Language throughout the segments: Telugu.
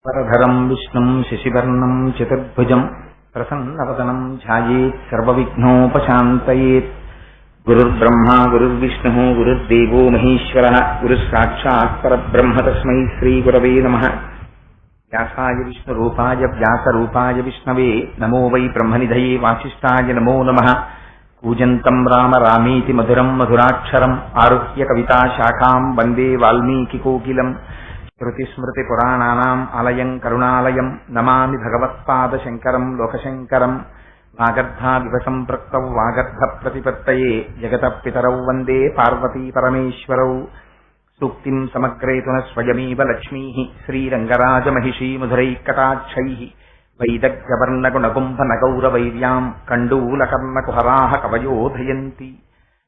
వరధరం విష్ణుం శశివర్ణం చతుర్భుజం ప్రసన్నవదనం ధ్యాయేత్ సర్వవిఘ్నోపశాంతయేత్. గురుర్బ్రహ్మా గురుర్విష్ణుః గురుర్దేవో మహేశ్వరః గురుస్సాక్షాత్ పరబ్రహ్మ తస్మై శ్రీగురవే నమః. వ్యాసాయ విష్ణురూపాయ వ్యాసరూపాయ విష్ణవే నమో వై బ్రహ్మనిధయే వాసిష్ఠాయ నమో నమః. కూజంతం రామ రామేతి మధురం మధురాక్షరం ఆరుహ్య కవితా శాఖాం వందే వాల్మీకికోకిలం. శృతిస్మృతిపురాణానాం ఆలయం కరుణాలయం నమామి భగవత్పాదశంకరం లోకశంకరం. వాగర్ధావివ సంపృక్తౌ వాగర్ధ ప్రతిపత్తయే జగతః పితరౌ వందే పార్వతీ పరమేశ్వరౌ. సూక్తిం సమగ్రేతున స్వయమేవ లక్ష్మీః శ్రీరంగరాజమహిషీ మధురైకటాక్షైః. వైదగ్ధ్యవర్ణగుణగుంభనగౌరవైర్యాం కండూలకర్ణకుహరాः కవయోధయంతి.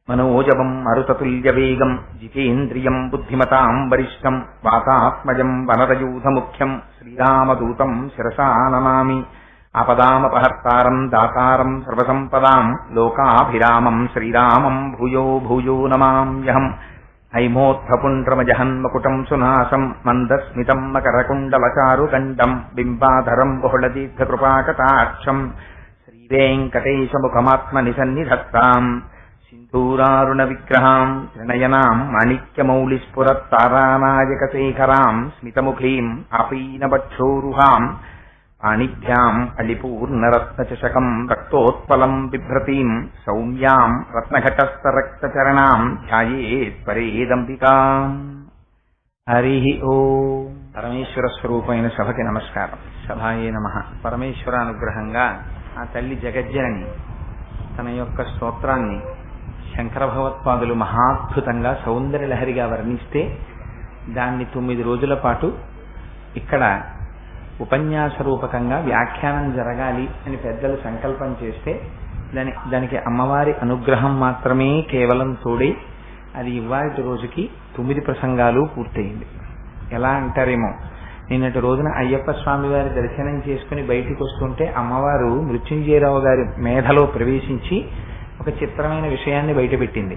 మనోజవం మరుతతుల్యవేగం జితేంద్రియం బుద్ధిమతాం వరిష్టం. వాతాత్మజం వనరయూధముఖ్యం శ్రీరామదూతం శిరసా నమామి. ఆపదామపహర్తారం దాతారం సర్వసంపదాం లోకాభిరామం శ్రీరామం భూయో భూయో నమామ్యహం. హైమోత్థపుండ్రమజహన్మకుటం సునాశం మందస్మితం మకరకుండలచారుగండం బింబాధరం బహుళదీర్ఘకృపాకటాక్షం. శ్రీవేంకటేశముఖమాత్మనిసన్నిధత్తాం సింధూరారుణ విగ్రహాం త్రినయనాం మాణిక్యమౌళిస్ఫురత్తారానాయకశేఖరాం. స్మితముఖీం ఆపీనవక్షోరుహాం పాణిభ్యాం అళిపూర్ణరత్నచషకం రక్తోత్పలం బిభ్రతీం. సౌమ్యాం రత్నఘటస్థరక్తచరణాం ధ్యాయేత్ పరేదంబికాం. హరి ఓం. పరమేశ్వర స్వరూపమైన సభకి నమస్కారం. సభాయే నమః. పరమేశ్వరానుగ్రహంగా ఆ తల్లి జగజ్జనని తన యొక్క స్తోత్రాన్ని శంకర భగవత్పాదులు మహాద్భుతంగా సౌందర్యలహరిగా వర్ణిస్తే దాన్ని 9 రోజుల పాటు ఇక్కడ ఉపన్యాస రూపకంగా వ్యాఖ్యానం జరగాలి అని పెద్దలు సంకల్పం చేస్తే దానికి అమ్మవారి అనుగ్రహం మాత్రమే కేవలం తోడై అది ఇవాళ రోజుకి 9 ప్రసంగాలు పూర్తయింది. ఎలా అంటారేమో, నిన్నటి రోజున అయ్యప్ప స్వామి వారి దర్శనం చేసుకుని బయటికి వస్తుంటే అమ్మవారు మృత్యుంజయరావు గారి మేధలో ప్రవేశించి ఒక చిత్రమైన విషయాన్ని బయటపెట్టింది.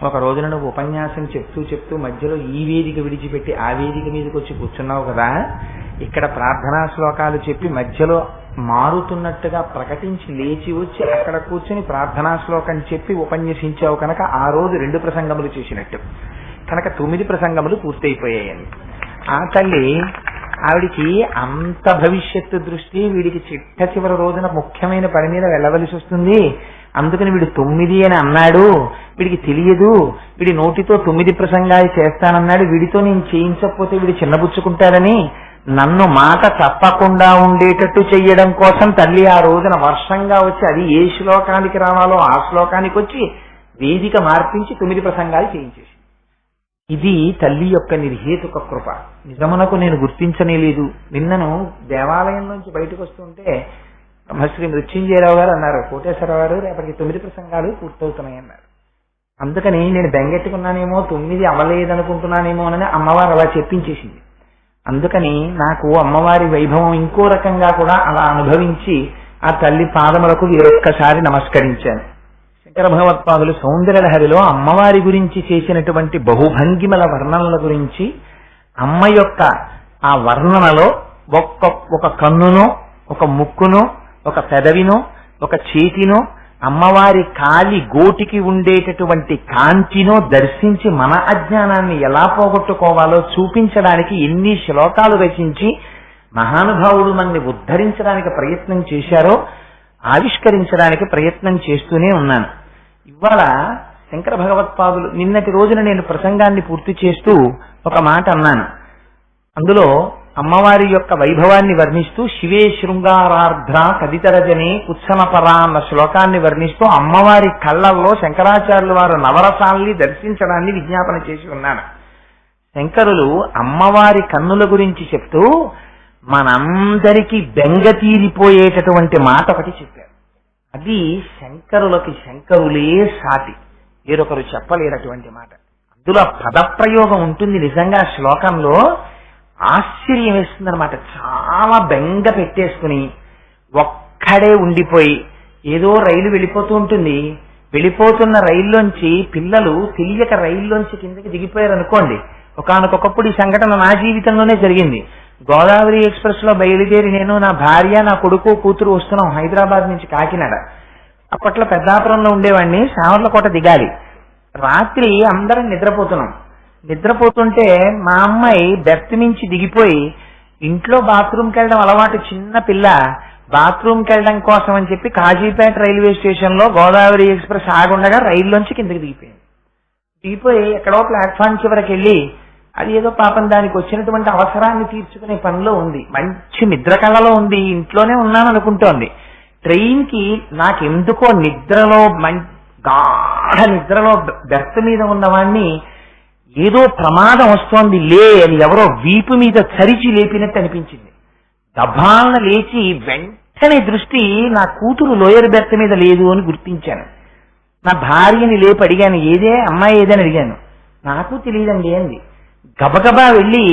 ఒక రోజున నువ్వు ఉపన్యాసం చెప్తూ మధ్యలో ఈ వేదిక విడిచిపెట్టి ఆ వేదిక మీదకి వచ్చి కూర్చున్నావు కదా, ఇక్కడ ప్రార్థనా శ్లోకాలు చెప్పి మధ్యలో మారుతున్నట్టుగా ప్రకటించి లేచి వచ్చి అక్కడ కూర్చుని ప్రార్థనా శ్లోకం చెప్పి ఉపన్యసించావు కనుక ఆ రోజు 2 ప్రసంగములు చేసినట్టు, కనుక 9 ప్రసంగములు పూర్తయిపోయాయని. ఆ తల్లి ఆవిడికి అంత భవిష్యత్తు దృష్టి, వీడికి చిట్ట చివరి రోజున ముఖ్యమైన పని మీద వెళ్ళవలసి వస్తుంది, అందుకని వీడు 9 అని అన్నాడు, వీడికి తెలియదు, వీడి నోటితో 9 ప్రసంగాలు చేస్తానన్నాడు, వీడితో నేను చేయించకపోతే వీడు చిన్నబుచ్చుకుంటాడని నన్ను మాట తప్పకుండా ఉండేటట్టు చెయ్యడం కోసం తల్లి ఆ రోజున వర్షంగా వచ్చి అది ఏ శ్లోకానికి రావాలో ఆ శ్లోకానికి వచ్చి వేదిక మార్పించి 9 ప్రసంగాలు చేయించేసి. ఇది తల్లి యొక్క నిర్హేతుక కృప. నిజమునకు నేను గుర్తించనే లేదు. నిన్నను దేవాలయం నుంచి బయటకు వస్తుంటే బ్రహ్మశ్రీ మృత్యుంజయరావు గారు అన్నారు, కోటేశ్వరరావు గారు రేపటికి 9 ప్రసంగాలు పూర్తవుతున్నాయి అన్నారు. అందుకని నేను బెంగెట్టుకున్నానేమో, 9 అవ్వలేదనుకుంటున్నానేమో అని అమ్మవారు అలా చెప్పించేసింది. అందుకని నాకు అమ్మవారి వైభవం ఇంకో రకంగా కూడా అలా అనుభవించి ఆ తల్లి పాదములకు వీరొక్కసారి నమస్కరించాను. శంకర భగవత్పాదులు సౌందర్యలహరిలో అమ్మవారి గురించి చేసినటువంటి బహుభంగిమల వర్ణనల గురించి, అమ్మ యొక్క ఆ వర్ణనలో ఒక కన్నునో ఒక ముక్కునో ఒక పెదవినో ఒక చేతినో అమ్మవారి కాలి గోటికి ఉండేటటువంటి కాంతినో దర్శించి మన అజ్ఞానాన్ని ఎలా పోగొట్టుకోవాలో చూపించడానికి ఎన్ని శ్లోకాలు రచించి మహానుభావుడు మనని ఉద్ధరించడానికి ప్రయత్నం చేశారో ఆవిష్కరించడానికి ప్రయత్నం చేస్తూనే ఉన్నాను. ఇవాళ శంకర భగవత్పాదులు నిన్నటి రోజున నేను ప్రసంగాన్ని పూర్తి చేస్తూ ఒక మాట అన్నాను. అందులో అమ్మవారి యొక్క వైభవాన్ని వర్ణిస్తూ శివే శృంగారార్ధ్ర కదితరజనే కుత్సనపరా అన్న శ్లోకాన్ని వర్ణిస్తూ అమ్మవారి కళ్ళల్లో శంకరాచార్యులు వారు నవరసాల్ని దర్శించడాన్ని విజ్ఞాపన చేసి ఉన్నాను. శంకరులు అమ్మవారి కన్నుల గురించి చెప్తూ మనందరికీ బెంగ తీరిపోయేటటువంటి మాట ఒకటి చెప్పారు. అది శంకరులకి శంకరులే సాటి, వేరొకరు చెప్పలేనటువంటి మాట. అందులో పదప్రయోగం ఉంటుంది. నిజంగా శ్లోకంలో ఆశ్చర్యం వేస్తుందన్నమాట. చాలా బెంగ పెట్టేసుకుని ఒక్కడే ఉండిపోయి ఏదో రైలు వెళ్ళిపోతూ ఉంటుంది, వెళ్ళిపోతున్న రైల్లోంచి పిల్లలు తెలియక రైల్లోంచి కిందకి దిగిపోయారు అనుకోండి. ఒకానొకప్పుడు ఈ సంఘటన నా జీవితంలోనే జరిగింది. గోదావరి ఎక్స్ప్రెస్ లో బయలుదేరి నేను, నా భార్య, నా కొడుకు, కూతురు వస్తున్నాం హైదరాబాద్ నుంచి కాకినాడ. అప్పట్లో పెద్దాపురంలో ఉండేవాడిని, సామర్లకోట దిగాలి. రాత్రి అందరం నిద్రపోతున్నాం. నిద్రపోతుంటే మా అమ్మాయి బెర్త్ నుంచి దిగిపోయి ఇంట్లో బాత్రూమ్కి వెళ్ళడం అలవాటు, చిన్న పిల్ల, బాత్రూమ్కి వెళ్ళడం కోసం అని చెప్పి కాజీపేట రైల్వే స్టేషన్ లో గోదావరి ఎక్స్ప్రెస్ ఆగుండగా రైల్లోంచి కిందకి దిగిపోయింది. దిగిపోయి ఎక్కడో ప్లాట్ఫామ్ చివరికి వెళ్ళి అది ఏదో పాపం దానికి వచ్చినటువంటి అవసరాన్ని తీర్చుకునే పనిలో ఉంది. మంచి నిద్ర కళలో ఉంది, ఇంట్లోనే ఉన్నాను అనుకుంటోంది. ట్రైన్ కి నాకెందుకో నిద్రలో గాఢ నిద్రలో బెర్త్ మీద ఉన్నవాణ్ణి ఏదో ప్రమాదం వస్తోంది లే అని ఎవరో వీపు మీద చరిచి లేపినట్టు అనిపించింది. దబాలన లేచి వెంటనే దృష్టి నా కూతురు లోయర్ బెర్త్ మీద లేదు అని గుర్తించాను. నా భార్యని లేపి అడిగాను, ఏదే అమ్మాయి ఏదని అడిగాను. నాకు తెలియదండి అంది. గబగబా వెళ్ళి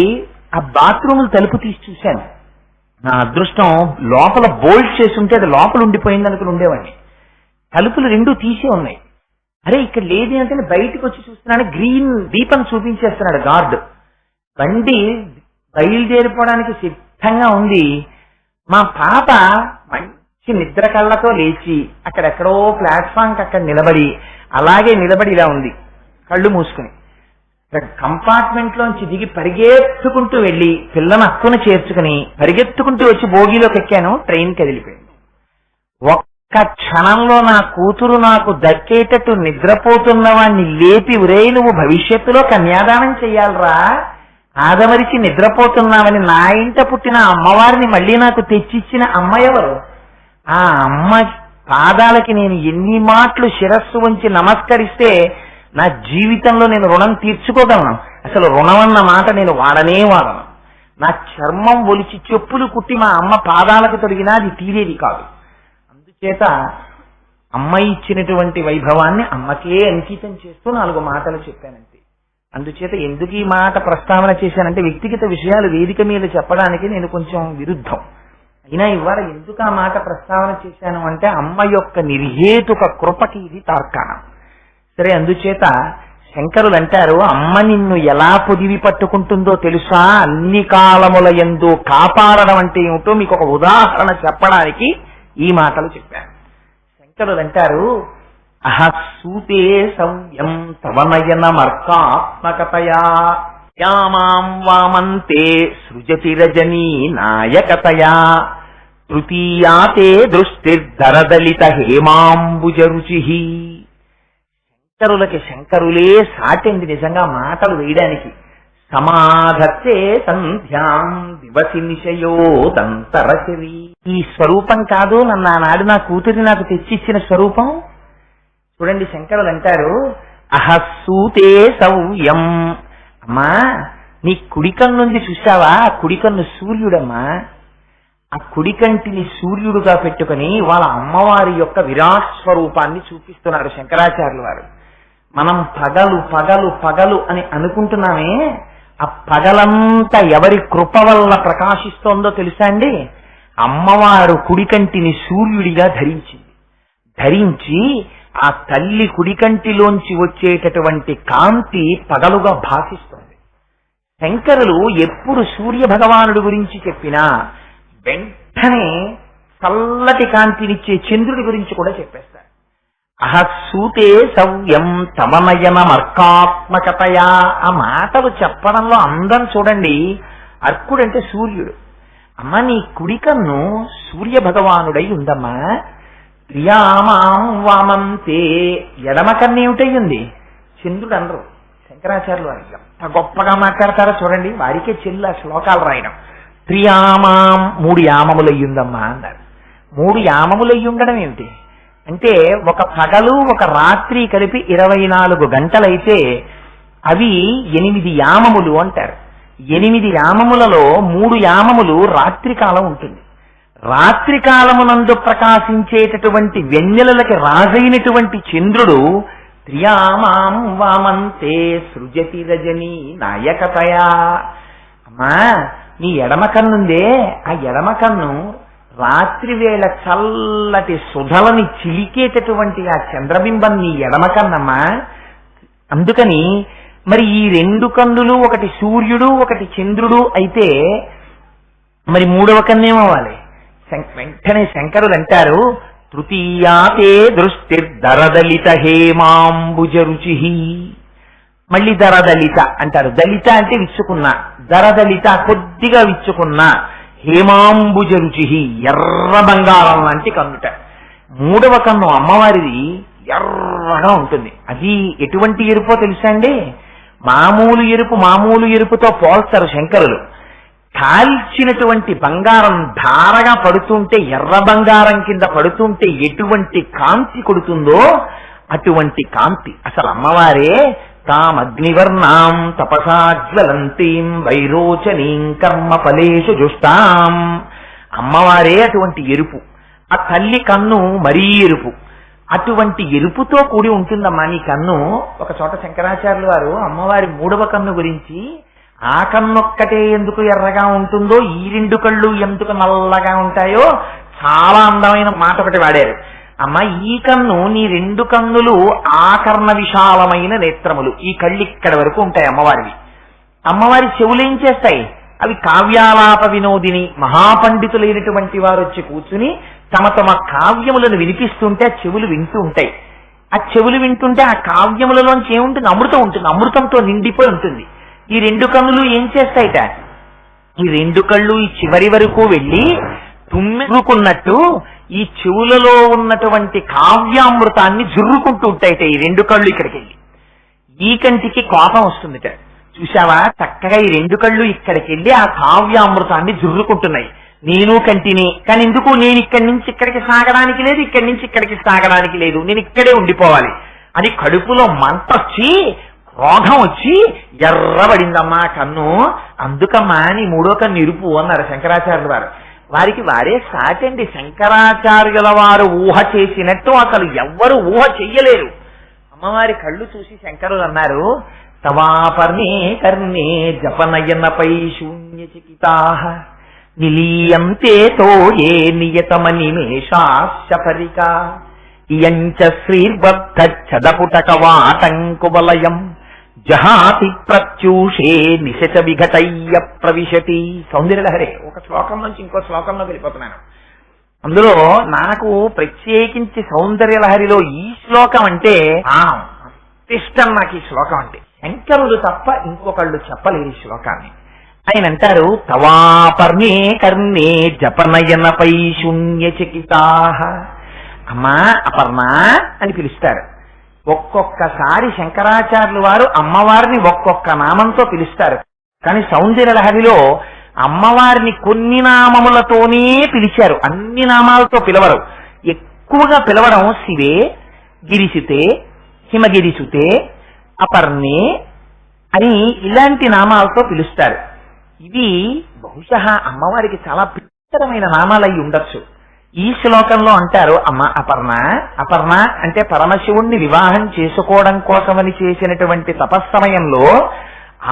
ఆ బాత్రూములు తలుపు తీసి చూశాను. నా అదృష్టం లోపల బోల్ట్ చేసి ఉంటే అది లోపల ఉండిపోయింది అనుకుని ఉండేవాడిని. తలుపులు రెండూ తీసే ఉన్నాయి. అరే ఇక్కడ లేదు అంటే బయటకు వచ్చి చూస్తున్నాను, గ్రీన్ దీపం చూపించేస్తున్నాడు గార్డ్. బండి బయలుదేరిపోవడానికి సిద్ధంగా ఉంది. మా పాప మంచి నిద్ర కళ్ళతో లేచి అక్కడెక్కడో ప్లాట్ఫామ్కి అక్కడ నిలబడి అలాగే నిలబడి ఇలా ఉంది కళ్ళు మూసుకుని. కంపార్ట్మెంట్ లోంచి దిగి పరిగెత్తుకుంటూ వెళ్లి పిల్లని అక్కున చేర్చుకుని పరిగెత్తుకుంటూ వచ్చి బోగీలోకి ఎక్కాను. ట్రైన్ కదిలిపోయింది. ఒక్క క్షణంలో నా కూతురు నాకు దక్కేటట్టు నిద్రపోతున్న వాణ్ణి లేపి, ఉరే నువ్వు భవిష్యత్తులో కన్యాదానం చెయ్యాలరా, ఆదమరిచి నిద్రపోతున్నావని నా ఇంట పుట్టిన అమ్మవారిని మళ్ళీ నాకు తెచ్చిచ్చిన అమ్మ ఎవరు? ఆ అమ్మ పాదాలకి నేను ఎన్ని మాటలు శిరస్సు ఉంచి నమస్కరిస్తే నా జీవితంలో నేను రుణం తీర్చుకోగలను. అసలు రుణం అన్న మాట నేను వాడనే వాడను. నా చర్మం ఒలిచి చెప్పులు కుట్టి మా అమ్మ పాదాలకు తొడిగినా అది తీరేది కాదు. అందుచేత అమ్మ ఇచ్చినటువంటి వైభవాన్ని అమ్మకే అంకితం చేస్తూ 4 మాటలు చెప్పానంతే. అందుచేత ఎందుకు ఈ మాట ప్రస్తావన చేశానంటే వ్యక్తిగత విషయాలు వేదిక మీద చెప్పడానికి నేను కొంచెం విరుద్ధం. అయినా ఇవాళ ఎందుకు ఆ మాట ప్రస్తావన చేశాను అంటే అమ్మ యొక్క నిర్హేతుక కృపకి ఇది తార్కాణం. సరే, అందుచేత శంకరులు అంటారు, అమ్మ నిన్ను ఎలా పొదివి పట్టుకుంటుందో తెలుసా, అన్ని కాలముల యందు కాపాడడం అంటే ఏమిటో మీకు ఒక ఉదాహరణ చెప్పడానికి ఈ మాటలు చెప్పాను. శంకరులు అంటారు, అహసూతే సవ్యం తవనయన మర్కాత్మకతయా యామాం వామంతే సృజతి రజనీ నాయకతయా తృతీయాతే దృష్టిర్ధరదలిత హేమాంబుజ రుచి. శంకరులకి శంకరులే సాటండి నిజంగా మాటలు వేయడానికి. సమాధత్తే సంధ్యాం దివసి నిశయోదంతరచరి. ఈ స్వరూపం కాదు నన్ను ఆనాడు నా కూతురి నాకు తెచ్చిచ్చిన స్వరూపం. చూడండి, శంకరులు అంటారు, అహస్సూతే సవ్యం. అమ్మా, నీ కుడికన్నుంది చూసావా, ఆ కుడికన్ను సూర్యుడమ్మా. ఆ కుడికంటిని సూర్యుడుగా పెట్టుకుని వాళ్ళ అమ్మవారి యొక్క విరాట్ స్వరూపాన్ని చూపిస్తున్నారు శంకరాచార్యుల వారు. మనం పగలు పగలు పగలు అని అనుకుంటున్నామే, ఆ పగలంతా ఎవరి కృప వల్ల ప్రకాశిస్తోందో తెలుసా అండి? అమ్మవారు కుడికంటిని సూర్యుడిగా ధరించి ఆ తల్లి కుడికంటిలోంచి వచ్చేటటువంటి కాంతి పగలుగా భాషిస్తుంది. శంకరులు ఎప్పుడు సూర్య భగవానుడి గురించి చెప్పినా వెంటనే చల్లటి కాంతినిచ్చే చంద్రుడి గురించి కూడా చెప్పేస్తారు. అహస్సూతే సవ్యం తమనయన మర్కాత్మకతయా. ఆ మాటలు చెప్పడంలో అందం చూడండి. అర్కుడంటే సూర్యుడు. అమ్మ, నీ కుడికన్ను సూర్య భగవానుడై ఉందమ్మా. ప్రియామాం వామంతే. ఎడమ కన్ను ఏమిటై ఉంది? చంద్రుడు అనరు శంకరాచార్యులు వారు. ఎంత గొప్పగా మాట్లాడతారో చూడండి. వారికే చెల్లు ఆ శ్లోకాలు రాయడం. త్రియామాం, 3 యామములయ్యుందమ్మా అన్నారు. 3 యామములయ్యుండడం ఏమిటి అంటే, ఒక పగలు ఒక రాత్రి కలిపి 24 గంటలైతే అవి 8 యామములు అంటారు. 8 యామములలో 3 యామములు రాత్రికాలం ఉంటుంది. రాత్రికాలమునందు ప్రకాశించేటటువంటి వెన్నెలలకి రాజైనటువంటి చంద్రుడు త్రియామాం వామంతే సృజతి రజనీ నాయకతయా. అమ్మా, నీ ఎడమ కన్నుందే, ఆ ఎడమ కన్ను రాత్రి వేళ చల్లటి సుధలని చిలికేటటువంటి ఆ చంద్రబింబం నీ ఎడమ కన్నమ్మా. అందుకని మరి ఈ 2 కన్నులు, ఒకటి సూర్యుడు ఒకటి చంద్రుడు అయితే మరి మూడవ కన్నేమవ్వాలి? వెంటనే శంకరులు అంటారు, తృతీయాతే దృష్టిర్దరదలిత హేమాంబుజ రుచి. మళ్ళీ దరదలిత అంటారు. దళిత అంటే విచ్చుకున్న, దరదలిత కొద్దిగా విచ్చుకున్న, హేమాంబుజ రుచి ఎర్ర బంగారం లాంటి కన్నుట. మూడవ కన్ను అమ్మవారిది ఎర్రగా ఉంటుంది. అది ఎటువంటి ఎరుపో తెలుసా అండి? మామూలు ఎరుపుతో పోల్స్తారు శంకరులు. కాల్చినటువంటి బంగారం ధారగా పడుతుంటే, ఎర్ర బంగారం కింద పడుతుంటే ఎటువంటి కాంతి కొడుతుందో అటువంటి కాంతి. అసలు అమ్మవారే తామగ్నివర్ణాం తపసాజ్వలంతీం వైరోచనీం కర్మ ఫలేషు జుష్టాం. అమ్మవారే అటువంటి ఎరుపు. ఆ తల్లి కన్ను మరీ ఎరుపు. అటువంటి ఎరుపుతో కూడి ఉంటుందమ్మా నీ కన్ను. ఒక చోట శంకరాచార్యులు వారు అమ్మవారి మూడవ కన్ను గురించి, ఆ కన్నొక్కటే ఎందుకు ఎర్రగా ఉంటుందో, ఈ రెండు కళ్ళు ఎందుకు నల్లగా ఉంటాయో చాలా అందమైన మాట ఒకటి వాడారు. అమ్మ, ఈ కన్ను, నీ రెండు కన్నులు ఆకర్ణ విశాలమైన నేత్రములు. ఈ కళ్ళు ఇక్కడ వరకు ఉంటాయి అమ్మవారివి. అమ్మవారి చెవులు ఏం చేస్తాయి? అవి కావ్యాలాప వినోదిని, మహాపండితులైనటువంటి వారు వచ్చి కూర్చుని తమ తమ కావ్యములను వినిపిస్తుంటే ఆ చెవులు వింటూ ఉంటాయి. ఆ చెవులు వింటుంటే ఆ కావ్యములలోంచి ఏముంటుంది? అమృతం ఉంటుంది. అమృతంతో నిండిపోయి ఉంటుంది. ఈ రెండు కన్నులు ఏం చేస్తాయిట? ఈ రెండు కళ్ళు ఈ చివరి వరకు వెళ్ళి తుమ్మెరుకున్నట్టు ఈ చెవులలో ఉన్నటువంటి కావ్యామృతాన్ని జుర్రుకుంటూ ఉంటాయిట ఈ రెండు కళ్ళు ఇక్కడికి వెళ్ళి. ఈ కంటికి కోపం వస్తుందిట. చూశావా, చక్కగా ఈ రెండు కళ్ళు ఇక్కడికి వెళ్ళి ఆ కావ్యామృతాన్ని జుర్రుకుంటున్నాయి. నేను కంటిని, కానీ ఎందుకు? నేను ఇక్కడి నుంచి ఇక్కడికి సాగడానికి లేదు, ఇక్కడి నుంచి ఇక్కడికి సాగడానికి లేదు, నేను ఇక్కడే ఉండిపోవాలి అని కడుపులో మంట వచ్చి, రోగం వచ్చి ఎర్రబడిందమ్మా కన్ను. అందుకమ్మా నీ మూడో కన్ను ఇరుపు అన్నారు శంకరాచార్యుల వారు. వారికి వారే సాటండి. శంకరాచార్యుల వారు ఊహ చేసినట్టు అసలు ఎవ్వరు ఊహ చెయ్యలేరు. అమ్మవారి కళ్ళు చూసి శంకరులు అన్నారు, తవాపర్ణే కర్ణే జపనయనపై శూన్యచికితాః నిలీయంతే తో ఏ నియతమనిమేషాశపరికా ఇయంచ శ్రీర్బద్ధచ్చదపుటకవాటంకువలయం జహాతి ప్రత్యూషే నిశచ విఘటయ్య ప్రవిశతి. సౌందర్యలహరి ఒక శ్లోకం నుంచి ఇంకో శ్లోకంలో వెళ్ళిపోతున్నాను. అందులో నాకు ప్రత్యేకించి సౌందర్యలహరిలో ఈ శ్లోకం అంటే ఇష్టం. నాకు ఈ శ్లోకం అంటే శంకరులు తప్ప ఇంకొకళ్ళు చెప్పలేరు ఈ శ్లోకాన్ని. ఆయన అంటారు, తవాపర్ణే కర్ణే జపనయనపై శూన్యచకితాః. అమ్మా అపర్ణ అని పిలుస్తారు. ఒక్కొక్కసారి శంకరాచార్యులు వారు అమ్మవారిని ఒక్కొక్క నామంతో పిలుస్తారు. కానీ సౌందర్యలహరిలో అమ్మవారిని కొన్ని నామములతోనే పిలిచారు, అన్ని నామాలతో పిలవరు. ఎక్కువగా పిలవడం శివే, గిరిసుతే, హిమగిరిసుతే, అపర్ణే అని ఇలాంటి నామాలతో పిలుస్తారు. ఇవి బహుశా అమ్మవారికి చాలా ప్రియమైన నామాలై ఉండొచ్చు. ఈ శ్లోకంలో అంటారు, అమ్మ అపర్ణ. అపర్ణ అంటే పరమశివుణ్ణి వివాహం చేసుకోవడం కోసమని చేసినటువంటి తపస్సమయంలో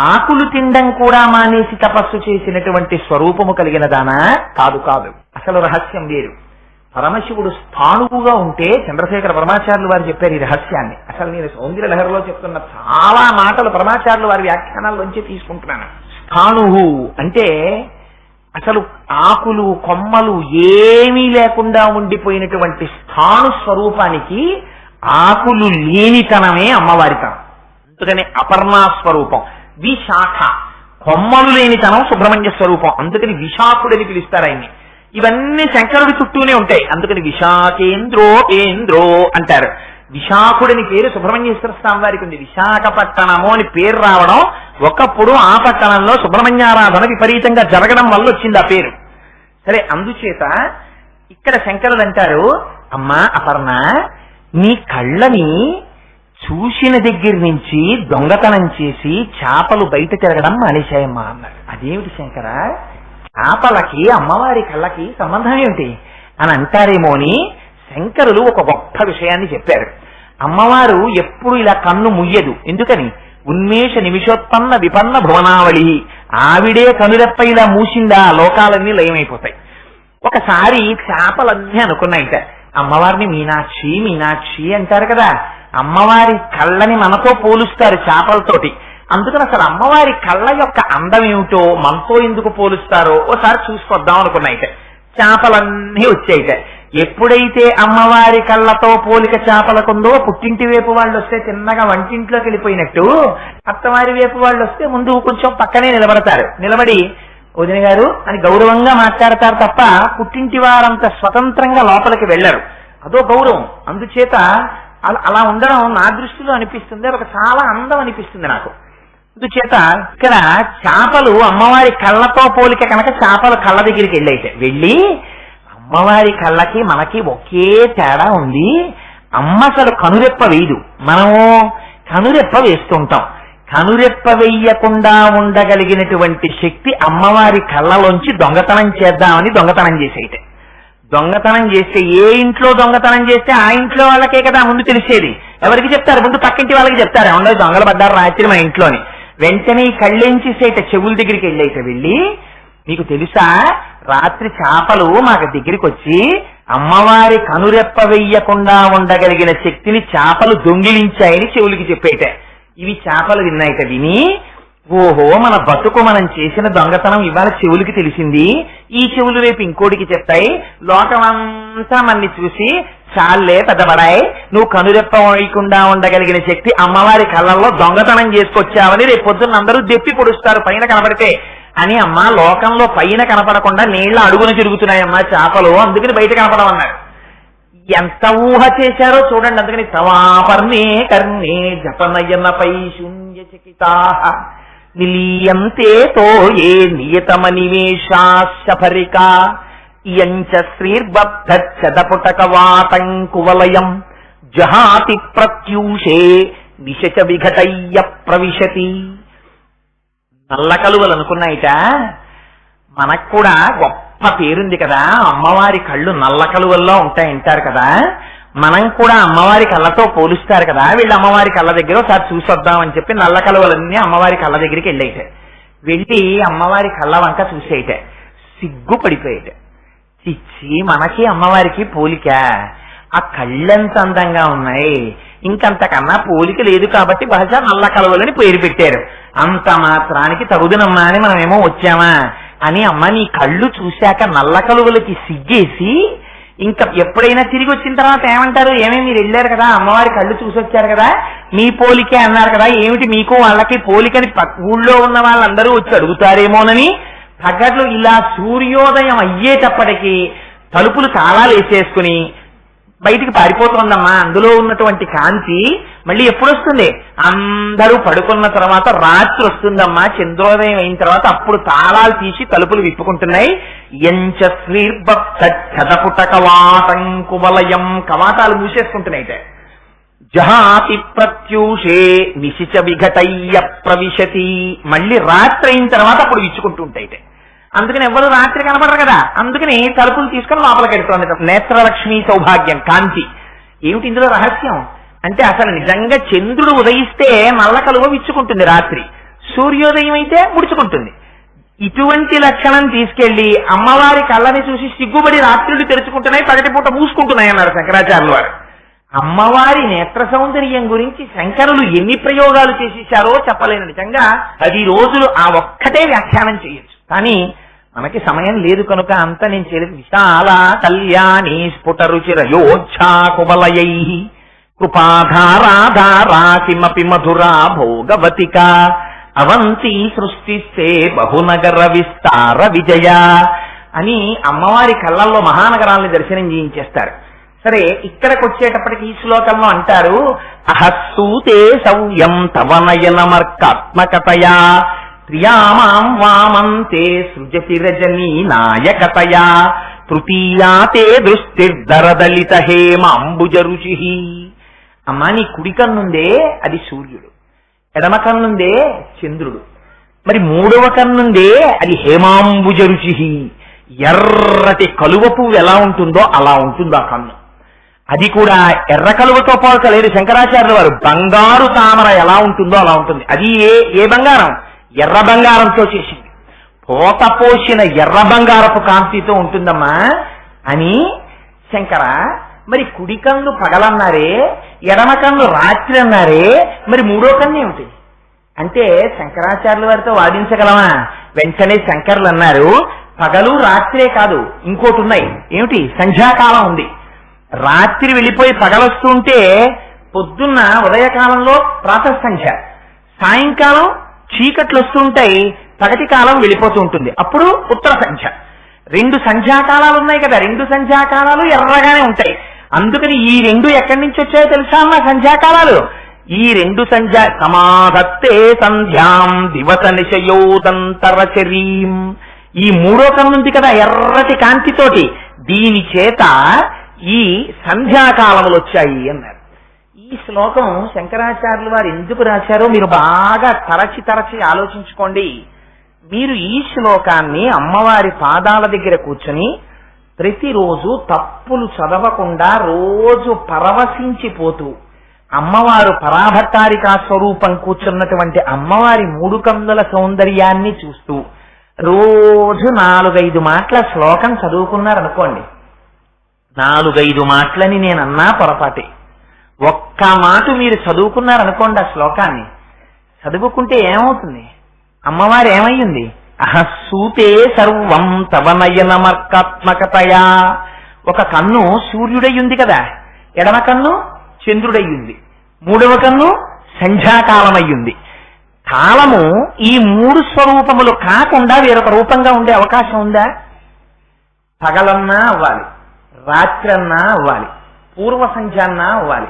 ఆకులు తినడం కూడా మానేసి తపస్సు చేసినటువంటి స్వరూపము కలిగిన దానా? కాదు కాదు, అసలు రహస్యం వేరు. పరమశివుడు స్థాణువుగా ఉంటే, చంద్రశేఖర పరమాచార్యులు వారు చెప్పారు ఈ రహస్యాన్ని. అసలు నేను సౌందర్య లహరిలో చెప్తున్న చాలా మాటలు పరమాచార్యులు వారి వ్యాఖ్యానాల్లోంచి తీసుకుంటున్నాను. స్థాణువు అంటే అసలు ఆకులు కొమ్మలు ఏమీ లేకుండా ఉండిపోయినటువంటి స్థాణు స్వరూపానికి ఆకులు లేనితనమే అమ్మవారితనం. అందుకని అపర్ణా స్వరూపం. విశాఖ కొమ్మలు లేనితనం సుబ్రహ్మణ్య స్వరూపం. అందుకని విశాఖుడని పిలుస్తారు ఆయన్ని. ఇవన్నీ శంకరుడి చుట్టూనే ఉంటాయి. అందుకని విశాఖేంద్రో కేంద్రో అంటారు. విశాఖుడని పేరు సుబ్రహ్మణ్యేశ్వర స్వామి వారికి ఉంది. విశాఖపట్టణము అని పేరు రావడం ఒకప్పుడు ఆ పట్టణంలో సుబ్రహ్మణ్యారాధన విపరీతంగా జరగడం వల్ల వచ్చింది ఆ పేరు. సరే, అందుచేత ఇక్కడ శంకరులు అంటారు, అమ్మా అపర్ణ, నీ కళ్ళని చూసిన దగ్గర నుంచి దొంగతనం చేసి చేపలు బయట తిరగడం మానేశాయమ్మా అన్నారు. అదేమిటి శంకర, చేపలకి అమ్మవారి కళ్ళకి సంబంధం ఏమిటి అని అంటారేమో అని శంకరులు ఒక గొప్ప విషయాన్ని చెప్పారు. అమ్మవారు ఎప్పుడు ఇలా కన్ను ముయ్యదు. ఎందుకని? ఉన్మేష నిమిషోత్పన్న విపన్న భువనావళి. ఆవిడే కనురెప్ప ఇలా మూసిందా లోకాలన్నీ లయమైపోతాయి. ఒకసారి చేపలన్నీ అనుకున్నాయిట, అమ్మవారిని మీనాక్షి మీనాక్షి అంటారు కదా. అమ్మవారి కళ్ళని మనతో పోలుస్తారు చేపలతోటి. అందుకని అసలు అమ్మవారి కళ్ళ యొక్క అందం ఏమిటో మనతో ఎందుకు పోలుస్తారో ఓసారి చూసుకొద్దాం అనుకున్నా. అయితే చేపలన్నీ వచ్చాయితే ఎప్పుడైతే అమ్మవారి కళ్ళతో పోలిక చేపలకుందో పుట్టింటి వైపు వాళ్ళు వస్తే తిన్నగా వంటింట్లోకి వెళ్ళిపోయినట్టు, అత్తవారి వైపు వాళ్ళు వస్తే ముందు కొంచెం పక్కనే నిలబడతారు. నిలబడి వదిన గారు అని గౌరవంగా మాట్లాడతారు తప్ప పుట్టింటి వారంత స్వతంత్రంగా లోపలికి వెళ్లరు. అదో గౌరవం. అందుచేత అలా ఉండడం నా దృష్టిలో అనిపిస్తుంది, ఒక చాలా అందం అనిపిస్తుంది నాకు. అందుచేత ఇక్కడ చేపలు అమ్మవారి కళ్ళతో పోలిక కనుక చేపలు కళ్ళ దగ్గరికి వెళ్ళి అమ్మవారి కళ్ళకి మనకి ఒకే తేడా ఉంది. అమ్మ అసలు కనురెప్ప వేయదు, మనము కనురెప్ప వేస్తుంటాం. కనురెప్ప వెయ్యకుండా ఉండగలిగినటువంటి శక్తి అమ్మవారి కళ్ళలోంచి దొంగతనం చేద్దామని దొంగతనం చేసేయటే. దొంగతనం చేస్తే ఏ ఇంట్లో దొంగతనం చేస్తే ఆ ఇంట్లో వాళ్ళకే కదా ముందు తెలిసేది. ఎవరికి చెప్తారు? ముందు పక్కింటి వాళ్ళకి చెప్తారు, ఏమన్నా దొంగలు పడ్డారు రాత్రి మా ఇంట్లోని. వెంటనే ఈ కళ్ళెంచేసేట చెవుల దగ్గరికి వెళ్ళి మీకు తెలుసా రాత్రి చేపలు మాకు దగ్గరికి వచ్చి అమ్మవారి కనురెప్ప వెయ్యకుండా ఉండగలిగిన శక్తిని చేపలు దొంగిలించాయని చెవులకి చెప్పేట. ఇవి చేపలు విన్నాయిట. విని ఓహో మన బతుకు మనం చేసిన దొంగతనం ఇవాళ చెవులకి తెలిసింది, ఈ చెవులు రేపు ఇంకోటికి చెప్తాయి, లోకమంతా మన్ని చూసి చాలే పెద్దబడాయి, నువ్వు కనురెప్ప వేయకుండా ఉండగలిగిన శక్తి అమ్మవారి కళ్ళల్లో దొంగతనం చేసుకొచ్చావని రేపు పొద్దున్న అందరూ దెప్పి పొడుస్తారు పైన కనబడితే అని. అమ్మ లోకంలో పైన కనపడకుండా నీళ్ల అడుగున తిరుగుతున్నాయమ్మా చేపలు, అందుకని బయట కనపడమన్నారు. ఎంత ఊహ చేశారో చూడండి. అందుకని తవాపర్ణే కర్ణే జపనయనపై శూన్యచకితా నిలీయంతే తో ఏ నియతమనివేశాశఫరిక ఇయంచ శ్రీర్బద్ధచ్చదపుటకవాటంకువలయం జహాతి ప్రత్యూషే నిశచ విఘటయ్య ప్రవిశతి. నల్ల కలువలు అనుకున్నాయిట. మనకు కూడా గొప్ప పేరుంది కదా, అమ్మవారి కళ్ళు నల్ల కలువల్లో ఉంటాయంటారు కదా. మనం కూడా అమ్మవారి కళ్ళతో పోలుస్తారు కదా. వీళ్ళు అమ్మవారి కళ్ళ దగ్గర ఒకసారి చూసొద్దామని చెప్పి నల్ల కలువలన్నీ అమ్మవారి కళ్ళ దగ్గరికి వెళ్ళి అమ్మవారి కళ్ళ వంక చూసేయట. సిగ్గు పడిపోయేట. చిచ్చి మనకి అమ్మవారికి పోలిక, ఆ కళ్ళెంత అందంగా ఉన్నాయి, ఇంకంతకన్నా పోలిక లేదు కాబట్టి బహుశా నల్ల కలువలని పేరు పెట్టారు. అంత మాత్రానికి తగుదనమ్మా అని మనమేమో వచ్చామా అని అమ్మ నీ కళ్ళు చూశాక నల్ల కలువలకి సిగ్గేసి ఇంకా ఎప్పుడైనా తిరిగి వచ్చిన తర్వాత ఏమంటారు, ఏమేమి మీరు వెళ్ళారు కదా అమ్మవారి కళ్ళు చూసి వచ్చారు కదా మీ పోలికే అన్నారు కదా, ఏమిటి మీకు వాళ్ళకి పోలికని ఊళ్ళో ఉన్న వాళ్ళందరూ వచ్చి అడుగుతారేమోనని తగ్గట్లు ఇలా సూర్యోదయం అయ్యేటప్పటికీ తలుపులు తాళాలు వేసేసుకుని బయటికి పారిపోతుందమ్మా. అందులో ఉన్నటువంటి కాంతి మళ్ళీ ఎప్పుడు వస్తుంది? అందరూ పడుకున్న తర్వాత రాత్రి వస్తుందమ్మా. చంద్రోదయం అయిన తర్వాత అప్పుడు తాళాలు తీసి తలుపులు విప్పుకుంటున్నాయి. ఎంచ శ్రీర్బద్ధపుటకవాటంకువలయం కవాటాలు మూసేసుకుంటున్నాయిట. జహాతి ప్రత్యూషే నిశిచ విఘటయ్య ప్రవిశతి మళ్ళీ రాత్రి అయిన తర్వాత అప్పుడు విచ్చుకుంటూ ఉంటాయిట. అందుకని ఎవరు రాత్రి కనపడరు కదా, అందుకని తలుపులు తీసుకుని లోపలికి వెళ్తుంది. నేత్రలక్ష్మి సౌభాగ్యం కాంతి. ఏమిటి ఇందులో రహస్యం అంటే అసలు నిజంగా చంద్రుడు ఉదయిస్తే నల్ల కలువ విచ్చుకుంటుంది రాత్రి, సూర్యోదయం అయితే ముడుచుకుంటుంది. ఇటువంటి లక్షణం తీసుకెళ్లి అమ్మవారి కళ్ళని చూసి సిగ్గుబడి రాత్రులు తెరుచుకుంటున్నాయి, పగటిపూట మూసుకుంటున్నాయి అన్నారు శంకరాచార్యుల వారు. అమ్మవారి నేత్ర సౌందర్యం గురించి శంకరులు ఎన్ని ప్రయోగాలు చేసేశారో చెప్పలేను. నిజంగా 10 రోజులు ఆ ఒక్కటే వ్యాఖ్యానం చేయొచ్చు, కానీ మనకి సమయం లేదు కనుక అంత నేను చేయలేదు. విశాల కళ్యాణి స్ఫుట రుచిరయోచ్ఛా కుబలయై కృపాధారాధారా కిమపి మధురా భోగవతిక అవంతి సృష్టిస్తే బహునగర విస్తార విజయ అని అమ్మవారి కళ్ళల్లో మహానగరాల్ని దర్శనం చేయించేస్తారు. సరే ఇక్కడికి వచ్చేటప్పటికి ఈ శ్లోకంలో అంటారు అహస్సూతే సౌయం తవనయనమర్కాత్మకతయా త్రియామాం వామంతే సృజతి రజనీ నాయకతయా తృతీయాతే దృష్టిర్దరదలిత హేమాంబుజ రుచి. అమ్మా నీ కుడి కన్నుందే అది సూర్యుడు, ఎడమ కన్నుందే చంద్రుడు, మరి మూడవ కన్నుందే అది హేమాంబుజ రుచి. ఎర్రటి కలువ పువ్వు ఎలా ఉంటుందో అలా ఉంటుంది ఆ కన్ను. అది కూడా ఎర్ర కలువతో పోల్చలేదు శంకరాచార్యుల వారు. బంగారు తామర ఎలా ఉంటుందో అలా ఉంటుంది. అది ఏ బంగారం? ఎర్ర బంగారంతో చేసింది. పోత పోసిన ఎర్ర బంగారపు కాంతితో ఉంటుందమ్మా అని శంకర. మరి కుడి కన్ను పగలన్నారే, ఎడమ కన్ను రాత్రి అన్నారే, మరి మూడో కన్ను ఏమిటి? అంటే శంకరాచార్యుల వారితో వాదించగలమా? వెంటనే శంకర్లు అన్నారు, పగలు రాత్రే కాదు, ఇంకోటి ఉన్నాయి. ఏమిటి? సంధ్యాకాలం ఉంది. రాత్రి వెళ్ళిపోయి పగలొస్తుంటే పొద్దున్న ఉదయకాలంలో ప్రాతఃసంధ్య, సాయంకాలం చీకట్లు వస్తుంటాయి, పగటి కాలం వెళ్ళిపోతూ ఉంటుంది, అప్పుడు ఉత్తర సంధ్య. 2 సంధ్యాకాలాలు ఉన్నాయి కదా, 2 సంధ్యాకాలాలు ఎర్రగానే ఉంటాయి. అందుకని ఈ 2 ఎక్కడి నుంచి వచ్చాయో తెలుసా అన్న సంధ్యాకాలాలు? ఈ 2 సమాధత్తే సంధ్యాం దివస నిశయోదంతరచరీం. ఈ 3వ కన్ను ఉంది కదా ఎర్రటి కాంతితోటి, దీని చేత ఈ సంధ్యాకాలములు వచ్చాయి అన్నారు. ఈ శ్లోకం శంకరాచార్యులు వారు ఎందుకు రాశారో మీరు బాగా తరచి ఆలోచించుకోండి. మీరు ఈ శ్లోకాన్ని అమ్మవారి పాదాల దగ్గర కూర్చొని ప్రతిరోజు తప్పులు చదవకుండా రోజు పరవశించిపోతూ అమ్మవారు పరాభట్టారికా స్వరూపం కూర్చున్నటువంటి అమ్మవారి 3 కన్నుల సౌందర్యాన్ని చూస్తూ రోజు 4-5 మాటల శ్లోకం చదువుకున్నారనుకోండి. 4-5 మాటలని నేనన్నా పొరపాటే. ఒక్క మాట మీరు చదువుకున్నారనుకోండి, ఆ శ్లోకాన్ని చదువుకుంటే ఏమవుతుంది? అమ్మవారు ఏమయ్యింది? అహస్సూతే సర్వం తవ నయనమర్కాత్మకతయా. ఒక కన్ను సూర్యుడయ్యుంది కదా, ఎడమ కన్ను చంద్రుడయ్యుంది, 3వ కన్ను సంధ్యాకాలమయ్యుంది. కాలము ఈ 3 స్వరూపములు కాకుండా వేరొక రూపంగా ఉండే అవకాశం ఉందా? పగలన్నా అవ్వాలి, రాత్రన్నా అవ్వాలి, పూర్వ సంధ్యన్నా అవ్వాలి,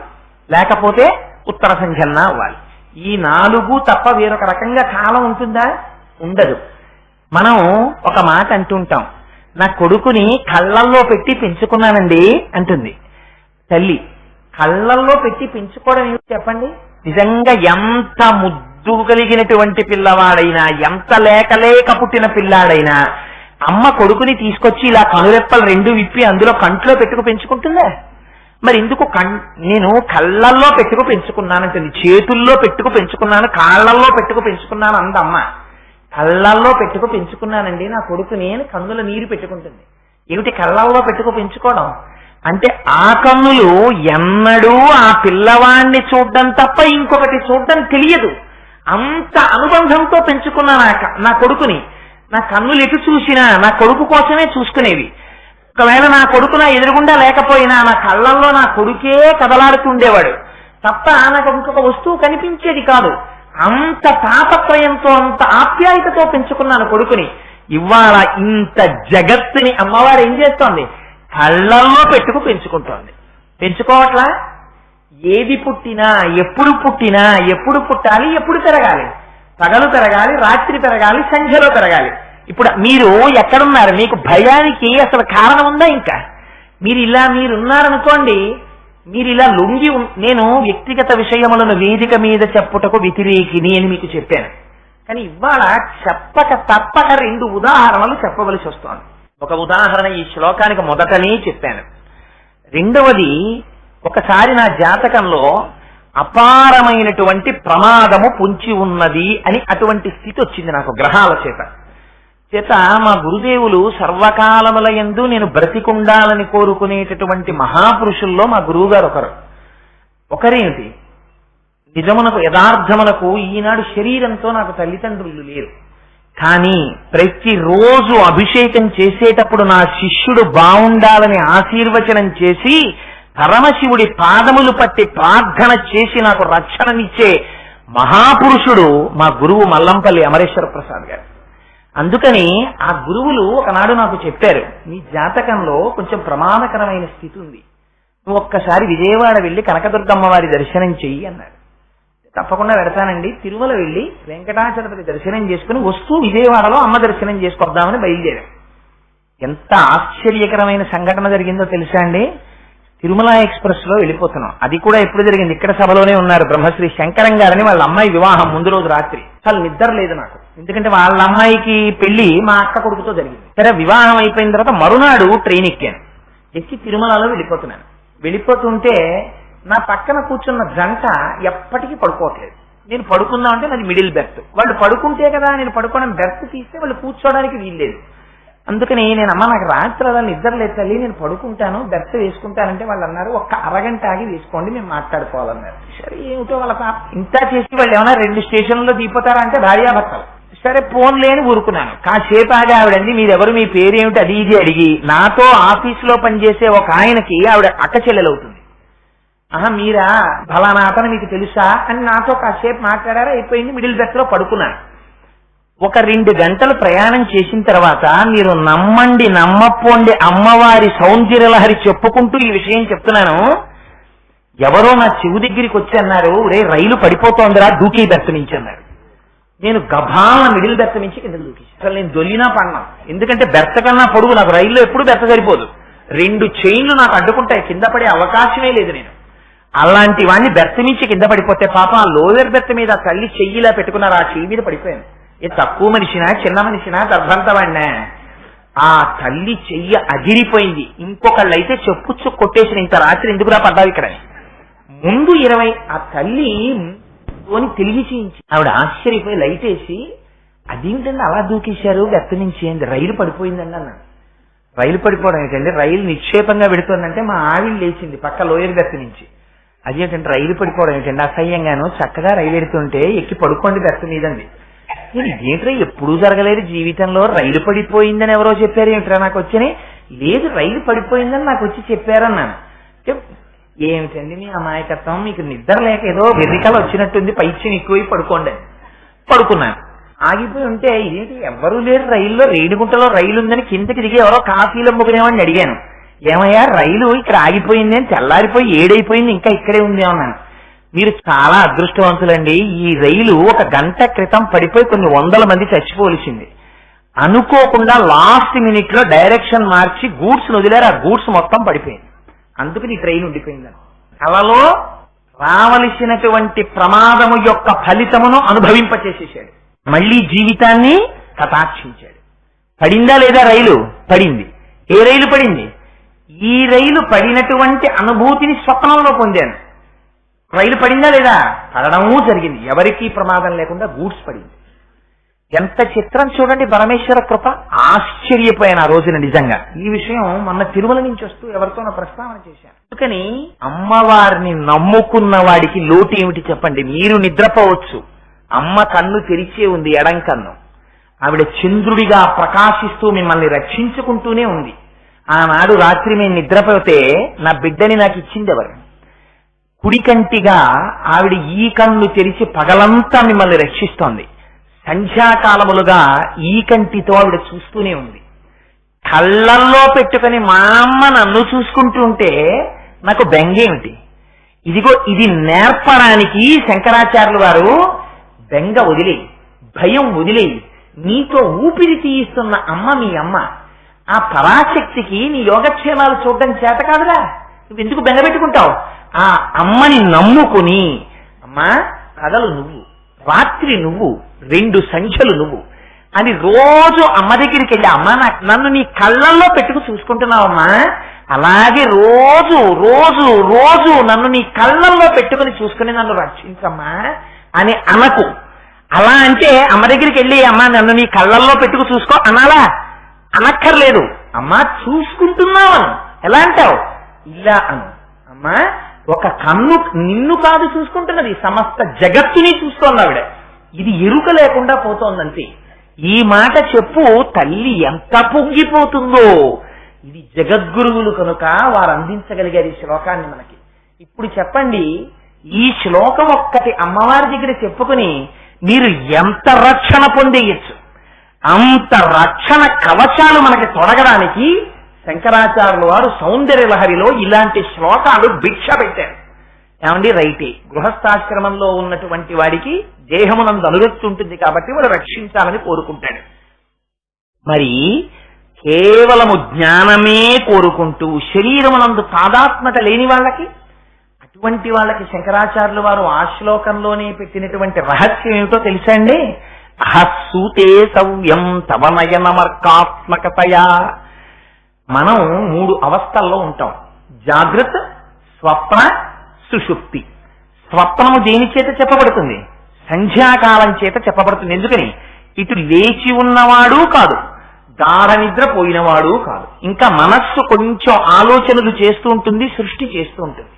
లేకపోతే ఉత్తర సంధ్యన్నా అవ్వాలి. ఈ 4 తప్ప వేరొక రకంగా కాలం ఉంటుందా? ఉండదు. మనం ఒక మాట అంటుంటాం, నా కొడుకుని కళ్ళల్లో పెట్టి పెంచుకున్నానండి అంటుంది తల్లి. కళ్ళల్లో పెట్టి పెంచుకోవడం ఏమిటి చెప్పండి? నిజంగా ఎంత ముద్దు కలిగినటువంటి పిల్లవాడైనా, ఎంత లేక పుట్టిన పిల్లాడైనా అమ్మ కొడుకుని తీసుకొచ్చి ఇలా కనురెప్పలు 2 విప్పి అందులో కంట్లో పెట్టుకు పెంచుకుంటుందా? మరి ఎందుకు నేను కళ్ళల్లో పెట్టుకు పెంచుకున్నానంటుంది, చేతుల్లో పెట్టుకు పెంచుకున్నాను, కాళ్లల్లో పెట్టుకు పెంచుకున్నాను అందమ్మ. కళ్ళల్లో పెట్టుకు పెంచుకున్నానండి నా కొడుకుని అని కన్నుల నీరు పెట్టుకుంటుంది. ఏమిటి కళ్ళల్లో పెట్టుకు పెంచుకోవడం అంటే? ఆ కన్నులు ఎన్నడూ ఆ పిల్లవాణ్ణి చూడడం తప్ప ఇంకొకటి చూడడం తెలియదు. అంత అనుబంధంతో పెంచుకున్నా నా కొడుకుని. నా కన్నులు ఎటు చూసినా నా కొడుకు కోసమే చూసుకునేవి. ఒకవేళ నా కొడుకు నా ఎదురుగుండా లేకపోయినా నా కళ్ళల్లో నా కొడుకే కదలాడుతుండేవాడు తప్ప నాకు ఇంకొక వస్తువు కనిపించేది కాదు. అంత తాపత్రయంతో, అంత ఆప్యాయతతో పెంచుకున్నాను కొడుకుని. ఇవాళ ఇంత జగత్తుని అమ్మవారు ఏం చేస్తోంది? కళ్ళల్లో పెట్టుకు పెంచుకుంటోంది. పెంచుకోవట్లా? ఏది పుట్టినా, ఎప్పుడు పుట్టినా, ఎప్పుడు పుట్టాలి, ఎప్పుడు పెరగాలి? పగలు పెరగాలి, రాత్రి పెరగాలి, సంధ్యలో పెరగాలి. ఇప్పుడు మీరు ఎక్కడున్నారు? మీకు భయానికి అసలు కారణం ఉందా? ఇంకా మీరున్నారనుకోండి, మీరు ఇలా లొంగి. నేను వ్యక్తిగత విషయములను వేదిక మీద చెప్పుటకు వ్యతిరేకిని అని మీకు చెప్పాను. కానీ ఇవాళ చెప్పక తప్పక 2 ఉదాహరణలు చెప్పవలసి వస్తోంది. ఒక ఉదాహరణ ఈ శ్లోకానికి మొదటనే చెప్పాను. రెండవది, ఒకసారి నా జాతకంలో అపారమైనటువంటి ప్రమాదము పొంచి ఉన్నది అని అటువంటి స్థితి వచ్చింది నాకు గ్రహాల చేత. మా గురుదేవులు సర్వకాలముల యందు నేను బ్రతికుండాలని కోరుకునేటటువంటి మహాపురుషుల్లో మా గురువు గారు ఒకరేమిటి? నిజమునకు యథార్థమునకు ఈనాడు శరీరంతో నాకు తల్లిదండ్రులు లేరు. కానీ ప్రతిరోజు అభిషేకం చేసేటప్పుడు నా శిష్యుడు బాగుండాలని ఆశీర్వచనం చేసి పరమశివుడి పాదములు పట్టి ప్రార్థన చేసి నాకు రక్షణనిచ్చే మహాపురుషుడు మా గురువు మల్లంపల్లి అమరేశ్వర ప్రసాద్ గారు. అందుకని ఆ గురువులు ఒకనాడు నాకు చెప్పారు, నీ జాతకంలో కొంచెం ప్రమాదకరమైన స్థితి ఉంది, నువ్వు ఒక్కసారి విజయవాడ వెళ్లి కనకదుర్గమ్మ వారి దర్శనం చెయ్యి అన్నారు. తప్పకుండా వెడతానండి. తిరుమల వెళ్లి వెంకటాచలపతి దర్శనం చేసుకుని వస్తూ విజయవాడలో అమ్మ దర్శనం చేసుకొద్దామని బయలుదేరాం. ఎంత ఆశ్చర్యకరమైన సంఘటన జరిగిందో తెలుసా అండి? తిరుమల ఎక్స్ప్రెస్ లో వెళ్ళిపోతున్నాం. అది కూడా ఎప్పుడు జరిగింది? ఇక్కడ సభలోనే ఉన్నారు బ్రహ్మశ్రీ శంకరం గారని, వాళ్ళ అమ్మాయి వివాహం ముందు రోజు రాత్రి. అసలు నిద్ర లేదు నాకు, ఎందుకంటే వాళ్ళ అమ్మాయికి పెళ్లి మా అక్క కొడుకుతో జరిగింది. సరే, వివాహం అయిపోయిన తర్వాత మరునాడు ట్రైన్ ఎక్కాను. ఎక్కి తిరుమలలో వెళ్ళిపోతున్నాను. వెళ్ళిపోతుంటే నా పక్కన కూర్చున్న జంట ఎప్పటికీ పడుకోవట్లేదు. నేను పడుకుందామంటే నాది మిడిల్ బెర్త్. వాళ్ళు పడుకుంటే కదా నేను పడుకోవడం, బెర్త్ తీస్తే వాళ్ళు కూర్చోవడానికి వీల్లేదు. అందుకని నేను అమ్మ నాకు రాత్రి అలా నిద్ర లేదు తల్లి, నేను పడుకుంటాను, బెర్త వేసుకుంటానంటే వాళ్ళు అన్నారు ఒక్క అరగంట ఆగి వేసుకోండి, మేము మాట్లాడుకోవాలన్నారు. సరే ఏమిటో వాళ్ళ పాప ఇంత చేసి వాళ్ళు ఏమైనా 2 స్టేషన్లలో దిగిపోతారా అంటే భార్యాభర్తలు. సరే ఫోన్ లేని ఊరుకున్నాను. కాసేపు ఆగి ఆవిడండి మీరెవరు, మీ పేరేమిటి, అది ఇది అడిగి నాతో ఆఫీసులో పనిచేసే ఒక ఆయనకి ఆవిడ అక్క చెల్లెలవుతుంది. మీరా ఫలానా అతను మీకు తెలుసా అని నాతో కాసేపు మాట్లాడారా, అయిపోయింది. మిడిల్ బెర్త్ లో పడుకున్నాను. ఒక 2 గంటలు ప్రయాణం చేసిన తర్వాత మీరు నమ్మండి నమ్మపోండి అమ్మవారి సౌందర్యలహరి చెప్పుకుంటూ ఈ విషయం చెప్తున్నాను. ఎవరో నా చెవు దగ్గరికి వచ్చి అన్నారు, రే రైలు పడిపోతోందిరా దూకి బెర్త్ నుంచి అన్నారు. నేను గభాల మిడిల్ బెర్త్ నుంచి కింద దూకేసి అసలు నేను దొల్లినా పడినా. ఎందుకంటే బెర్త్ కన్నా పొడుగు, నాకు రైల్లో ఎప్పుడు బెర్త్ సరిపోదు. 2 చైన్లు నాకు అడ్డుకుంటాయి, కింద పడే అవకాశమే లేదు. నేను అలాంటి వాడిని బెర్త్ నుంచి కింద పడిపోతే పాప ఆ లోయర్ బెర్త్ మీద తల్లి చెయ్యిలా పెట్టుకున్నారు, ఆ చెయ్యి మీద పడిపోయాను. ఏ తక్కువ మనిషినా చిన్న మనిషినా గర్భంతవాడినా, ఆ తల్లి చెయ్యి అదిరిపోయింది. ఇంకొకళ్ళైతే చెప్పుచ్చు కొట్టేసిన ఇంత రాత్రి ఎందుకురా పడ్డావు ఇక్కడ. ముందు 20 ఆ తల్లి తెలివి చేయించి ఆవిడ ఆశ్చర్యపోయి లైట్ వేసి అదేమిటండి అలా దూకేశారు బెర్త్ నుంచి, ఏంటి రైలు పడిపోయిందండి అన్నాను. రైలు పడిపోవడం ఏంటండి, రైలు నిక్షేపంగా పెడుతోందంటే మా ఆవిడ లేచింది పక్క లోయర్ బెర్త్ నుంచి. అదేంటంటే రైలు పడిపోవడం ఏంటండి, అసహ్యంగాను చక్కగా రైలు ఎడుతుంటే ఎక్కి పడుకోండి బెర్త్ మీదండి. నేను ఇదేంట్రా ఎప్పుడూ జరగలేదు జీవితంలో, రైలు పడిపోయిందని ఎవరో చెప్పారు ఏమిట్రా నాకు వచ్చని. లేదు రైలు పడిపోయిందని నాకు వచ్చి చెప్పారన్నాను. ఏమిటండి మీ అమాయకత్వం, మీకు నిద్ర లేక ఏదో వెర్రికలు వచ్చినట్టుంది, పైచ్యం ఎక్కువై పడుకోండి. పడుకున్నాను. ఆగిపోయి ఉంటే ఇదేంటి ఎవరూ లేరు రైల్లో, రేణిగుంటలో రైలు ఉందని కిందకి దిగి ఎవరో కాఫీలు అమ్ముకునేవాడిని అడిగాను, ఏమయ్యా రైలు ఇక్కడ ఆగిపోయింది అని, తెల్లారిపోయి 7 అయిపోయింది ఇంకా ఇక్కడే ఉంది అన్నాను. మీరు చాలా అదృష్టవంతులండి, ఈ రైలు 1 గంట క్రితం పడిపోయి కొన్ని 100 మంది చచ్చిపోవలసింది. అనుకోకుండా లాస్ట్ మినిట్ లో డైరెక్షన్ మార్చి గూడ్స్ వదిలేరు, ఆ గూడ్స్ మొత్తం పడిపోయింది, అందుకని ట్రైన్ ఉండిపోయిందని. కలలో రావలసినటువంటి ప్రమాదము యొక్క ఫలితమును అనుభవింపచేసేసాడు, మళ్లీ జీవితాన్ని కటాక్షించాడు. పడిందా లేదా రైలు? పడింది. ఏ రైలు పడింది? ఈ రైలు పడినటువంటి అనుభూతిని స్వప్నంలో పొందాను. రైలు పడిందా లేదా? పడడమూ జరిగింది, ఎవరికీ ప్రమాదం లేకుండా గూడ్స్ పడింది. ఎంత చిత్రం చూడండి పరమేశ్వర కృప. ఆశ్చర్యపోయాను ఆ రోజున నిజంగా. ఈ విషయం మొన్న తిరుమల నుంచి వస్తూ ఎవరితోనో ప్రస్తావన చేశాను. అందుకని అమ్మవారిని నమ్ముకున్న వాడికి లోటు ఏమిటి చెప్పండి. మీరు నిద్రపోవచ్చు, అమ్మ కన్ను తెరిచే ఉంది, ఎడం కన్ను. ఆవిడ చంద్రుడిగా ప్రకాశిస్తూ మిమ్మల్ని రక్షించుకుంటూనే ఉంది. ఆనాడు రాత్రి మేము నిద్రపోతే నా బిడ్డని నాకు ఇచ్చింది ఎవరు? కుడికంటిగా ఆవిడ ఈ కన్ను తెరిచి పగలంతా మిమ్మల్ని రక్షిస్తోంది. సంధ్యాకాలములుగా ఈ కంటితో ఆవిడ చూస్తూనే ఉంది. కళ్ళల్లో పెట్టుకుని మా అమ్మ నన్ను చూసుకుంటూ ఉంటే నాకు బెంగేమిటి? ఇదిగో ఇది నేర్పడానికి శంకరాచార్యులు వారు బెంగ వదిలేయి, భయం వదిలేయి, నీతో ఊపిరి తీయిస్తున్న అమ్మ మీ అమ్మ. ఆ పరాశక్తికి నీ యోగక్షేమాలు చూడడం చేత కాదురా, నువ్వెందుకు బెంగ పెట్టుకుంటావు? ఆ అమ్మని నమ్ముకుని, అమ్మా కథలు నువ్వు, రాత్రి నువ్వు, 2 సంఖ్యలు నువ్వు అని రోజు అమ్మ దగ్గరికి వెళ్ళి, అమ్మ నన్ను నీ కళ్ళల్లో పెట్టుకు చూసుకుంటున్నావమ్మా, అలాగే రోజు రోజు రోజు నన్ను నీ కళ్ళల్లో పెట్టుకుని చూసుకుని నన్ను రక్షించమ్మా అని అనకు. అలా అంటే అమ్మ దగ్గరికి వెళ్ళి, అమ్మ నన్ను నీ కళ్ళల్లో పెట్టుకు చూసుకో అనాలా? అనక్కర్లేదు. అమ్మా చూసుకుంటున్నావను. ఎలా అంటావు? ఇలా అను. అమ్మా ఒక కన్ను నిన్ను కాదు చూసుకుంటున్నది, సమస్త జగత్తుని చూస్తోంది ఆవిడ. ఇది ఎరుక లేకుండా పోతోందంతే. ఈ మాట చెప్పు, తల్లి ఎంత పొంగిపోతుందో. ఇది జగద్గురువులు కనుక వారు అందించగలిగారు ఈ శ్లోకాన్ని మనకి. ఇప్పుడు చెప్పండి, ఈ శ్లోకం ఒక్కటి అమ్మవారి దగ్గర చెప్పుకుని మీరు ఎంత రక్షణ పొందేయచ్చు. అంత రక్షణ కవచాలు మనకి తొడగడానికి శంకరాచార్యుల వారు సౌందర్యలహరిలో ఇలాంటి శ్లోకాలు భిక్ష పెట్టారు. ఏమండి రైటే, గృహస్థాశ్రమంలో ఉన్నటువంటి వాడికి దేహమునందు అనురక్తి ఉంటుంది కాబట్టి వాడు రక్షించాలని కోరుకుంటాడు. మరి కేవలము జ్ఞానమే కోరుకుంటూ శరీరమునందు తాదాత్మ్యత లేని వాళ్ళకి, అటువంటి వాళ్ళకి శంకరాచార్యుల వారు ఆ శ్లోకంలోనే పెట్టినటువంటి రహస్యం ఏమిటో తెలుసా అండి? అహస్సూతే సవ్యం తవనయనమర్కాత్మకతయా. మనం 3 అవస్థల్లో ఉంటాం, జాగ్రత్త, స్వప్న, సుషుప్తి. స్వప్నము దేని చేత చెప్పబడుతుంది? సంధ్యాకాలం చేత చెప్పబడుతుంది. ఎందుకని? ఇటు లేచి ఉన్నవాడు కాదు, గాఢ నిద్ర పోయినవాడు కాదు. ఇంకా మనస్సు కొంచెం ఆలోచనలు చేస్తూ ఉంటుంది, సృష్టి చేస్తూ ఉంటుంది.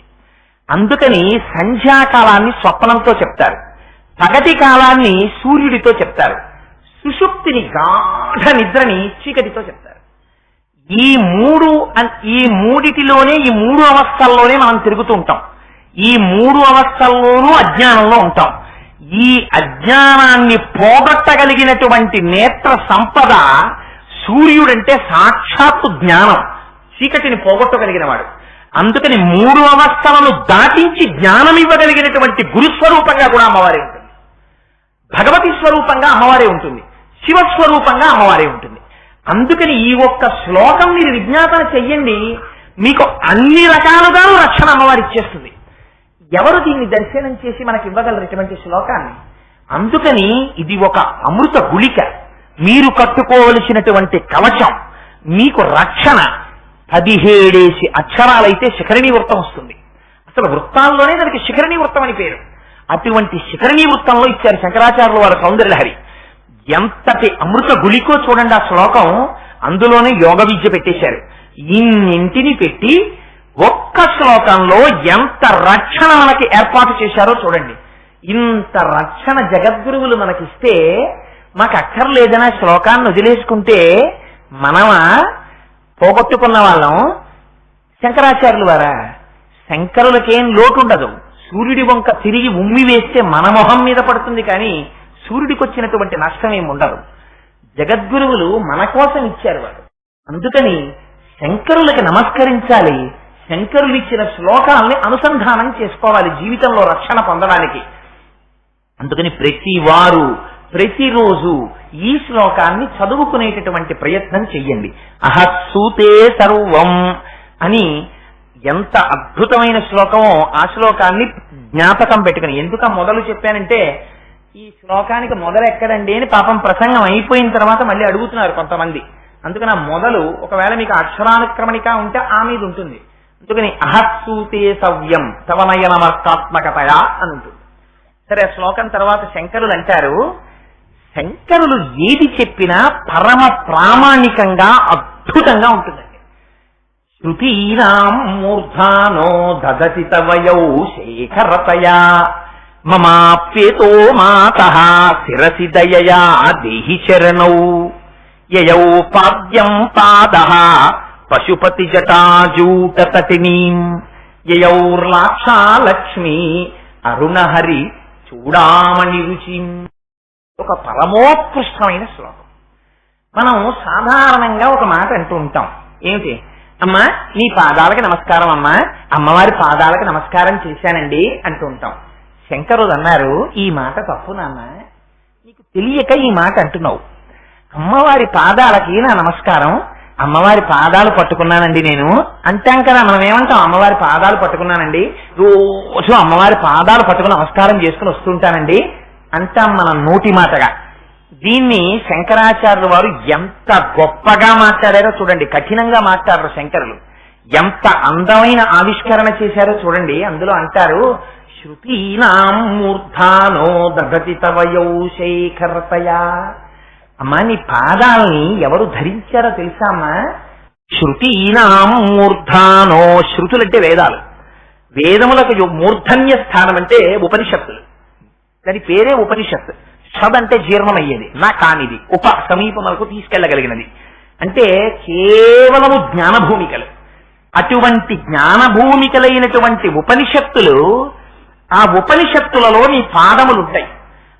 అందుకని సంధ్యాకాలాన్ని స్వప్నంతో చెప్తారు, పగటి కాలాన్ని సూర్యుడితో చెప్తారు, సుషుప్తిని గాఢ నిద్రని చీకటితో చెప్తారు. ఈ మూడిటిలోనే, ఈ మూడు అవస్థల్లోనే మనం తిరుగుతూ ఉంటాం. ఈ మూడు అవస్థల్లోనూ అజ్ఞానంలో ఉంటాం. ఈ అజ్ఞానాన్ని పోగొట్టగలిగినటువంటి నేత్ర సంపద సూర్యుడంటే సాక్షాత్తు జ్ఞానం, చీకటిని పోగొట్టగలిగిన వాడు. అందుకని మూడు అవస్థలను దాటించి జ్ఞానం ఇవ్వగలిగినటువంటి గురుస్వరూపంగా కూడా అమ్మవారే ఉంటుంది, భగవతి స్వరూపంగా అమ్మవారే ఉంటుంది, శివస్వరూపంగా అమ్మవారే ఉంటుంది. అందుకని ఈ ఒక్క శ్లోకం మీరు విజ్ఞాపన చెయ్యండి, మీకు అన్ని రకాలుగా రక్షణ అమ్మవారి ఇచ్చేస్తుంది. ఎవరు దీన్ని దర్శనం చేసి మనకి ఇవ్వగలరు ఇటువంటి శ్లోకాన్ని? అందుకని ఇది ఒక అమృత గుళిక, మీరు కట్టుకోవలసినటువంటి కవచం, మీకు రక్షణ. 17 అక్షరాలైతే శిఖరిణీ వృత్తం వస్తుంది. అసలు వృత్తాల్లోనే దానికి శిఖరిణీ వృత్తం అని పేరు. అటువంటి శిఖరిణీ వృత్తంలో ఇచ్చారు శంకరాచార్యుల వారు సౌందర్యలహరి. ఎంతటి అమృత గుళికో చూడండి ఆ శ్లోకం. అందులోనే యోగ విద్య పెట్టేశారు. ఇన్నింటిని పెట్టి ఒక్క శ్లోకంలో ఎంత రక్షణ మనకి ఏర్పాటు చేశారో చూడండి. ఇంత రక్షణ జగద్గురువులు మనకిస్తే మాకు అక్కర్లేదనే శ్లోకాన్ని వదిలేసుకుంటే మనమా పోగొట్టుకున్న వాళ్ళం? శంకరాచార్యులు వారా? శంకరులకేం లోటు ఉండదు. సూర్యుడి వంక తిరిగి ఉమ్మి వేస్తే మన మొహం మీద పడుతుంది, కానీ సూర్యుడికి వచ్చినటువంటి నష్టం ఏమి ఉండదు. జగద్గురువులు మన కోసం ఇచ్చారు వారు. అందుకని శంకరులకి నమస్కరించాలి, శంకరులు ఇచ్చిన శ్లోకాలని అనుసంధానం చేసుకోవాలి జీవితంలో రక్షణ పొందడానికి. అందుకని ప్రతి వారు ప్రతిరోజు ఈ శ్లోకాన్ని చదువుకునేటటువంటి ప్రయత్నం చెయ్యండి. అహస్సూతే సర్వం అని ఎంత అద్భుతమైన శ్లోకమో ఆ శ్లోకాన్ని జ్ఞాపకం పెట్టుకుని. ఎందుక మొదలు చెప్పానంటే ఈ శ్లోకానికి మొదలు ఎక్కడండి అని పాపం ప్రసంగం అయిపోయిన తర్వాత మళ్ళీ అడుగుతున్నారు కొంతమంది. అందుకని ఆ మొదలు ఒకవేళ మీకు అక్షరానుక్రమణిక ఉంటే ఆ మీద ఉంటుంది. అందుకని అహస్సూతే సవ్యం తవనయనమర్కాత్మకతయా అని ఉంటుంది. సరే, ఆ శ్లోకం తర్వాత శంకరులు అంటారు, శంకరులు ఏది చెప్పినా పరమ ప్రామాణికంగా అద్భుతంగా ఉంటుందండి. శృతీనాం మూర్ధానో దదతి తవయౌ శేఖరతయా మమాప్యేతో మాతః శిరసి దయయా దేహి చరణౌ యయౌ పాద్యం పాదః పశుపతి జటాజూటతటినీం యయౌర్లాక్షాలక్ష్మీ అరుణహరి చూడామణి రుచిం. ఒక పరమోత్కృష్టమైన శ్లోకం. మనం సాధారణంగా ఒక మాట అంటూ ఉంటాం, ఏమిటి? అమ్మా నీ పాదాలకి నమస్కారం, అమ్మా అమ్మవారి పాదాలకి నమస్కారం చేశానండి అంటూ ఉంటాం. శంకరులు అన్నారు, ఈ మాట తప్పు నాన్న, నీకు తెలియక ఈ మాట అంటున్నావు. అమ్మవారి పాదాలకి నా నమస్కారం, అమ్మవారి పాదాలు పట్టుకున్నానండి నేను అంటాం కదా. మనం ఏమంటాం? అమ్మవారి పాదాలు పట్టుకున్నానండి, రోజు అమ్మవారి పాదాలు పట్టుకుని నమస్కారం చేసుకుని వస్తుంటానండి అంటాం మనం నోటి మాటగా. దీన్ని శంకరాచార్యుల వారు ఎంత గొప్పగా మాట్లాడారో చూడండి. కఠినంగా మాట్లాడారు శంకరులు, ఎంత అందమైన ఆవిష్కరణ చేశారో చూడండి. అందులో అంటారు, శృతీనాం మూర్ధానో దదతి తవయౌ శేఖరతయా. అమ్మా నీ పాదాలని ఎవరు ధరించారో తెలుసా అమ్మా? శృతీనాం మూర్ధానో, శృతులంటే వేదాలు, వేదములకు మూర్ధన్య స్థానం అంటే ఉపనిషత్తులు. దాని పేరే ఉపనిషత్తు. షద్ అంటే జీర్ణమయ్యేది, నా కానిది, ఉప సమీపములకు తీసుకెళ్లగలిగినది అంటే కేవలము జ్ఞానభూమికలు. అటువంటి జ్ఞానభూమికలైనటువంటి ఉపనిషత్తులు, ఆ ఉపనిషత్తులలో నీ పాదములుంటాయి.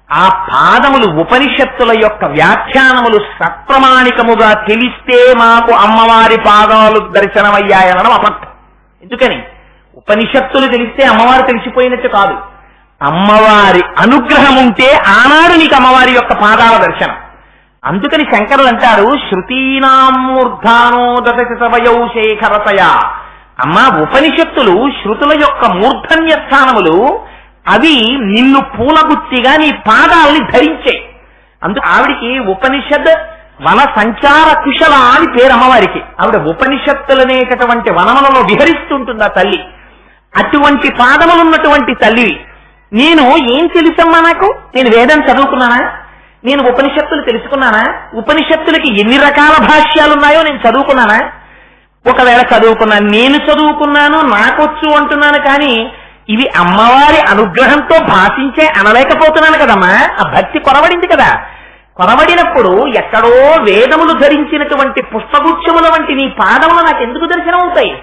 ఆ పాదములు ఉపనిషత్తుల యొక్క వ్యాఖ్యానములు సప్రమాణికముగా తెలిస్తే మాకు అమ్మవారి పాదాలు దర్శనమయ్యాయనడం అబద్ధం. ఎందుకని? ఉపనిషత్తులు తెలిస్తే అమ్మవారు తెలిసిపోయినట్టు కాదు. అమ్మవారి అనుగ్రహం ఉంటే ఆనాడు నీకు అమ్మవారి యొక్క పాదాల దర్శనం. అందుకని శంకరులు అంటారు, శృతీనాం మూర్ధానో దదతి తవయౌ శేఖరతయా. అమ్మా ఉపనిషత్తులు శృతుల యొక్క మూర్ధన్య స్థానములు, అవి నిన్ను పూలగుత్తిగా నీ పాదాలని ధరించాయి. అందుకు ఆవిడికి ఉపనిషద్ వన సంచార కుశల అని పేరు అమ్మవారికి. ఆవిడ ఉపనిషత్తులనేటటువంటి వనములలో విహరిస్తుంటుంది ఆ తల్లి. అటువంటి పాదములున్నటువంటి తల్లి. నేను ఏం తెలుసమ్మా నాకు? నేను వేదం చదువుకున్నానా? నేను ఉపనిషత్తులు తెలుసుకున్నానా? ఉపనిషత్తులకి ఎన్ని రకాల భాష్యాలున్నాయో నేను చదువుకున్నానా? ఒకవేళ చదువుకున్నాను, నేను చదువుకున్నాను, నాకొచ్చు అంటున్నాను, కానీ ఇవి అమ్మవారి అనుగ్రహంతో భాషించే అనలేకపోతున్నాను కదమ్మా. ఆ భక్తి కొరవడింది కదా. కొరవడినప్పుడు ఎక్కడో వేదములు ధరించినటువంటి పుష్పగుచ్చముల వంటి నీ పాదములు నాకు ఎందుకు దర్శనం అవుతాయి?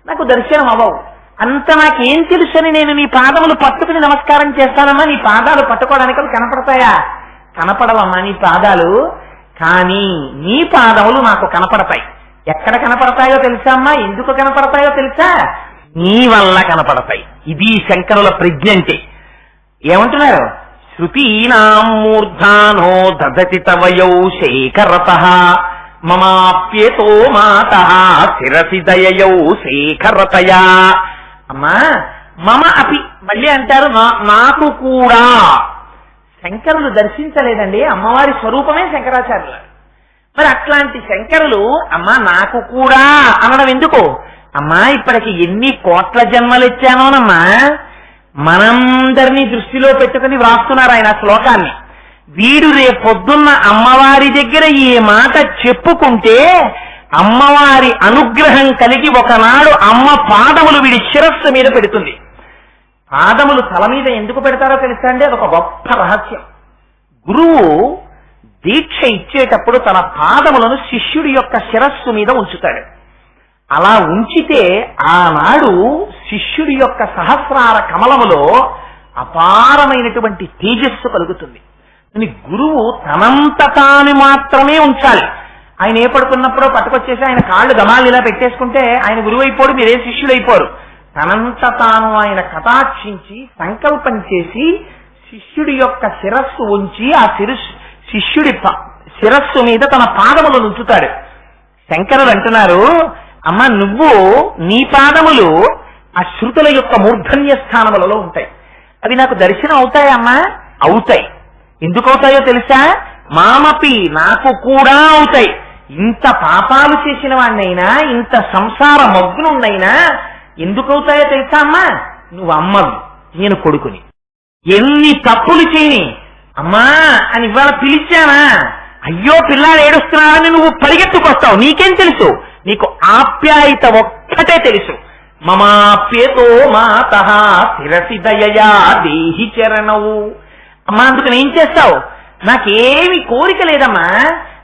నాకు దర్శనం అవ్వవు. అంత నాకేం తెలుసని నేను నీ పాదములు పట్టుకుని నమస్కారం చేస్తానమ్మా. నీ పాదాలు పట్టుకోవడానికి అవి కనపడతాయా? కనపడవమ్మా నీ పాదాలు. కానీ నీ పాదములు నాకు కనపడతాయి. ఎక్కడ కనపడతాయో తెలుసా అమ్మా? ఎందుకు కనపడతాయో తెలుసా? నీ వల్ల కనపడతాయి. ఇది శంకరుల ప్రజ్ఞ అంటే. ఏమంటున్నారు? శృతీనాం మూర్ధానో దదతి తవయౌ శేఖరతః మమాప్యేతో మాతః శిరసి దయయౌ శేఖరతయా. అమ్మా మమ అపి మళ్ళీ అంటారు నాకు కూడా. శంకరులు దర్శించలేదండి, అమ్మవారి స్వరూపమే శంకరాచార్యులు. మరి అట్లాంటి శంకరులు అమ్మా నాకు కూడా అనడం ఎందుకు? అమ్మా ఇప్పటికి ఎన్ని కోట్ల జన్మలెచ్చానోనమ్మా, మనందరినీ దృష్టిలో పెట్టుకుని వ్రాస్తున్నారు ఆయన శ్లోకాన్ని. వీడు రేపొద్దున్న అమ్మవారి దగ్గర ఈ మాట చెప్పుకుంటే అమ్మవారి అనుగ్రహం కలిగి ఒకనాడు అమ్మ పాదములు వీడి శిరస్సు మీద పెడుతుంది. పాదములు తల మీద ఎందుకు పెడతారో తెలుసా అండి? అదొక గొప్ప రహస్యం. గురువు దీక్ష ఇచ్చేటప్పుడు తన పాదములను శిష్యుడి యొక్క శిరస్సు మీద ఉంచుతాడు. అలా ఉంచితే ఆనాడు శిష్యుడి యొక్క సహస్రార కమలములో అపారమైనటువంటి తేజస్సు కలుగుతుంది. అని గురువు తనంత తాను మాత్రమే ఉంచాలి. ఆయన ఏ పడుకున్నప్పుడో పట్టుకొచ్చేసి ఆయన కాళ్ళు గమాలు ఇలా పెట్టేసుకుంటే ఆయన గురువు అయిపోడు, మీరే శిష్యుడు అయిపోరు. తనంత తాను ఆయన కటాక్షించి సంకల్పం చేసి శిష్యుడి యొక్క శిరస్సు ఉంచి ఆ శిష్యుడి శిరస్సు మీద తన పాదములను ఉంచుతాడు. శంకరులు అంటున్నారు, అమ్మ నువ్వు నీ పాదములు ఆ శృతుల యొక్క మూర్ధన్య స్థానములలో ఉంటాయి. అవి నాకు దర్శనం అవుతాయా అమ్మా? అవుతాయి. ఎందుకు అవుతాయో తెలుసా? మామపి నాకు కూడా అవుతాయి. ఇంత పాపాలు చేసిన వాడినైనా, ఇంత సంసార మగ్నున్నైనా ఎందుకు అవుతాయో తెలుసా అమ్మా? నువ్వు అమ్మవి, నేను కొడుకుని. ఎన్ని తప్పులు చేయని అమ్మా అని ఇవాళ పిలిచానా, అయ్యో పిల్లాడు ఏడుస్తున్నాడని నువ్వు పరిగెత్తుకొస్తావు. నీకేం తెలుసు? నీకు ఆప్యాయత ఒక్కటే తెలుసు. మమాప్యేతో మాతః శిరసి దయయా దేహి చరణవు. అమ్మా అందుకని ఏం చేస్తావు? నాకేమి కోరిక లేదమ్మా,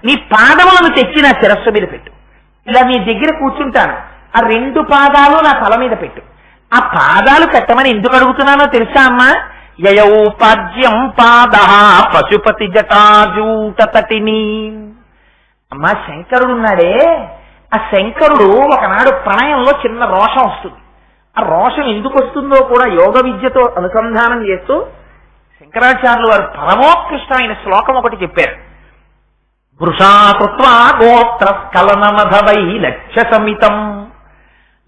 నీ పాదములను తెచ్చి నా శిరస్సు మీద పెట్టు. ఇలా నీ దగ్గర కూర్చుంటాను, ఆ రెండు పాదాలు నా తల మీద పెట్టు. ఆ పాదాలు కట్టమని ఎందుకు అడుగుతున్నానో తెలుసా అమ్మా? యయౌ పాద్యం పాదః పశుపతి జటాజూట తటిని. అమ్మా శంకరుడున్నాడే, ఆ శంకరుడు ఒకనాడు ప్రణయంలో చిన్న రోషం వస్తుంది. ఆ రోషం ఎందుకు వస్తుందో కూడా యోగ విద్యతో అనుసంధానం చేస్తూ శంకరాచార్యులు వారు పరమోత్కృష్టమైన శ్లోకం ఒకటి చెప్పారు. వృషాకృత్వా గోత్ర స్ఖలనమధవై లక్ష్య సమితం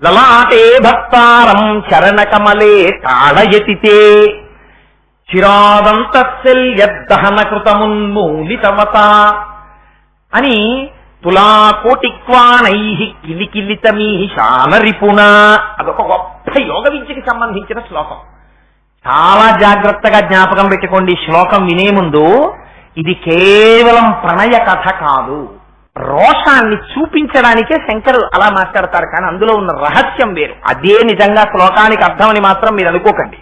లలాటే భక్తారం చరణ కమలే తాళయతితే చిరాదంతశల్యద్దహన కృతమున్మూలితమత అని తులాకోటిక్వానై కిలికిలితమీశానరిపుణ. అదొక గొప్ప యోగ విద్యకి సంబంధించిన శ్లోకం. చాలా జాగ్రత్తగా జ్ఞాపకం పెట్టుకోండి. శ్లోకం వినే ముందు ఇది కేవలం ప్రణయ కథ కాదు, రోషాన్ని చూపించడానికే శంకరులు అలా మాట్లాడతారు, కానీ అందులో ఉన్న రహస్యం వేరు. అదే నిజంగా శ్లోకానికి అర్థమని మాత్రం మీరు అనుకోకండి.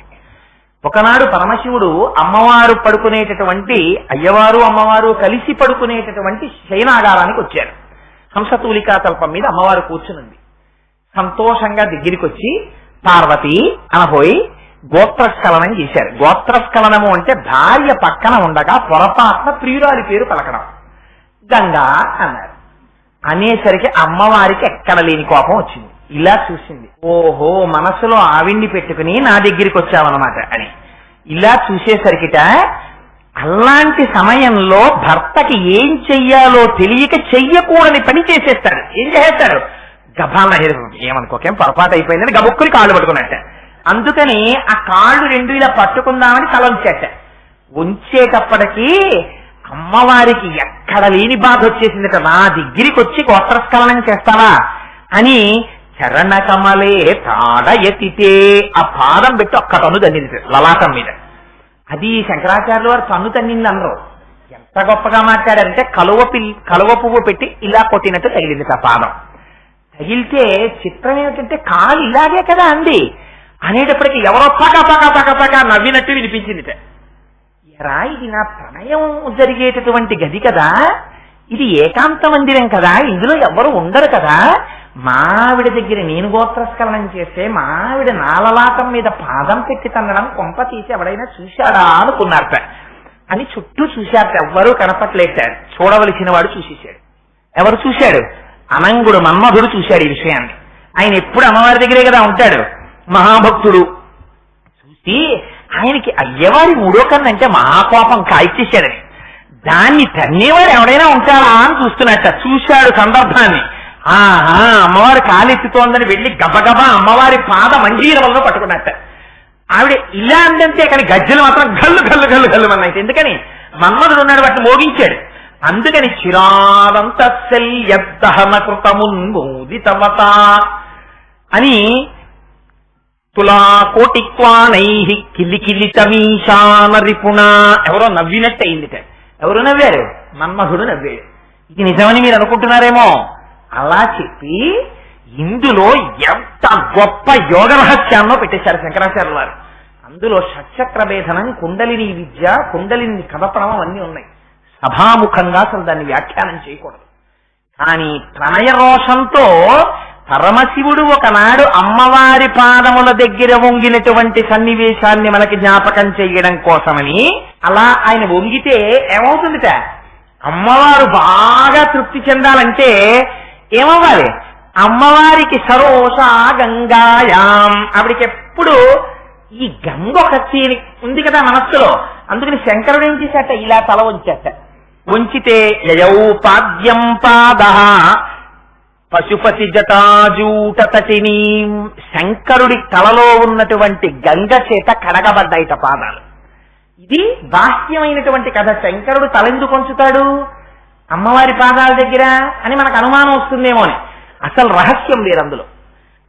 ఒకనాడు పరమశివుడు అమ్మవారు పడుకునేటటువంటి, అయ్యవారు అమ్మవారు కలిసి పడుకునేటటువంటి శయనాగారానికి వచ్చారు. హంసతూలికా తల్పం మీద అమ్మవారు కూర్చునుంది. సంతోషంగా దగ్గరికి వచ్చి పార్వతి అనబోయి గోత్రస్ఖలనం చేశారు. గోత్రస్ఖలనము అంటే భార్య పక్కన ఉండగా పొరపాటున ప్రియురాలి పేరు పలకడం. గంగా అన్నారు. అనేసరికి అమ్మవారికి ఎక్కడ లేని కోపం వచ్చింది. ఇలా చూసింది, ఓహో మనసులో ఆవిడ్ని పెట్టుకుని నా దగ్గరికి వచ్చావన్నమాట అని. ఇలా చూసేసరికిట అలాంటి సమయంలో భర్తకి ఏం చెయ్యాలో తెలియక చెయ్యకూడని పని చేసేస్తాడు. ఏం చేసేస్తాడు? గభాల ఏమనుకోకేం పొరపాటు అయిపోయిందని గబుక్కుని కాళ్ళు పట్టుకున్నట్ట. అందుకని ఆ కాళ్ళు రెండు ఇలా పట్టుకుందామని తల ఉంచేట. ఉంచేటప్పటికీ అమ్మవారికి ఎక్కడ లేని బాధ వచ్చేసింది. నా దగ్గరికి వచ్చి గోత్రస్ఖలనం చేస్తావా అని చరణ కమలే తాడ ఎత్తితే ఆ పాదం పెట్టి ఒక్క తన్ను తన్నింది లలాటం మీద. అది శంకరాచార్యుల వారు తన్ను తన్నింది అన్నారు. ఎంత ఎంత గొప్పగా మాట్లాడారంటే కలువ పువ్వు పెట్టి ఇలా కొట్టినట్టు తగిలింది ఆ పాదం. తగిలితే చిత్రం ఏమిటంటే కాలు ఇలాగే కదా అంది అనేటప్పటికీ ఎవరో పక నవ్వినట్టు వినిపించింది. ఎరా ఇది నా ప్రణయం జరిగేటటువంటి గది కదా, ఇది ఏకాంత మందిరం కదా, ఇందులో ఎవరు ఉండరు కదా, మావిడ దగ్గర నేను గోత్రస్కలనం చేస్తే మావిడ నాలలాటం మీద పాదం పెట్టి తన్నడం కొంప తీసి ఎవడైనా చూశాడా అనుకున్నారట. అని చుట్టూ చూశారట, ఎవ్వరూ కనపట్లేట. చూడవలసిన వాడు చూసేశాడు. ఎవరు చూశాడు? అనంగుడు మన్మధుడు చూశాడు ఈ విషయాన్ని. ఆయన ఎప్పుడు అమ్మవారి దగ్గరే కదా ఉంటాడు, మహాభక్తుడు. చూసి ఆయనకి అయ్యవారి మూడో కన్ను అంటే మహాకోపం కాల్చేశాడని. దాన్ని తన్నేవాడు ఎవడైనా ఉంటాడా అని చూస్తున్నట్ట. చూశాడు సందర్భాన్ని. ఆహా అమ్మవారి కాలెత్తుతోందని వెళ్లి గబగబా అమ్మవారి పాద మంజీరవల్లో పట్టుకున్నట్ట. ఆవిడ ఇలా అందంతే కానీ గజ్జలు మాత్రం గల్లు గల్లు గల్లు గల్లు అన్నట్టు. ఎందుకని? మన్మధుడు ఉన్నాడు, వాటిని మోగించాడు. అందుకని చిరాదంత శల్యదహన కృతమున్మోదితవత అని తులా కోటిక్వానై కిలికిలితమీశాన రిపుణ ఎవరో నవ్వినట్టు అయిందిట. ఎవరు నవ్వారు? మన్మధుడు నవ్వాడు. ఇది నిజమని మీరు అనుకుంటున్నారేమో. అలా చెప్పి ఇందులో ఎంత గొప్ప యోగ రహస్యాన్నో పెట్టేశారు శంకరాచార్యుల వారు. అందులో షట్చక్ర భేదనం, కుండలిని విద్య, కుండలిని కదపడం అన్నీ ఉన్నాయి. సభాముఖంగా అసలు దాన్ని వ్యాఖ్యానం చేయకూడదు. కానీ ప్రణయ రోషంతో పరమశివుడు ఒకనాడు అమ్మవారి పాదముల దగ్గర వంగినటువంటి సన్నివేశాన్ని మనకి జ్ఞాపకం చేయడం కోసమని అలా ఆయన వంగితే ఏమవుతుందిట? అమ్మవారు బాగా తృప్తి చెందాలంటే ఏమవ్వాలి? అమ్మవారికి సరోష గంగాయాం, ఆవిడికి ఎప్పుడు ఈ గంగ ఒకటి ఉంది కదా మనస్సులో. అందుకని శంకరుడు ఏం చేశాట? ఇలా తల వంచాట. వంచితే యయౌ పాద్యం పాద పశుపతి జటాజూటతటిని, శంకరుడి తలలో ఉన్నటువంటి గంగ చేత కడగబడ్డాయిట పాదాలు. ఇది బాహ్యమైనటువంటి కథ. శంకరుడు తలెందుకు కొంచుతాడు అమ్మవారి పాదాల దగ్గర అని మనకు అనుమానం వస్తుందేమో అని. అసలు రహస్యం వేరు అందులో.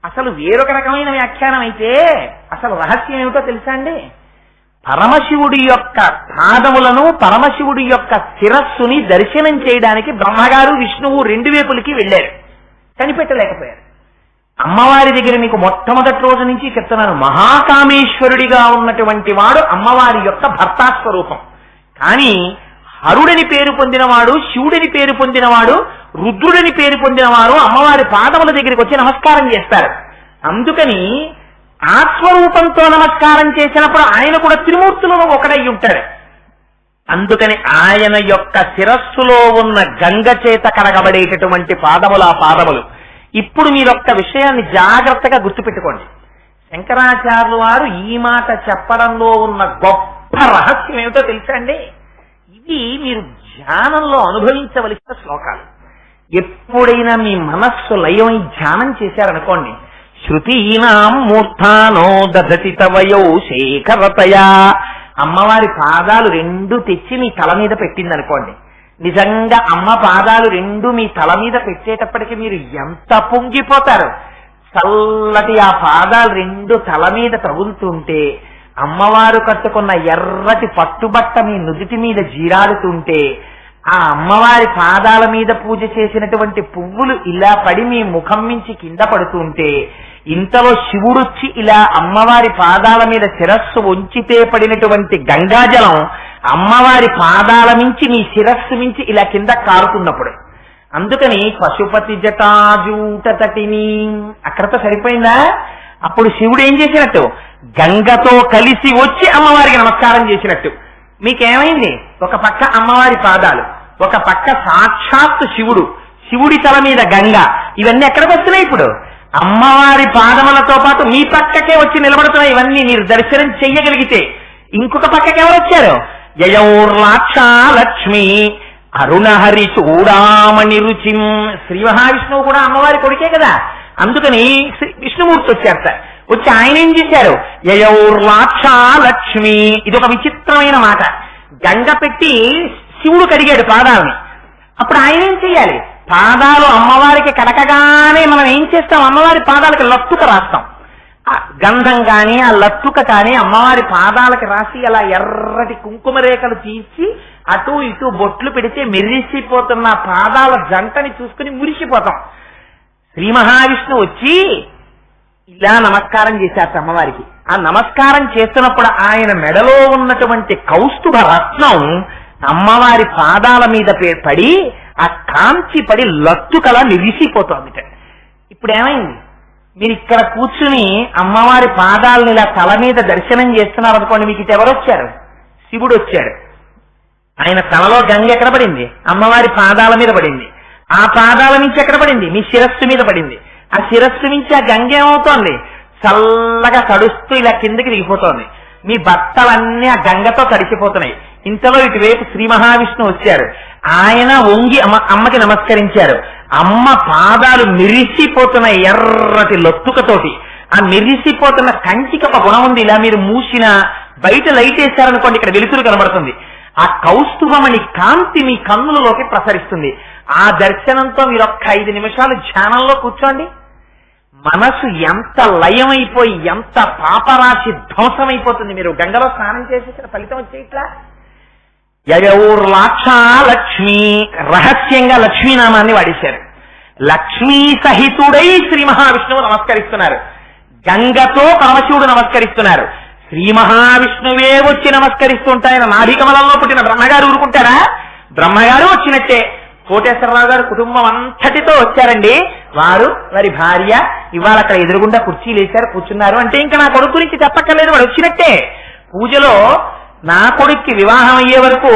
అసలు వేరొక రకమైన వ్యాఖ్యానం అయితే అసలు రహస్యం ఏమిటో తెలుసా అండి? పరమశివుడి యొక్క పాదములను, పరమశివుడి యొక్క శిరస్సుని దర్శనం చేయడానికి బ్రహ్మగారు విష్ణువు రెండు వైపులకి వెళ్ళారు, కనిపెట్టలేకపోయారు. అమ్మవారి దగ్గర మీకు మొట్టమొదటి రోజు నుంచి చెప్తున్నాను, మహాకామేశ్వరుడిగా ఉన్నటువంటి వాడు అమ్మవారి యొక్క భర్తాస్వరూపం. కానీ హరుడని పేరు పొందినవాడు, శివుడిని పేరు పొందినవాడు, రుద్రుడిని పేరు పొందినవారు అమ్మవారి పాదముల దగ్గరికి వచ్చి నమస్కారం చేస్తారు. అందుకని ఆ స్వరూపంతో నమస్కారం చేసినప్పుడు ఆయన కూడా త్రిమూర్తులలో ఒకడై ఉంటాడు. అందుకని ఆయన యొక్క శిరస్సులో ఉన్న గంగ చేత కడగబడేటటువంటి పాదములు ఆ పాదములు. ఇప్పుడు మీరొక్క విషయాన్ని జాగ్రత్తగా గుర్తుపెట్టుకోండి. శంకరాచార్యుల వారు ఈ మాట చెప్పడంలో ఉన్న గొప్ప రహస్యం ఏమిటో తెలుసా అండి? ఇవి మీరు ధ్యానంలో అనుభవించవలసిన శ్లోకాలు. ఎప్పుడైనా మీ మనస్సు లయమై ధ్యానం చేశారనుకోండి, శృతీనాం మూర్ధానో దదతి తవయౌ శేఖరతయా, అమ్మవారి పాదాలు రెండు తెచ్చి మీ తల మీద పెట్టిందనుకోండి, నిజంగా అమ్మ పాదాలు రెండు మీ తల మీద పెట్టేటప్పటికి మీరు ఎంత పొంగిపోతారు. చల్లటి ఆ పాదాలు రెండు తల మీద తగులుతుంటే, అమ్మవారు కట్టుకున్న ఎర్రటి పట్టుబట్ట మీ నుదుటి మీద జీరాడుతుంటే, ఆ అమ్మవారి పాదాల మీద పూజ చేసినటువంటి పువ్వులు ఇలా పడి మీ ముఖం నుంచి కింద పడుతుంటే, ఇంతలో శివుడొచ్చి ఇలా అమ్మవారి పాదాల మీద శిరస్సు వంచితే పడినటువంటి గంగాజలం అమ్మవారి పాదాల నుంచి మీ శిరస్సు నుంచి ఇలా కింద కారుతున్నప్పుడు. అందుకని పశుపతి జటాజూటతటిని అక్కడతో సరిపోయిందా? అప్పుడు శివుడు ఏం చేసినట్టు? గంగతో కలిసి వచ్చి అమ్మవారికి నమస్కారం చేసినట్టు. మీకేమైంది? ఒక పక్క అమ్మవారి పాదాలు, ఒక పక్క సాక్షాత్తు శివుడు, శివుడి తల మీద గంగ. ఇవన్నీ ఎక్కడికి వస్తున్నాయి? ఇప్పుడు అమ్మవారి పాదములతో పాటు మీ పక్కకే వచ్చి నిలబడుతున్నాయి. ఇవన్నీ మీరు దర్శనం చెయ్యగలిగితే. ఇంకొక పక్కకి ఎవరు వచ్చారు? యయౌర్లాక్షాలక్ష్మి అరుణహరి చూడామణి రుచిం. శ్రీ మహావిష్ణువు కూడా అమ్మవారి కొడుకే కదా. అందుకని విష్ణుమూర్తి వచ్చారట. వచ్చి ఆయన ఏం చేశారు? యయౌర్లాక్షాలక్ష్మి. ఇది ఒక విచిత్రమైన మాట. గంగ పెట్టి శివుడు కడిగాడు పాదాలని. అప్పుడు ఆయన ఏం చెయ్యాలి? పాదాలు అమ్మవారికి కడకగానే మనం ఏం చేస్తాం? అమ్మవారి పాదాలకి లత్తుక రాస్తాం. ఆ గంధం కానీ ఆ లత్తుక కానీ అమ్మవారి పాదాలకి రాసి అలా ఎర్రటి కుంకుమ రేఖలు తీసి అటు ఇటు బొట్లు పెడితే మెరిసిపోతున్న పాదాల జంటని చూసుకుని మురిసిపోతాం. శ్రీ మహావిష్ణువు వచ్చి ఇలా నమస్కారం చేశారు అమ్మవారికి. ఆ నమస్కారం చేస్తున్నప్పుడు ఆయన మెడలో ఉన్నటువంటి కౌస్తుభ రత్నం అమ్మవారి పాదాల మీద పడి ఆ కాంచి పడి లత్తుకలా నిరిసిపోతోంది. ఇప్పుడు ఏమైంది? మీరు ఇక్కడ కూర్చుని అమ్మవారి పాదాలను ఇలా తల మీద దర్శనం చేస్తున్నారు అనుకోండి, మీకు ఇటు ఎవరు వచ్చారు? శివుడు వచ్చాడు. ఆయన తలలో గంగ ఎక్కడ పడింది? అమ్మవారి పాదాల మీద పడింది. ఆ పాదాల నుంచి ఎక్కడ పడింది? మీ శిరస్సు మీద పడింది. ఆ శిరస్సు నుంచి ఆ గంగ ఏమవుతోంది? చల్లగా తడుస్తూ ఇలా కిందకి దిగిపోతోంది. మీ బట్టలన్నీ ఆ గంగతో తడిచిపోతున్నాయి. ఇంతలో ఇటువైపు శ్రీ మహావిష్ణువు వచ్చారు. ఆయన వంగి అమ్మకి నమస్కరించారు. అమ్మ పాదాలు మెరిసిపోతున్నాయి ఎర్రటి లొత్తుకతోటి. ఆ మెరిసిపోతున్న కంచికి ఒక గుణం ఉంది. ఇలా మీరు మూసిన బయట లైట్ వేశారనుకోండి, ఇక్కడ వెలుతురు కనబడుతుంది. ఆ కౌస్తుభమణి కాంతి మీ కన్నులలోకి ప్రసరిస్తుంది. ఆ దర్శనంతో మీరు ఒక్క 5 నిమిషాలు ధ్యానంలో కూర్చోండి. మనసు ఎంత లయమైపోయి ఎంత పాపరాశి ధ్వంసమైపోతుంది. మీరు గంగలో స్నానం చేసేసిన ఫలితం వచ్చేట్లా. యయౌర్లాక్షాలక్ష్మి, రహస్యంగా లక్ష్మీనామాన్ని వాడేశారు. లక్ష్మీ సహితుడై శ్రీ మహావిష్ణువు నమస్కరిస్తున్నారు. గంగతో పరమశివుడు నమస్కరిస్తున్నారు. శ్రీ మహావిష్ణువే వచ్చి నమస్కరిస్తుంటాయన నాభికమలంలో పుట్టిన బ్రహ్మగారు ఊరుకుంటారా? బ్రహ్మగారు వచ్చినట్టే. కోటేశ్వరరావు గారు కుటుంబం అంతటితో వచ్చారండి. వారి భార్య ఇవాళ అక్కడ ఎదురుగుండా కుర్చీలు వేశారు, కూర్చున్నారు. అంటే ఇంకా నా కొడుకు గురించి చెప్పక్కర్లేదు, వాడు వచ్చినట్టే. పూజలో నా కొడుక్కి వివాహం అయ్యే వరకు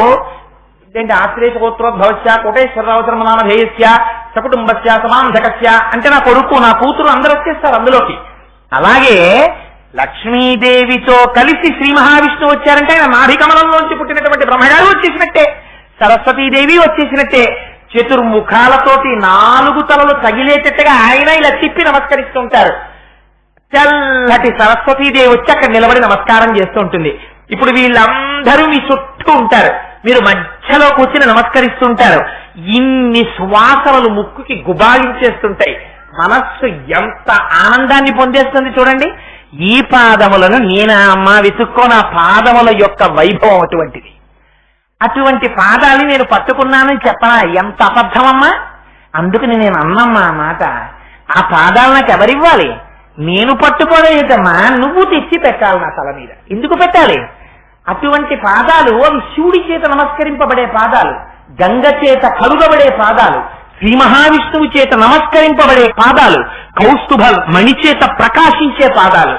ఏంటి ఆశ్రేష గోత్రోద్భవస్య కోటేశ్వరరావు నామధేయస్య సకుటుంబస్య సమాంధకస్య అంటే నా కొడుకు నా కూతురు అందరూ వచ్చేస్తారు అందులోకి. అలాగే లక్ష్మీదేవితో కలిసి శ్రీ మహావిష్ణువు వచ్చారంటే ఆయన నాభికమలంలోంచి పుట్టినటువంటి బ్రహ్మగారు వచ్చేసినట్టే, సరస్వతీదేవి వచ్చేసినట్టే. చతుర్ముఖాలతోటి 4 తలలు తగిలేటట్టుగా ఆయన ఇలా తిప్పి నమస్కరిస్తుంటారు. తెల్లటి సరస్వతీదేవి వచ్చి అక్కడ నిలబడి నమస్కారం చేస్తూ ఉంటుంది. ఇప్పుడు వీళ్ళందరూ మీ చుట్టూ ఉంటారు. మీరు మధ్యలో కూర్చుని నమస్కరిస్తుంటారు. ఇన్ని శ్వాసలు ముక్కుకి గుబాళించేస్తుంటాయి. మనస్సు ఎంత ఆనందాన్ని పొందేస్తుంది చూడండి. ఈ పాదములను నేనా అమ్మ వెతుక్కో, నా పాదముల యొక్క వైభవం అటువంటిది. అటువంటి పాదాన్ని నేను పట్టుకున్నానని చెప్పనా? ఎంత అబద్ధమమ్మా. అందుకని నేను అన్నమ్మా ఆ మాట. ఆ పాదాలు నాకు ఎవరివ్వాలి? నేను పట్టుకోలేదమ్మా, నువ్వు తెచ్చి పెట్టాలి నా తల మీద. ఎందుకు పెట్టాలి? అటువంటి పాదాలు అవి శివుడి చేత నమస్కరింపబడే పాదాలు, గంగ చేత కలుగబడే పాదాలు, శ్రీ మహావిష్ణువు చేత నమస్కరింపబడే పాదాలు, కౌస్తుభ మణి చేత ప్రకాశించే పాదాలు.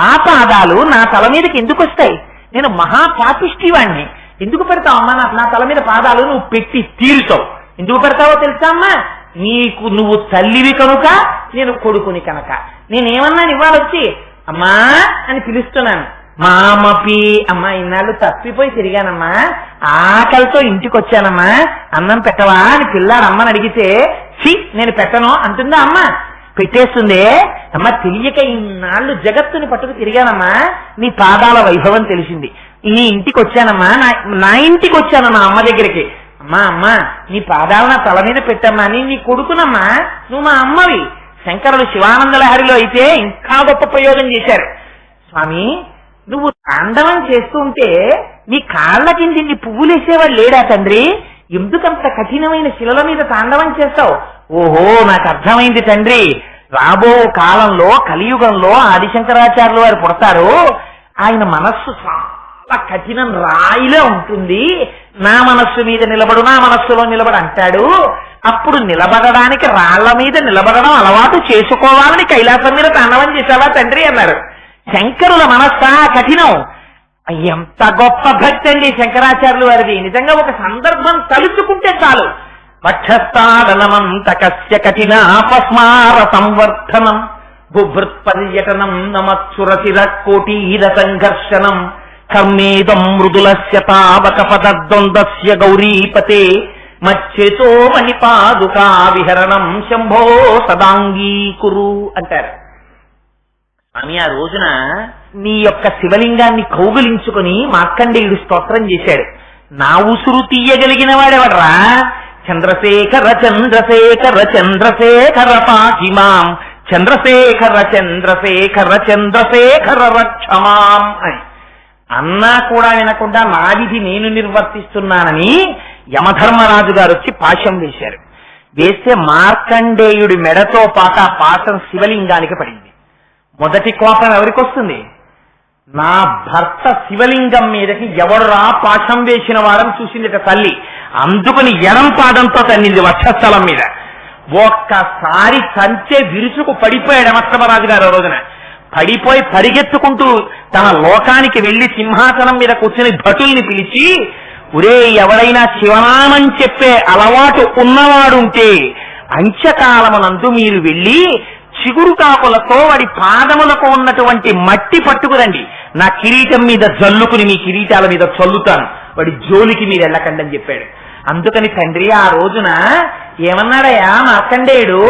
ఆ పాదాలు నా తల మీదకి ఎందుకు వస్తాయి? నేను మహాపాపిష్టివాణ్ణి. ఎందుకు పెడతావు అమ్మా నా తల మీద పాదాలు? నువ్వు పెట్టి తీరుతావు. ఎందుకు పెడతావో తెలుసా అమ్మా? నీకు నువ్వు తల్లివి కనుక, నేను కొడుకుని కనుక. నేనేమన్నాను ఇవాళ వచ్చి అమ్మా అని పిలుస్తున్నాను. మామపి అమ్మా ఇన్నాళ్ళు తప్పిపోయి తిరిగానమ్మా, ఆకలితో ఇంటికి వచ్చానమ్మా, అన్నం పెట్టవా అని పిల్లాడు అమ్మని అడిగితే నేను పెట్టను అంటుందా అమ్మ? పెట్టేస్తుందే. అమ్మ తెలియక ఇన్నాళ్ళు జగత్తుని పట్టుకు తిరిగానమ్మా, నీ పాదాల వైభవం తెలిసింది. నీ ఇంటికి వచ్చానమ్మా, నా ఇంటికి వచ్చాను నా అమ్మ దగ్గరికి. అమ్మా నీ పాదాలు నా తల మీద పెట్టమ్మా, నీ కొడుకునమ్మా, నువ్వు మా అమ్మవి. శంకరుడు శివానంద లహరిలో అయితే ఇంకా గొప్ప ప్రయోగం చేశారు. స్వామి నువ్వు తాండవం చేస్తూ ఉంటే నీ కాళ్ళ కింద నీ పువ్వులేసేవాడు లేడా తండ్రి? ఎందుకంత కఠినమైన శిలల మీద తాండవం చేస్తావు? ఓహో నాకు అర్థమైంది తండ్రి. రాబో కాలంలో కలియుగంలో ఆదిశంకరాచార్యులు వారు పుడతారు. ఆయన మనస్సు చాలా కఠినం రాయిలో ఉంటుంది. నా మనస్సు మీద నిలబడు, నా మనస్సులో నిలబడు అంటాడు. అప్పుడు నిలబడడానికి రాళ్ల మీద నిలబడడం అలవాటు చేసుకోవాలని కైలాసం మీద తాండవం చేశావా తండ్రి అన్నారు. శంకరుల మనస్సా కఠినం. ఎంత గొప్ప భక్తి అండి శంకరాచార్యులు వారిది. నిజంగా ఒక సందర్భం తలుచుకుంటే చాలు. వక్షస్థాడనమంతకస్య కఠినాపస్మార సంవర్ధనం బుభృత్ పర్యటనం నమత్సురతిర కోటీర సంఘర్షణం కర్మేదం మృదులస్య తావక పదద్వందస్య గౌరీపతే మచ్చేతో మణిపాదుకా విహరణం శంభో సదాంగీకురు అంటారు. అని ఆ రోజున నీ యొక్క శివలింగాన్ని కౌగులించుకుని మార్కండేయుడు స్తోత్రం చేశాడు. నా ఉసురు తీయగలిగిన వాడెవడరా? చంద్రశేఖర చంద్రశేఖర చంద్రశేఖర పాహిమాం చంద్రశేఖర చంద్రశేఖర చంద్రశేఖర రక్షమాం అని అన్నా కూడా వినకుండా నా విధి నేను నిర్వర్తిస్తున్నానని యమధర్మరాజు గారు వచ్చి పాశం వేశారు. వేస్తే మార్కండేయుడి మెడతో పాటు ఆ పాశం శివలింగానికి పడింది. మొదటి కోపం ఎవరికి వస్తుంది? నా భర్త శివలింగం మీదకి ఎవడురా పాశం వేసిన వాడని చూసిందిట తల్లి. అందుకని ఎడం పాదంతో తన్నింది వక్షస్థలం మీద. ఒక్కసారి కంచె విరుచుకు పడిపోయాడు యమధర్మరాజు గారు. రోజున పడిపోయి పరిగెత్తుకుంటూ తన లోకానికి వెళ్లి సింహాసనం మీద కూర్చుని భటుల్ని పిలిచి, ఒరే, ఎవడైనా శివనామం చెప్పే అలవాటు ఉన్నవాడుంటే అంత్యకాలమునందు మీరు వెళ్లి చిగురుకాకులతో వాడి పాదములకు ఉన్నటువంటి మట్టి పట్టుకురండి, నా కిరీటం మీద జల్లుకుని మీ కిరీటాల మీద చల్లుతాను, వాడి జోలికి మీరు వెళ్ళకండి అని చెప్పాడు. అందుకని తండ్రి ఆ రోజున ఏమన్నాడయ్యా మార్కండేయుడు,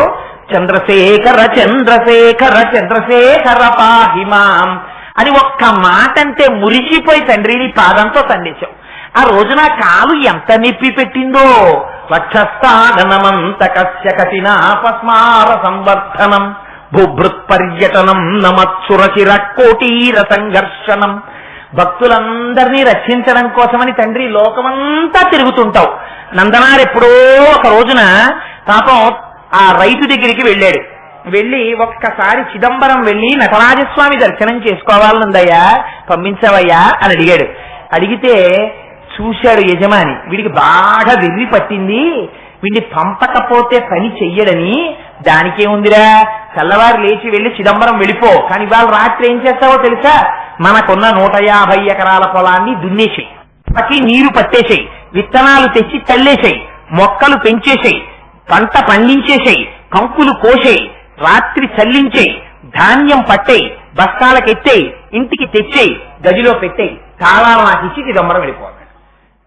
చంద్రశేఖర చంద్రశేఖర చంద్రశేఖర పాహిమాం అని ఒక్క మాట అంటే మురిసిపోయి తండ్రి నీ పాదంతో తండేశావు. ఆ రోజున కాలు ఎంత నొప్పి పెట్టిందో. వక్షస్థాగనమంత కస్య కఠినాపస్మార సంవర్ధనం భూభృత్ పర్యటనం నమత్సురచిర కోటీర సంఘర్షణం. భక్తులందరినీ రక్షించడం కోసమని తండ్రి లోకమంతా తిరుగుతుంటావు. నందనార్ ఎప్పుడో ఒక రోజున పాపం ఆ రైతు దగ్గరికి వెళ్ళాడు. వెళ్ళి ఒక్కసారి చిదంబరం వెళ్ళి నటరాజస్వామి దర్శనం చేసుకోవాలనుందయ్యా, పంపించవయ్యా అని అడిగాడు. అడిగితే చూశాడు యజమాని, వీడికి బాగా వెర్రి పట్టింది, వీడిని పంపకపోతే పని చెయ్యడని. దానికేముందిరా, తెల్లవారు లేచి వెళ్ళి చిదంబరం వెళ్ళిపో, కానీ ఇవాళ రాత్రి ఏం చేస్తావో తెలుసా, మనకున్న 150 ఎకరాల పొలాన్ని దున్నేసేయి, పకి నీరు పట్టేసేయి, విత్తనాలు తెచ్చి చల్లేసేయి, మొక్కలు పెంచేసేయి, పంట పండించేసేయి, కంకులు కోసేయి, రాత్రి చల్లించేయి, ధాన్యం పట్టేయి, బస్తాలకెత్తేయి, ఇంటికి తెచ్చేయి, గదిలో పెట్టేయి, తాళాలు నాకు ఇచ్చి చిదంబరం వెళ్ళిపోవాలి.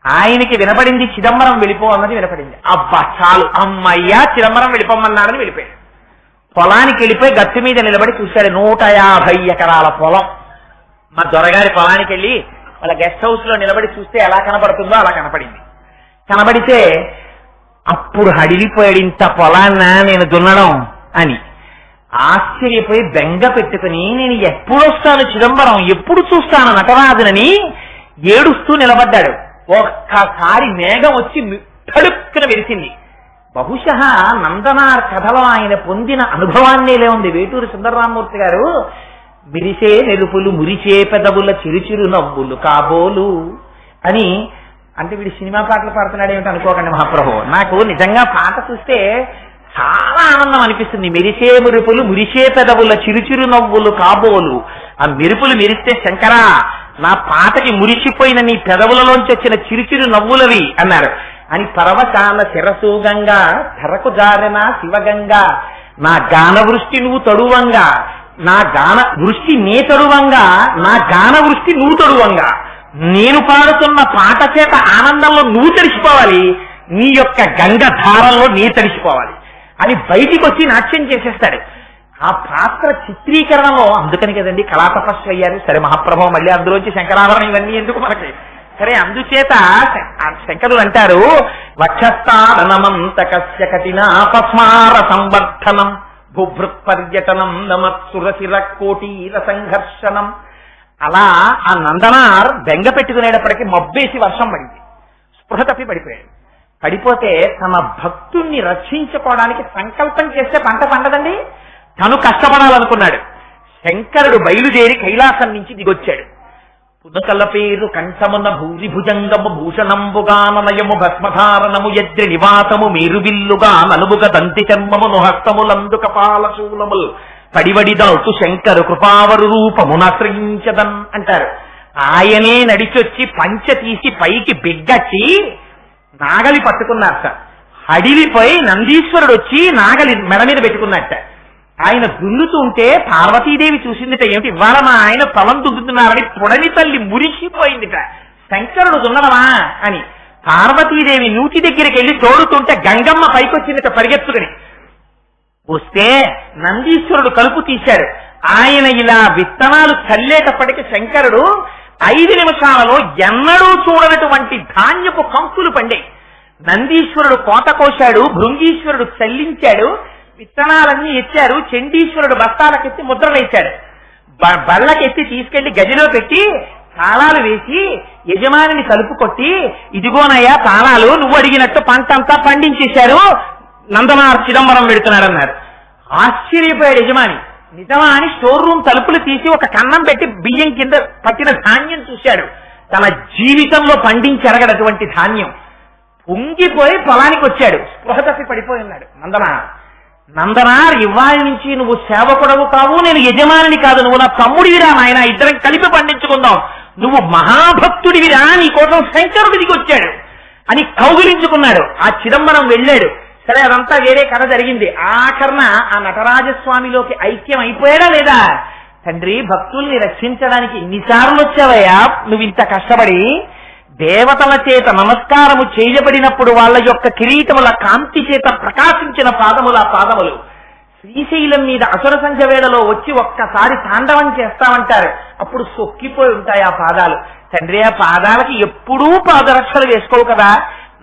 ఆయనకి వినపడింది చిదంబరం వెళ్ళిపో అన్నది వినపడింది. అబ్బా చాలు, అమ్మయ్యా చిదంబరం వెళ్ళిపోమన్నారని వెళ్ళిపోయాడు. పొలానికి వెళ్ళిపోయి గట్టి మీద నిలబడి చూశాడు. 150 ఎకరాల పొలం. మా దొరగారి పొలానికి వెళ్ళి వాళ్ళ గెస్ట్ హౌస్ లో నిలబడి చూస్తే ఎలా కనబడుతుందో అలా కనపడింది. కనబడితే అప్పుడు హడిలిపోయాడు, ఇంత పొలాన్న నేను దున్నడం అని. ఆశ్చర్యపోయి బెంగ పెట్టుకుని నేను ఎప్పుడు వస్తాను చిదంబరం, ఎప్పుడు చూస్తాను నటరాజునని ఏడుస్తూ నిలబడ్డాడు. ఒక్కసారి మేఘం వచ్చి తడుక్కున వెలిసింది. బహుశः నందనార్ కథలో ఆయన పొందిన అనుభవాన్నేలే ఉంది. వేటూరి సుందరరామూర్తి గారు మిరిసే నెలుపులు మురిసే పెదవుల చిరుచిరు నవ్వులు కాబోలు అని, అంటే వీడి సినిమా పాటలు పాడుతున్నాడు ఏమిటి అనుకోకండి మహాప్రభు. నాకు నిజంగా పాట చూస్తే చాలా ఆనందం అనిపిస్తుంది. మెరిసే మెరుపులు మురిసే పెదవుల చిరుచిరు నవ్వులు కాబోలు. ఆ మెరుపులు మెరిస్తే శంకరా నా పాటకి మురిసిపోయిన నీ పెదవులలోంచి వచ్చిన చిరుచిరు నవ్వులవి అన్నారు అని. పరవశాల శిరసూగంగా ధరకు జారిన శివగంగా, నా గాన వృష్టి నువ్వు తడువంగా, నా గాన వృష్టి నే తడువంగా, నా గాన వృష్టి నువ్వు తడువంగా, నేను పాడుతున్న పాట చేత ఆనందంలో నువ్వు తడిసిపోవాలి, నీ యొక్క గంగ ధారంలో నీ తడిసిపోవాలి అని బయటికి వచ్చి నాట్యం చేసేస్తాడు. ఆ పాత్ర చిత్రీకరణలో అందుకని కదండి కళా తపస్సు అయ్యారు. సరే మహాప్రభు మళ్ళీ అందులోంచి శంకరాభరణం ఇవన్నీ ఎందుకు మనకి, సరే అందుచేత శంకరులు అంటారు వక్షస్థానమంత కస్య కఠినాపస్మార సంవర్ధనం భూభృత్ పర్యటనం నమత్సురశిర కోటీర సంఘర్షణం. అలా ఆ నందనార్ బెంగ పెట్టుకునేటప్పటికీ మబ్బేసి వర్షం పడింది. స్పృహ తప్పి పడిపోయాడు. పడిపోతే తన భక్తుణ్ణి రక్షించుకోవడానికి సంకల్పం చేస్తే పంట పండదండి. తను కష్టపడాలనుకున్నాడు. శంకరుడు బయలుదేరి కైలాసం నుంచి దిగొచ్చాడు. పునకల పేరు కంఠమున భూరి భుజంగము భూషణంబుగానయము భస్మధారణము యజ్ఞ నివాసము మేరుబిల్లుగా నలుగుగ దంతి చర్మమును హస్తములందు కపాలశూలములు పడివడిదల్తు శంకరు కృపావరు రూపమునాశ్రయించదన్ అంటారు. ఆయనే నడిచొచ్చి పంచె తీసి పైకి బిగ్గట్టి నాగలి పట్టుకున్నారట. హడిలిపోయి నందీశ్వరుడు వచ్చి నాగలి మెడ మీద పెట్టుకున్నట్ట. ఆయన దున్నుతుంటే పార్వతీదేవి చూసిందిట, ఏమిటి ఇవాళ మా ఆయన పొలం దున్నుతున్నారని. పొడని తల్లి మురిసిపోయిందిట, శంకరుడు దున్నడమా అని. పార్వతీదేవి నూతి దగ్గరికి వెళ్ళి తోడుతుంటే గంగమ్మ పైకొచ్చిందిట పరిగెత్తుకుని. వస్తే నందీశ్వరుడు కలుపు తీశాడు. ఆయన ఇలా విత్తనాలు చల్లేటప్పటికి శంకరుడు 5 నిమిషాలలో ఎన్నడూ చూడనటువంటి ధాన్యపు కంకులు పండే. నందీశ్వరుడు కోత కోశాడు, భృంగీశ్వరుడు చల్లించాడు, విత్తనాలన్నీ ఎత్తారు. చండీశ్వరుడు బస్తాలకెత్తి ముద్రలేశాడు. బళ్ళకెత్తి తీసుకెళ్లి గదిలో పెట్టి తాళాలు వేసి యజమానిని తలుపు కొట్టి, ఇదిగోనయ్యా తాళాలు, నువ్వు అడిగినట్టు పంట అంతా పండించేశారు, నందనార్ చిదంబరం పెడుతున్నాడు అన్నారు. ఆశ్చర్యపోయాడు యజమాని. నిజమా అని స్టోర్ రూమ్ తలుపులు తీసి ఒక కన్నం పెట్టి బియ్యం కింద పట్టిన ధాన్యం చూశాడు. తన జీవితంలో పండించెరగడటువంటి ధాన్యం. పొంగిపోయి పొలానికి వచ్చాడు. స్పృహ తప్పి పడిపోయి ఉన్నాడు. నందనార్, ఇవాళ నుంచి నువ్వు సేవకుడవు కావు, నేను యజమానిని కాదు, నువ్వు నా తమ్ముడివిరా నాయన, ఇద్దరం కలిపి పండించుకుందాం, నువ్వు మహాభక్తుడివిరా, నీ కోసం శంకరుడు దిగి వచ్చాడు అని కౌగిలించుకున్నాడు. ఆ చిదంబరం వెళ్ళాడు. సరే, అదంతా వేరే కథ జరిగింది. ఆఖరణ ఆ నటరాజస్వామిలోకి ఐక్యం అయిపోయాడా లేదా? తండ్రి, భక్తుల్ని రక్షించడానికి ఎన్నిసార్లు వచ్చావయ్యా నువ్వు ఇంత కష్టపడి? దేవతల చేత నమస్కారము చేయబడినప్పుడు వాళ్ళ యొక్క కిరీటముల కాంతి చేత ప్రకాశించిన పాదములు ఆ పాదములు. శ్రీశైలం మీద అసుర సంధ్య వేళలో వచ్చి ఒక్కసారి తాండవం చేస్తామంటారు, అప్పుడు సొక్కిపోయి ఉంటాయి ఆ పాదాలు. తండ్రి, ఆ పాదాలకి ఎప్పుడూ పాదరక్షలు వేసుకోవు కదా,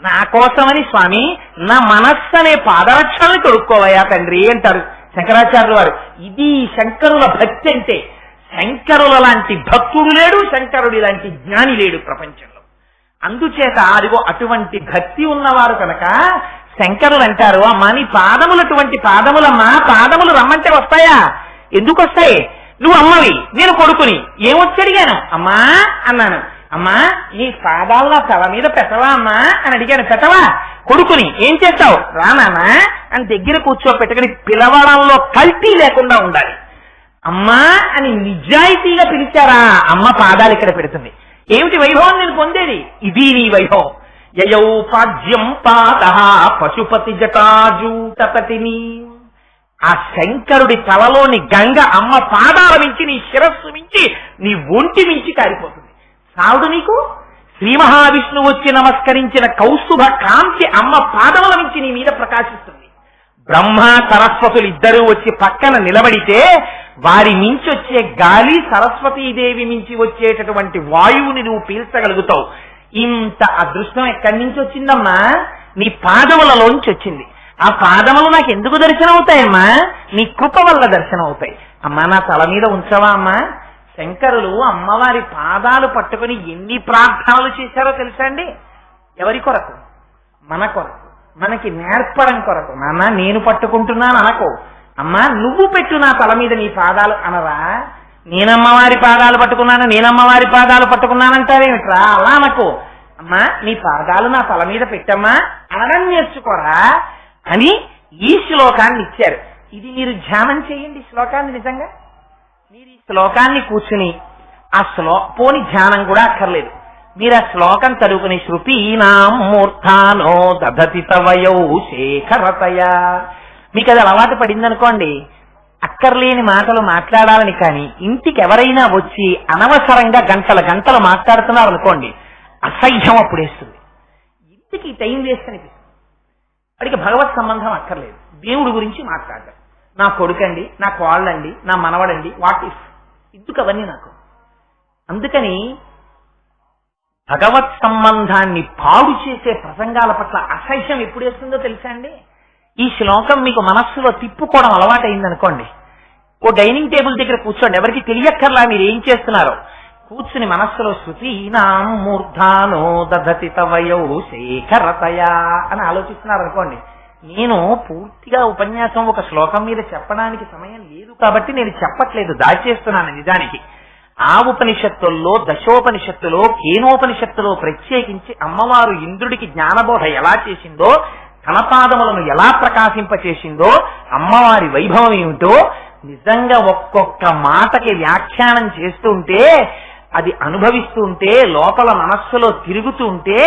నా కోసమని స్వామి నా మనస్సు అనే పాదరక్షల్ని తొడుక్కోవయ్యా తండ్రి అంటారు శంకరాచార్యుల వారు. ఇది శంకరుల భక్తి అంటే. శంకరుల లాంటి భక్తుడు లేడు, శంకరుడి లాంటి జ్ఞాని లేడు ప్రపంచంలో. అందుచేత అదిగో అటువంటి భక్తి ఉన్నవారు కనుక శంకరులు అంటారు, అమ్మా నీ పాదములు అటువంటి పాదములమ్మా, పాదములు రమ్మంటే వస్తాయా? ఎందుకు వస్తాయి? నువ్వు అమ్మవి, నేను కొడుకుని, ఏమొచ్చి అడిగాను? అమ్మా అన్నాను. అమ్మా నీ పాదాలు నా తల మీద పెట్టవా అమ్మా అని అడిగాను. పెట్టవా? కొడుకుని ఏం చేస్తావు? రానానా అని దగ్గర కూర్చోపెట్టుకుని పిలవడంలో కల్తీ లేకుండా ఉండాలి. అమ్మా అని నిజాయితీగా పిలిచారా, అమ్మ పాదాలు ఇక్కడ పెడుతుంది. ఏమిటి వైభవం నేను పొందేది? ఇది నీ వైభవం. యయౌ పాద్యం పాద పశుపతి జటాజూటపతిని. ఆ శంకరుడి తలలోని గంగ అమ్మ పాదాల మించి, నీ శిరస్సు మించి, నీ ఒంటి మించి కారిపోతుంది. సావుడు నీకు? శ్రీ మహావిష్ణువు వచ్చి నమస్కరించిన కౌస్తుభ కాంతి అమ్మ పాదముల మించి నీ మీద ప్రకాశిస్తుంది. బ్రహ్మ సరస్వతులు ఇద్దరూ వచ్చి పక్కన నిలబడితే వారి మించి వచ్చే గాలి, సరస్వతీదేవి మించి వచ్చేటటువంటి వాయువుని నువ్వు పీల్చగలుగుతావు. ఇంత అదృష్టం ఎక్కడి నుంచి వచ్చిందమ్మా? నీ పాదములలోంచి వచ్చింది. ఆ పాదములు నాకు ఎందుకు దర్శనం అవుతాయమ్మా? నీ కృప వల్ల దర్శనం అవుతాయి. అమ్మా నా తల మీద ఉంచవా అమ్మా? శంకరులు అమ్మవారి పాదాలు పట్టుకుని ఎన్ని ప్రార్థనలు చేశారో తెలుసా అండి? ఎవరి కొరకు? మన కొరకు, మనకి నేర్పడం కొరకు. నాన్న నేను పట్టుకుంటున్నాను అనకో, అమ్మా నువ్వు పెట్టు నా తల మీద నీ పాదాలు అనరా. నేనమ్మవారి పాదాలు పట్టుకున్నాను, నేనమ్మవారి పాదాలు పట్టుకున్నానంటారేమిట్రా? అలా అనకో, అమ్మా నీ పాదాలు నా తల మీద పెట్టమ్మా అనడం నేర్చుకోరా అని ఈ శ్లోకాన్ని ఇచ్చారు. ఇది మీరు ధ్యానం చేయండి. శ్లోకాన్ని నిజంగా మీరు ఈ శ్లోకాన్ని కూర్చుని పోని ధ్యానం కూడా అక్కర్లేదు, మీరు ఆ శ్లోకం చదువుకుని శృతీనాం మూర్ధానో దధతి తవయౌ శేఖరతయా. మీకు అది అలవాటు పడిందనుకోండి, అక్కర్లేని మాటలు మాట్లాడాలని కానీ ఇంటికి ఎవరైనా వచ్చి అనవసరంగా గంటలు మాట్లాడుతున్నారు అనుకోండి, అసహ్యం అప్పుడేస్తుంది. ఇంటికి టైం వేస్ట్ అనిపిస్తుంది. వాడికి భగవత్ సంబంధం అక్కర్లేదు, దేవుడి గురించి మాట్లాడడం. నా కొడుకండి, నా కోళ్ళండి, నా మనవడండి, వాట్ ఇఫ్, ఎందుకు అవన్నీ నాకు? అందుకని భగవత్ సంబంధాన్ని పాడు చేసే ప్రసంగాల పట్ల అసహ్యం ఎప్పుడు వేస్తుందో తెలుసా అండి? ఈ శ్లోకం మీకు మనస్సులో తిప్పుకోవడం అలవాటైందనుకోండి, ఓ డైనింగ్ టేబుల్ దగ్గర కూర్చోండి, ఎవరికి తెలియక్కర్లా మీరు ఏం చేస్తున్నారో. కూర్చుని మనస్సులో శృతీనాం మూర్ధానో దధతి తవయౌ శేఖరతయా అని ఆలోచిస్తున్నారు అనుకోండి. నేను పూర్తిగా ఉపన్యాసం ఒక శ్లోకం మీద చెప్పడానికి సమయం లేదు కాబట్టి నేను చెప్పట్లేదు, దాచేస్తున్నాను. నిజానికి ఆ ఉపనిషత్తుల్లో, దశోపనిషత్తులో, కేనోపనిషత్తులో ప్రత్యేకించి అమ్మవారు ఇంద్రుడికి జ్ఞానబోధ ఎలా చేసిందో, తన పాదములను ఎలా ప్రకాశింపచేసిందో, అమ్మవారి వైభవం ఏమిటో నిజంగా ఒక్కొక్క మాటకి వ్యాఖ్యానం చేస్తుంటే, అది అనుభవిస్తుంటే, లోపల మనస్సులో తిరుగుతుంటే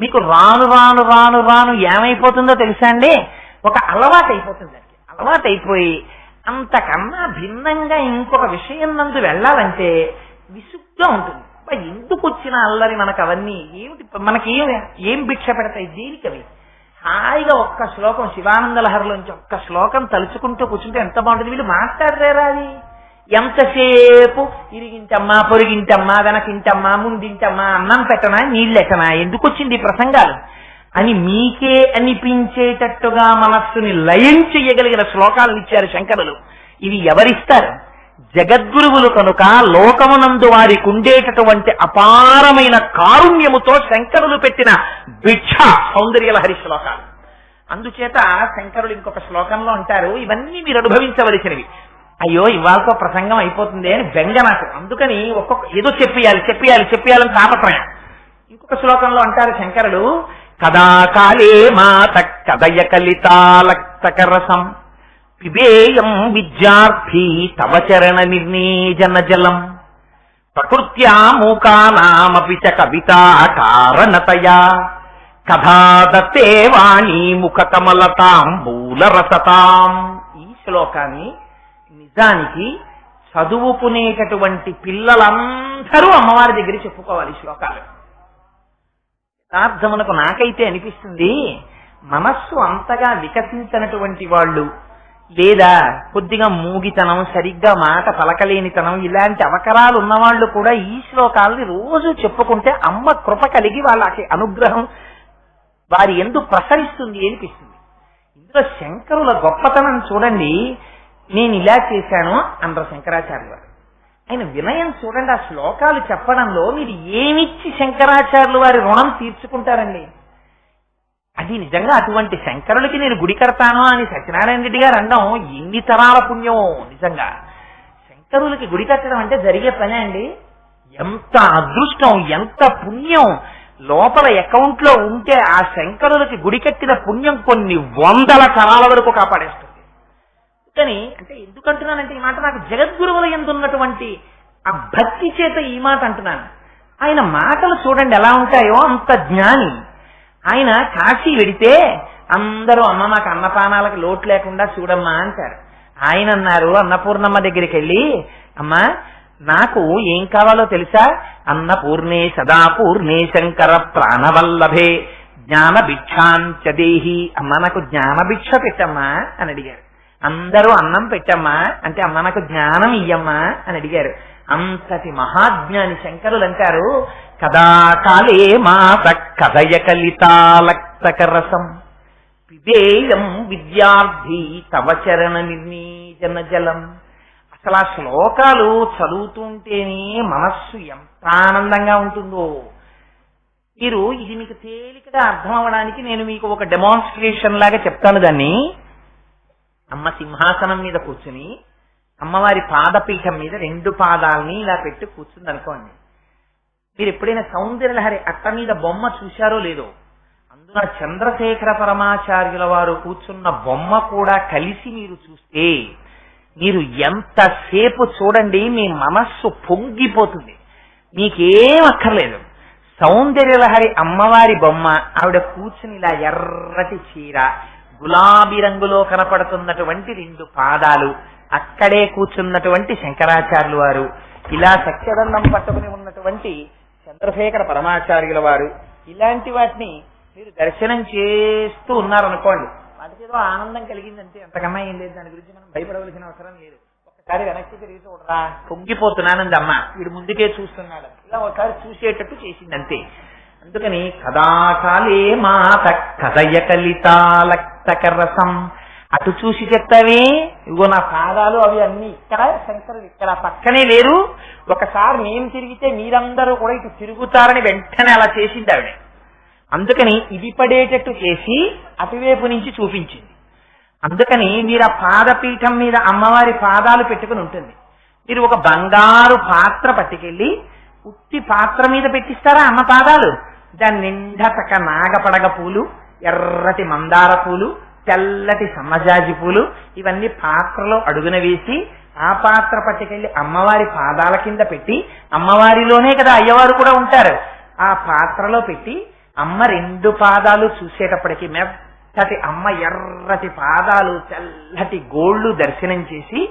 మీకు రాను రాను రాను రాను ఏమైపోతుందో తెలుసా అండి? ఒక అలవాటు అయిపోతుంది. అలవాటైపోయి అంతకన్నా భిన్నంగా ఇంకొక విషయం నందు వెళ్ళాలంటే విసుగ్గా ఉంటుంది. ఎందుకు వచ్చిన అల్లరి మనకు అవన్నీ ఏమిటి? మనకి ఏం భిక్ష పెడతాయి? దేనికవి? హాయిగా ఒక్క శ్లోకం శివానంద లహరిలోంచి ఒక్క శ్లోకం తలుచుకుంటూ కూర్చుంటే ఎంత బాగుంటుంది. వీళ్ళు మాట్లాడలేరా? అది ఎంతసేపు ఇరిగింటమ్మా, పొరిగింటమ్మా, వెనకింటమ్మా, ముందింటమ్మా, అన్నం పెట్టనా, నీళ్ళెక్కనా, ఎందుకు వచ్చింది ఈ ప్రసంగాలు అని మీకే అనిపించేటట్టుగా మనస్సుని లయం చెయ్యగలిగిన శ్లోకాలను ఇచ్చారు శంకరులు. ఇవి ఎవరిస్తారు? జగద్గురువులు కనుక లోకమునందు వారికి ఉండేటటువంటి అపారమైన కారుణ్యముతో శంకరులు పెట్టిన భిక్ష సౌందర్యలహరి శ్లోకాలు. అందుచేత శంకరులు ఇంకొక శ్లోకంలో అంటారు, ఇవన్నీ మీరు అనుభవించవలసినవి. అయ్యో ఇవాళతో ప్రసంగం అయిపోతుంది అని బెంగ నాకు, అందుకని ఒక్కొక్క ఏదో చెప్పాలని తాపత్రయం. ఇంకొక శ్లోకంలో అంటారు శంకరుడు, కదా కాలే మాత కదయ కలితాలక్తకరసం పిబేయం విద్యార్థి తవ చరణ నిర్ణీజన జలం ప్రకృత్యా మూకానామపి చ కవితా కారణతయా కథా దత్తే వాణి ముఖ కమలతాం మూలరసతాం. ఈ శ్లోకాన్ని నిజానికి చదువుకునేటటువంటి పిల్లలందరూ అమ్మవారి దగ్గర చెప్పుకోవాలి. శ్లోకాలు యథార్థమునకు నాకైతే అనిపిస్తుంది, మనస్సు అంతగా వికసించినటువంటి వాళ్ళు, లేదా కొద్దిగా మూగితనం, సరిగ్గా మాట పలకలేనితనం, ఇలాంటి అవకరాలు ఉన్నవాళ్లు కూడా ఈ శ్లోకాలని రోజు చెప్పుకుంటే అమ్మ కృప కలిగి వాళ్ళకి అనుగ్రహం వారి యందు ప్రసరిస్తుంది అనిపిస్తుంది. ఇందులో శంకరుల గొప్పతనం చూడండి. నేను ఇలా చేశాను అన్నారు శంకరాచార్య వారు. ఆయన వినయం చూడండి. ఆ శ్లోకాలు చెప్పడంలో మీరు ఏమిచ్చి శంకరాచార్యులు వారి రుణం తీర్చుకుంటారండి. అది నిజంగా అటువంటి శంకరులకి నేను గుడి కడతాను అని సత్యనారాయణ రెడ్డి గారు అనడం ఎన్ని తరాల పుణ్యం. నిజంగా శంకరులకి గుడి కట్టడం అంటే జరిగే పని అండి. ఎంత అదృష్టం, ఎంత పుణ్యం లోపల అకౌంట్ లో ఉంటే ఆ శంకరులకి గుడి కట్టిన పుణ్యం కొన్ని 100 తరాల వరకు కాపాడేస్తుంది. కానీ అంటే ఎందుకంటున్నానంటే ఈ మాట నాకు జగద్గురువుల యందు ఉన్నటువంటి ఆ భక్తి చేత ఈ మాట అంటున్నాను. ఆయన మాటలు చూడండి ఎలా ఉంటాయో, అంత జ్ఞాని. ఆయన కాశీ వెడితే అందరూ అమ్మ మాకు అన్నపానాలకు లోటు లేకుండా చూడమ్మా అంటారు. ఆయన అన్నారు అన్నపూర్ణమ్మ దగ్గరికి వెళ్ళి, అమ్మా నాకు ఏం కావాలో తెలుసా, అన్నపూర్ణే సదాపూర్ణే శంకర ప్రాణవల్లభే జ్ఞాన భిక్షాంచదేహి, అమ్మ నాకు జ్ఞాన భిక్ష పెట్టమ్మా అని అడిగారు. అందరూ అన్నం పెట్టమ్మా అంటే అమ్మ నాకు జ్ఞానం ఇయ్యమ్మా అని అడిగారు. అంతటి మహాజ్ఞాని శంకరులు అంటారు, కదా కాలే మాత కథయ కలితాలక్తకరసం పిబేయం విద్యార్థి తవ చరణ నిర్ణీజన జలం. అసలు ఆ శ్లోకాలు చదువుతుంటేనే మనస్సు ఎంత ఆనందంగా ఉంటుందో. మీరు ఇది మీకు తేలికగా అర్థం అవ్వడానికి నేను మీకు ఒక డెమాన్స్ట్రేషన్ లాగా చెప్తాను. దాన్ని అమ్మ సింహాసనం మీద కూర్చుని అమ్మవారి పాదపీఠం మీద 2 పాదాలని ఇలా పెట్టి కూర్చుంది అనుకోండి. మీరు ఎప్పుడైనా సౌందర్యలహరి అట్ట మీద బొమ్మ చూశారో లేదో, అందున చంద్రశేఖర పరమాచార్యుల వారు కూర్చున్న బొమ్మ కూడా కలిసి మీరు చూస్తే మీరు ఎంతసేపు చూడండి మీ మనస్సు పొంగిపోతుంది. మీకేం అక్కర్లేదు. సౌందర్యలహరి అమ్మవారి బొమ్మ, ఆవిడ కూర్చుని ఇలా ఎర్రటి చీర, గులాబీ రంగులో కనపడుతున్నటువంటి 2 పాదాలు, అక్కడే కూర్చున్నటువంటి శంకరాచార్యులు వారు, ఇలా సత్యదండం పట్టుకుని ఉన్నటువంటి చంద్రశేఖర పరమాచార్యుల వారు, ఇలాంటి వాటిని మీరు దర్శనం చేస్తూ ఉన్నారనుకోండి, వాటికి ఏదో ఆనందం కలిగిందంటే అంతకన్నా ఏం లేదు. దాని గురించి మనం భయపడవలసిన అవసరం లేదు. ఒకసారి వెనక్కి తిరిగి చూడరా, పొంగిపోతున్నానంది అమ్మ, వీడు ముందుకే చూస్తున్నాడు, ఇలా ఒకసారి చూసేటట్టు చేసిందంతే. అందుకని కదాకాలే మాత కథయ కలితాలక్తకరసం. అటు చూసి చెప్తావే, ఇగో నా పాదాలు అవి అన్ని ఇక్కడ, శంకరులు ఇక్కడ పక్కనే లేరు, ఒకసారి నేను తిరిగితే మీరందరూ కూడా ఇటు తిరుగుతారని వెంటనే అలా చేసింది ఆవిడ. అందుకని ఇది పడేటట్టు చేసి అటువైపు నుంచి చూపించింది. అందుకని మీరు ఆ పాదపీఠం మీద అమ్మవారి పాదాలు పెట్టుకుని ఉంటుంది. మీరు ఒక బంగారు పాత్ర పట్టుకెళ్ళి ఉత్తి పాత్ర మీద పెట్టిస్తారా అమ్మ పాదాలు? దాని నిండా చక్క నాగపడగ పూలు, ఎర్రటి మందార పూలు, తెల్లటి సన్నజాజి పూలు, ఇవన్నీ పాత్రలో అడుగున వేసి ఆ పాత్ర పట్టుకెళ్ళి అమ్మవారి పాదాల కింద పెట్టి, అమ్మవారిలోనే కదా అయ్యవారు కూడా ఉంటారు, ఆ పాత్రలో పెట్టి అమ్మ 2 పాదాలు చూసేటప్పటికి మెత్తటి అమ్మ ఎర్రటి పాదాలు, తెల్లటి గోళ్లు దర్శనం చేసి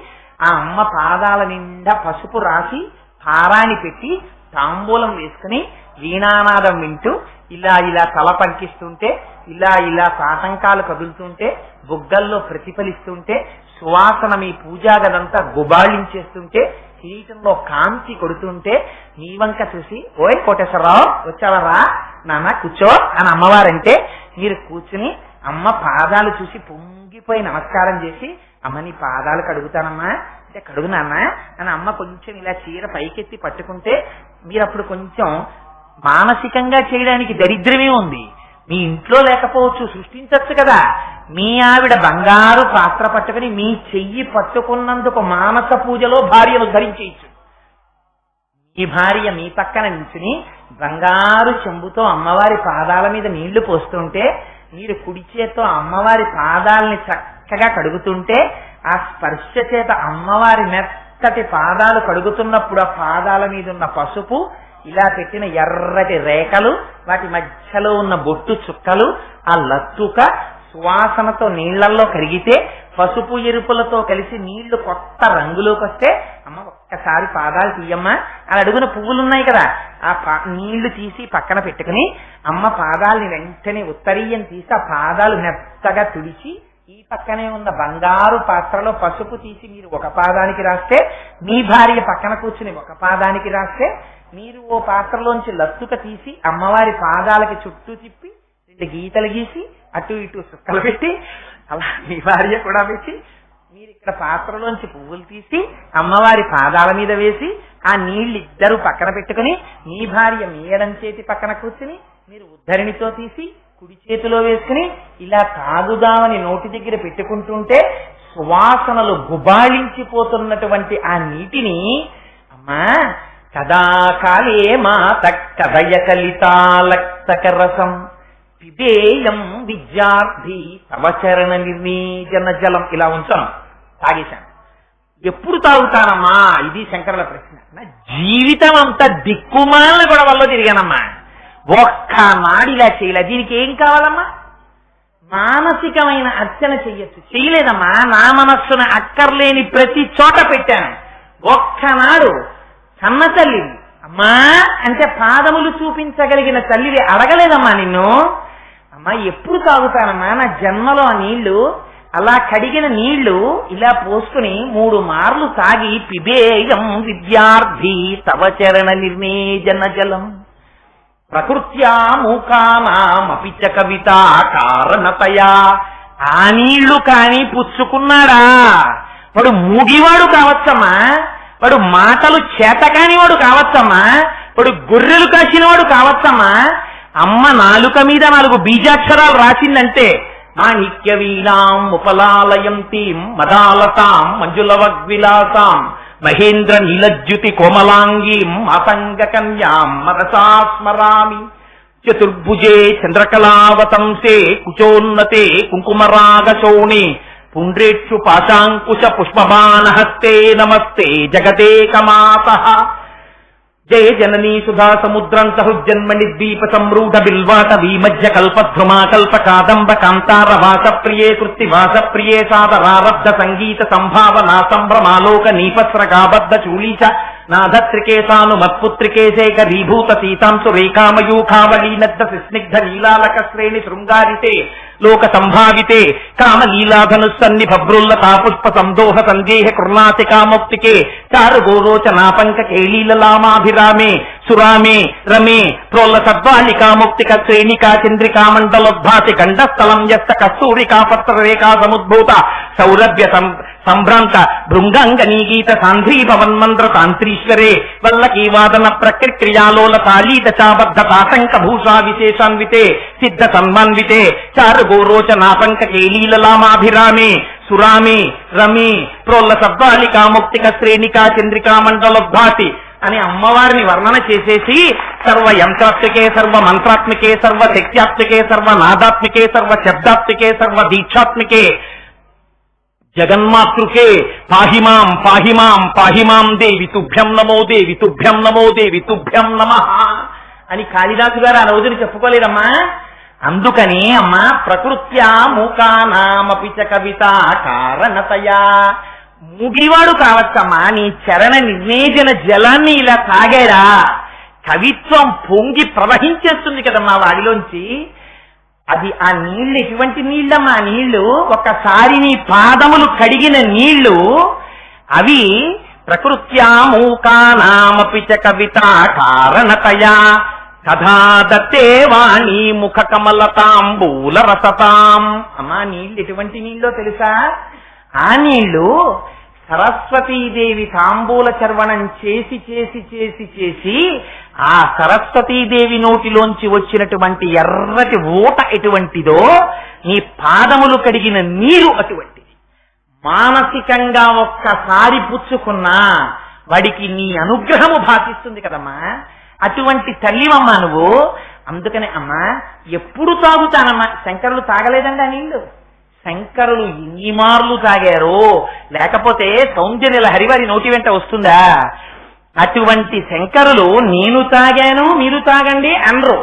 ఆ అమ్మ పాదాల నిండా పసుపు రాసి హారాన్ని పెట్టి తాంబూలం వేసుకుని వీణానాదం వింటూ ఇలా ఇలా తల పంకిస్తుంటే, ఇలా ఇలా సాటంకాలు కదులుతుంటే, బుగ్గల్లో ప్రతిఫలిస్తుంటే, సువాసన మీ పూజా గదంతా గుబాళించేస్తుంటే, కిరీటంలో కాంతి కొడుతుంటే నీ వంక చూసి, ఓయ్ కోటేశ్వరరావు వచ్చావరా నాన్న కూర్చో అని అమ్మవారంటే మీరు కూర్చుని అమ్మ పాదాలు చూసి పొంగి పొంగిపోయి నమస్కారం చేసి, అమ్మ నీ పాదాలు కడుగుతానమ్మా అంటే, కడుగునాన్నా అని అమ్మ కొంచెం ఇలా చీర పైకెత్తి పట్టుకుంటే, మీరు అప్పుడు కొంచెం మానసికంగా చేయడానికి దరిద్రమే ఉంది. మీ ఇంట్లో లేకపోవచ్చు, సృష్టించచ్చు కదా. మీ ఆవిడ బంగారు పాత్ర పట్టుకుని మీ చెయ్యి పట్టుకున్నందుకు మానస పూజలో భార్యను ధరించేయచ్చు. ఈ భార్య మీ పక్కన నిల్చుని బంగారు చెంబుతో అమ్మవారి పాదాల మీద నీళ్లు పోస్తుంటే, మీరు కుడి చేత్తో అమ్మవారి పాదాలని చక్కగా కడుగుతుంటే, ఆ స్పర్శ చేత అమ్మవారి మెత్తటి పాదాలు కడుగుతున్నప్పుడు ఆ పాదాల మీద ఉన్న పసుపు, ఇలా పెట్టిన ఎర్రటి రేఖలు, వాటి మధ్యలో ఉన్న బొట్టు చుక్కలు, ఆ లత్తుక సువాసనతో నీళ్లలో కరిగితే, పసుపు ఎరుపులతో కలిసి నీళ్లు కొత్త రంగులోకి వస్తే, అమ్మ ఒక్కసారి పాదాలు తీయమ్మా అని అడుగున పువ్వులున్నాయి కదా, ఆ నీళ్లు తీసి పక్కన పెట్టుకుని అమ్మ పాదాలని వెంటనే ఉత్తరీయం తీసి ఆ పాదాలు మెత్తగా తుడిచి, ఈ పక్కనే ఉన్న బంగారు పాత్రలో పసుపు తీసి మీరు ఒక పాదానికి రాస్తే, మీ భార్య పక్కన కూర్చుని ఒక పాదానికి రాస్తే, మీరు ఓ పాత్రలోంచి లత్తుక తీసి అమ్మవారి పాదాలకి చుట్టూ తిప్పి 2 గీతలు గీసి అటు ఇటు సుక్కలు పెట్టి, అలా మీ భార్య కూడా పెట్టి, మీరు ఇక్కడ పాత్రలోంచి పువ్వులు తీసి అమ్మవారి పాదాల మీద వేసి, ఆ నీళ్లు ఇద్దరు పక్కన పెట్టుకుని, మీ భార్య మీ ఎడం చేతి పక్కన కూర్చుని, మీరు ఉద్ధరిణితో తీసి కుడి చేతిలో వేసుకుని ఇలా తాగుదామని నోటి దగ్గర పెట్టుకుంటుంటే, సువాసనలు గుబాళించిపోతున్నటువంటి ఆ నీటిని, అమ్మా కదా కాలే మాత కదయ కలితాలక్తక రసం పిబేయం విద్యార్థి తవచరణ నిర్ణీజన జలం, ఇలా ఉంచాను, తాగేశాను. ఎప్పుడు తాగుతానమ్మా? ఇది శంకరుల ప్రశ్న. నా జీవితం అంతా దిక్కుమాల గొడవల్లో తిరిగానమ్మా, ఒక్క నాడిలా చేయలే. దీనికి ఏం కావాలమ్మా? మానసికమైన అర్చన చెయ్యొచ్చు. చేయలేదమ్మా, నా మనస్సును అక్కర్లేని ప్రతి చోట పెట్టాను. ఒక్కనాడు కన్న తల్లి అమ్మా అంటే పాదములు చూపించగలిగిన తల్లివి అడగలేదమ్మా నిన్ను, అమ్మా ఎప్పుడు తాగుతానమ్మా? నా జన్మలో ఆ నీళ్లు, అలా కడిగిన నీళ్లు ఇలా పోసుకుని 3 మార్లు తాగి, పిబేయం విద్యార్థి తవ చరణ నిర్ణేజన జలం ప్రకృత్యా మూకానామపి చ కవితా కారణతయా. ఆ నీళ్లు కాని పుచ్చుకున్నాడా? వాడు మూగివాడు కావచ్చమ్మా, వాడు మాటలు చేతకాని వాడు కావచ్చమ్మా, వాడు గొర్రెలు కాసినవాడు కావచ్చమ్మా. అమ్మ నాలుక మీద 4 బీజాక్షరాలు రాసిందంటే, మాణిక్య వీణాం ఉపలాలయంతీం మదాలతాం మంజులవగ్విలాసాం మహేంద్ర నీలజ్యుతి కోమలాంగీం మాతంగ కన్యాం మనసా స్మరామి. చతుర్భుజే చంద్రకళావతంసే కుచోన్నతే కుంకుమరాగశోణి పుండ్రేక్షు పాశాంకుశ పుష్పబాణహస్తే నమస్తే జగదేకమాతః. జయ జననీ సుధా సముద్రం సహృజన్మణి ద్వీప సంరూఢ బిల్వాట వీమధ్య కల్పద్రుమా కల్ప కాదంబ కాంతార వాస ప్రియే కృత్తివాస ప్రియే సాదరారబ్ధ సంగీత సంభావనా సంభ్రమాలోక నీపస్రగాబద్ధ చూలీచ నాథత్రికేశాను మత్పుత్రికే శేఖరీభూత సీతాంశు రేఖామయూఖావళీనద్ద స్నిగ్ధ నీలాలక శ్రేణి శృంగారితే లోక సంభావితే కామలీలాధనుస్సన్ని భబ్రుల్లతా పుష్ప సందోహ సందేహ కృణాతికామౌక్తికే చారు గోరోచనాపంక కేళీలలామాభిరామే సురామే రమే ప్రోల్ల సద్వాలికాముక్తిక శ్రేణికా చంద్రికా మండలోద్భాసి గండస్థలం యస్త కస్తూరికా పత్ర రేఖా సముద్భూత సౌరభ్య సంభ్రాంత భృంగాంగనీగీత సాంధ్రీభవన్మంద్ర తాంత్రీశ్వరే వల్లకీవాదన ప్రక్రియాలోల తాళీత చాబద్ధ తాటంక భూషా విశేషాన్వితే సిద్ధ సన్మాన్వితే చారు గోరోచనాపంక కేళీలలామాభిరామే సురామే రమే ప్రోల్ల సద్వాలికాముక్తిక శ్రేణికా చంద్రికా మండలోద్భాసి అని అమ్మవారిని వర్ణన చేసేసి, సర్వ యంత్రాత్మికే సర్వ మంత్రాత్మికే సర్వ శక్త్యాత్మికే సర్వ నాదాత్మికే సర్వ శబ్దాత్మికే సర్వ దీక్షాత్మికే జగన్మాతృకే పాహిమాం పాహిమాం పాహిమాం దేవి తుభ్యం నమో దేవి తుభ్యం నమో దేవి తుభ్యం నమః అని కాళిదాసు గారు ఆ రోజుని చెప్పుకోలేదమ్మా. అందుకని అమ్మ ప్రకృత్యా మూకానామపి చ కవితా కారణతయా, మూగివాడు కావచ్చమ్మా, నీ చరణ నిర్ణేజన జలాన్ని ఇలా తాగాడా కవిత్వం పొంగి ప్రవహించేస్తుంది కదమ్మా వాడిలోంచి. అది ఆ నీళ్లు ఎటువంటి నీళ్ళమ్మా? నీళ్లు ఒకసారి నీ పాదములు కడిగిన నీళ్లు అవి. ప్రకృత్యా మూకానామపి చ కవితా కారణతయా తథా దత్తే వాణి ముఖ కమలతాంబూల రసతాం. అమ్మా నీళ్ళు ఎటువంటి నీళ్ళో తెలుసా? ఆ నీళ్లు సరస్వతీదేవి తాంబూల చర్వణం చేసి చేసి చేసి చేసి ఆ సరస్వతీదేవి నోటిలోంచి వచ్చినటువంటి ఎర్రటి ఊట ఎటువంటిదో నీ పాదములు కడిగిన నీరు అటువంటిది. మానసికంగా ఒక్కసారి పుచ్చుకున్నా వాడికి నీ అనుగ్రహము భాషిస్తుంది కదమ్మా. అటువంటి తల్లివమ్మా నువ్వు. అందుకనే అమ్మా ఎప్పుడు తాగుతానమ్మా. శంకరులు తాగలేదండి ఆ నీళ్లు. శంకరులు ఎన్ని మార్లు తాగారో, లేకపోతే సౌందర్య హరివారి నోటి వెంట వస్తుందా? అటువంటి శంకరులు నేను తాగాను మీరు తాగండి అనరు.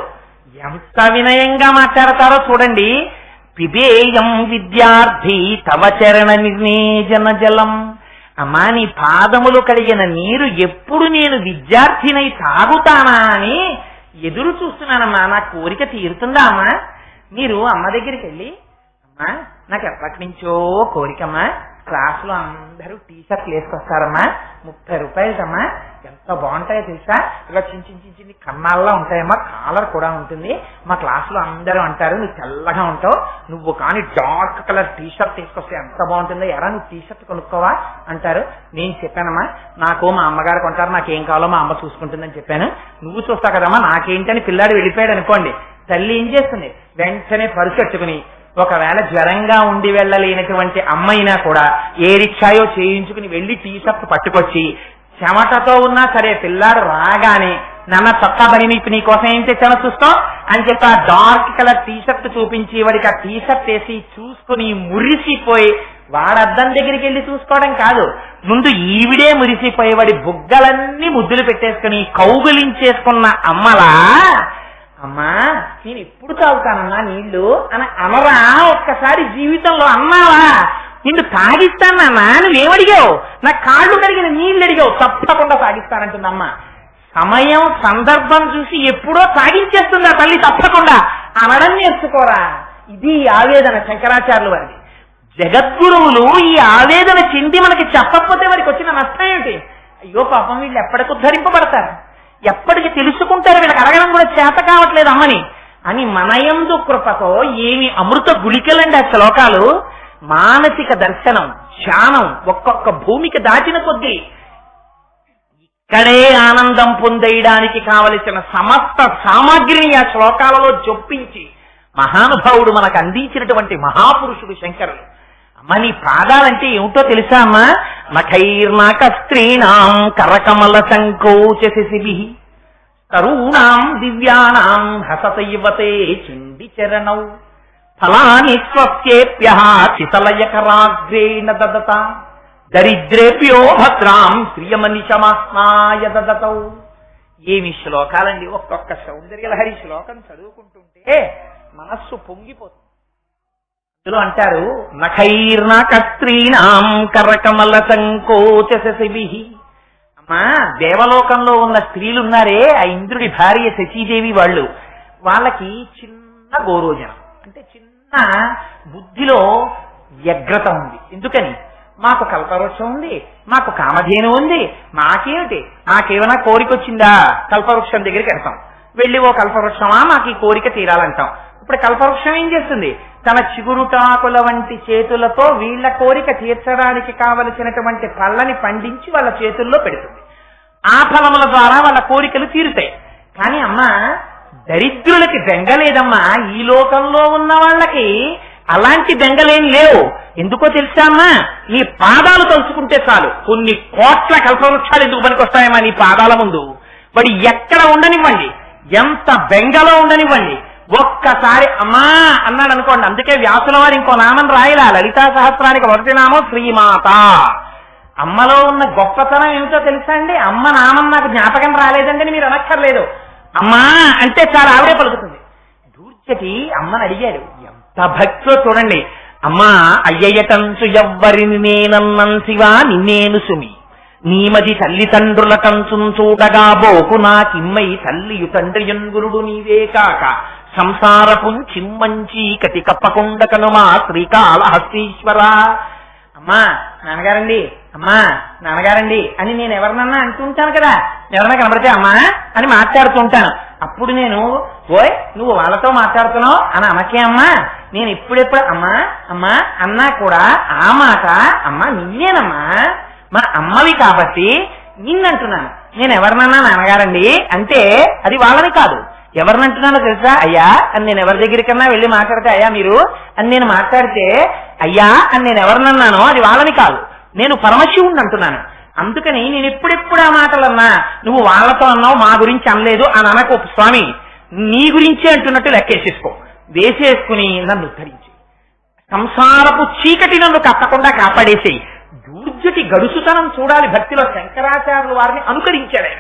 ఎంత వినయంగా మాట్లాడతారో చూడండి. పిబేయం విద్యార్థి తవ చరణ నిర్ణేజన జలం. అమ్మా నీ పాదములు కడిగిన నీరు ఎప్పుడు నేను విద్యార్థినై తాగుతానా అని ఎదురు చూస్తున్నానమ్మా. నా కోరిక తీరుతుందా అమ్మా? మీరు అమ్మ దగ్గరికి వెళ్ళి, అమ్మా నాకు ఎప్పటి నుంచో కోరికమ్మా, క్లాసులో అందరూ టీషర్ట్లు వేసుకొస్తారమ్మా, 30 రూపాయలమ్మా, ఎంత బాగుంటాయో తెలుసా, ఇలా చిన్న కన్నాల్లో ఉంటాయమ్మా, కాలర్ కూడా ఉంటుంది, మా క్లాసులో అందరూ అంటారు నువ్వు తెల్లగా ఉంటావు, నువ్వు కానీ డార్క్ కలర్ టీషర్ట్ తీసుకొస్తే ఎంత బాగుంటుందో, ఎరా నువ్వు టీషర్ట్ కొనుక్కోవా అంటారు. నేను చెప్పానమ్మా నాకు మా అమ్మగారు కొంటారు, నాకేం కావాలో మా అమ్మ చూసుకుంటుందని చెప్పాను. నువ్వు చూస్తావు కదమ్మా నాకేంటని పిల్లాడు వెళ్ళిపోయాడు అనుకోండి, తల్లి ఏం చేస్తుంది, వెంటనే పరుచెట్టుకుని ఒకవేళ జ్వరంగా ఉండి వెళ్ళలేనటువంటి అమ్మైనా కూడా ఏ రిక్షాయో చేయించుకుని వెళ్లి టీషర్ట్ పట్టుకొచ్చి చెమటతో ఉన్నా సరే పిల్లాడు రాగానే నాన్న చొక్కా బని నీకోసం ఏం తెచ్చానో చూస్తాం అని చెప్పి ఆ డార్క్ కలర్ టీషర్ట్ చూపించి వాడికి ఆ టీషర్ట్ వేసి చూసుకుని మురిసిపోయి వాడద్దం దగ్గరికి వెళ్ళి చూసుకోవడం కాదు, ముందు ఈవిడే మురిసిపోయి వాడి బుగ్గలన్నీ ముద్దులు పెట్టేసుకుని కౌగులించేసుకున్న అమ్మలా, అమ్మా నేను ఎప్పుడు తాగుతానమ్మా నీళ్లు అని అనరా? ఒక్కసారి జీవితంలో అన్నావా? నిన్ను తాగిస్తానన్నా, నువ్వేమడిగావు? నా కాళ్ళు కడిగిన నీళ్లు అడిగావు, తప్పకుండా తాగిస్తానంటుందమ్మా. సమయం సందర్భం చూసి ఎప్పుడో తాగించేస్తుందా తల్లి, తప్పకుండా అనడం నేర్చుకోరా. ఇది ఆవేదన శంకరాచార్యులు వారిది. జగద్గురువులు ఈ ఆవేదన చెంది మనకి చెప్పకపోతే వారికి వచ్చిన నష్టం ఏమిటి? అయ్యో పాపం వీళ్ళు ఎప్పటికి ఉద్ధరింపబడతారు, ఎప్పటికి తెలుసుకుంటారు, వీళ్ళకి అడగడం కూడా చేత కావట్లేదు అమ్మని అని మనయందు కృపతో ఏమి అమృత గుళికలండి ఆ శ్లోకాలు. మానసిక దర్శనం, ధ్యానం ఒక్కొక్క భూమికి దాటిన కొద్దీ ఇక్కడే ఆనందం పొందేయడానికి కావలసిన సమస్త సామాగ్రిని ఆ శ్లోకాలలో జొప్పించి మహానుభావుడు మనకు అందించినటువంటి మహాపురుషుడు శంకరులు. అమ్మ నీ పాదాలంటే ఏమిటో తెలుసా అమ్మా? నఖైర్నాక స్త్రీణాం కరకమల సంకోచసిభి తరూణాం దివ్యానాం హసతైవతే చిండి చరణౌ ఫలాని స్వస్యేప్య చితలయకరాగ్రేణ దదత దరిద్రేభ్యో భద్రాం శ్రియమనిశమాస్నాయ దదతౌ. ఏమి శ్లోకాలండి! ఒక్కొక్క సౌందర్యలహరి శ్లోకం చదువుకుంటుంటే మనస్సు పొంగిపోతుంది. అందులో అంటారు నఖైర్నాక స్త్రీణాం కరకమల సంకోచసిభి. అమ్మా దేవలోకంలో ఉన్న స్త్రీలున్నారే, ఆ ఇంద్రుడి భార్య శచీదేవి వాళ్ళకి చిన్న గోరోజనం అంటే చిన్న బుద్ధిలో వ్యగ్రత ఉంది. ఎందుకని? మాకు కల్పవృక్షం ఉంది, మాకు కామధేను ఉంది, మాకేమిటి, మాకేమైనా కోరిక వచ్చిందా కల్పవృక్షం దగ్గరికి వెళ్తాం, వెళ్ళి ఓ కల్పవృక్షమా మాకు ఈ కోరిక తీరాలంటాం. ఇప్పుడు కల్పవృక్షం ఏం చేస్తుంది? తన చిగురుటాకుల వంటి చేతులతో వీళ్ల కోరిక తీర్చడానికి కావలసినటువంటి పళ్ళని పండించి వాళ్ళ చేతుల్లో పెడుతుంది. ఆ ఫలముల ద్వారా వాళ్ళ కోరికలు తీరుతాయి. కానీ అమ్మా దరిద్రులకి బెంగలేదమ్మా. ఈ లోకంలో ఉన్న వాళ్ళకి అలాంటి బెంగలేం లేవు. ఎందుకో తెలుసా అమ్మా? నీ పాదాలు తలుచుకుంటే చాలు కొన్ని కోట్ల కల్పవృక్షాలు ఎందుకు పనికొస్తాయమ్మా నీ పాదాల ముందు. వాడు ఎక్కడ ఉండనివ్వండి, ఎంత బెంగలో ఉండనివ్వండి, ఒక్కసారి అమ్మా అన్నాడు అనుకోండి. అందుకే వ్యాసుల వారు ఇంకో నామం రాయలా, లలితా సహస్రానికి మొదటి నామం శ్రీమాత. అమ్మలో ఉన్న గొప్పతనం ఏమిటో తెలుసా అండి? అమ్మ నామం నాకు జ్ఞాపకం రాలేదండి మీరు అనక్కర్లేదు, అమ్మా అంటే చాలా ఆవిడే పలుకుతుంది. దూర్చటి అమ్మని అడిగాడు, ఎంత భక్తో చూడండి. అమ్మా అయ్యయ్యటంచు ఎవ్వరిని నేనన్నం శివా నిన్నేను సుమి, నీమది తల్లిదండ్రుల కంచుం చూడగా బోకు నాకిమ్మై తల్లియు తండ్రియుంగురుడు నీవే కాక సంసారపు చిమ్మంచి కతి కప్పకుండ కనుమా శ్రీకాళహస్తీశ్వర. అమ్మా నాన్నగారండి, అమ్మా నాన్నగారండి అని నేను ఎవరినన్నా అంటుంటాను కదా, ఎవరైనా కనబడితే అమ్మా అని మాట్లాడుతుంటాను. అప్పుడు నేను ఓయ్ నువ్వు వాళ్ళతో మాట్లాడుతున్నావు అని అనకే అమ్మా, నేను ఇప్పుడెప్పుడు అమ్మా అమ్మా అన్నా కూడా ఆ మాట అమ్మా నిన్నేనమ్మా, మా అమ్మవి కాబట్టి నిన్నంటున్నాను. నేను ఎవరినన్నా నాన్నగారండి అంటే అది వాళ్ళని కాదు, ఎవరినంటున్నానో తెలుసా? అయ్యా అని నేను ఎవరి దగ్గరికన్నా వెళ్ళి మాట్లాడితే అయ్యా మీరు అని నేను మాట్లాడితే అయ్యా అని నేను ఎవరినన్నానో అది వాళ్ళని కాదు, నేను పరమశివుణ్ణి అంటున్నాను. అందుకని నేను ఎప్పుడెప్పుడు ఆ మాటలన్నా నువ్వు వాళ్ళతో అన్నావు మా గురించి అనలేదు అని అనకు స్వామి, నీ గురించే అంటున్నట్టు లెక్కేసేసుకో, వేసేసుకుని నన్ను ఉద్ధరించి సంసారపు చీకటి నన్ను కప్పకుండా కాపాడేసేయి. దూర్జటి గడుసుతనం చూడాలి భక్తిలో. శంకరాచార్యులు వారిని అనుకరించాడు.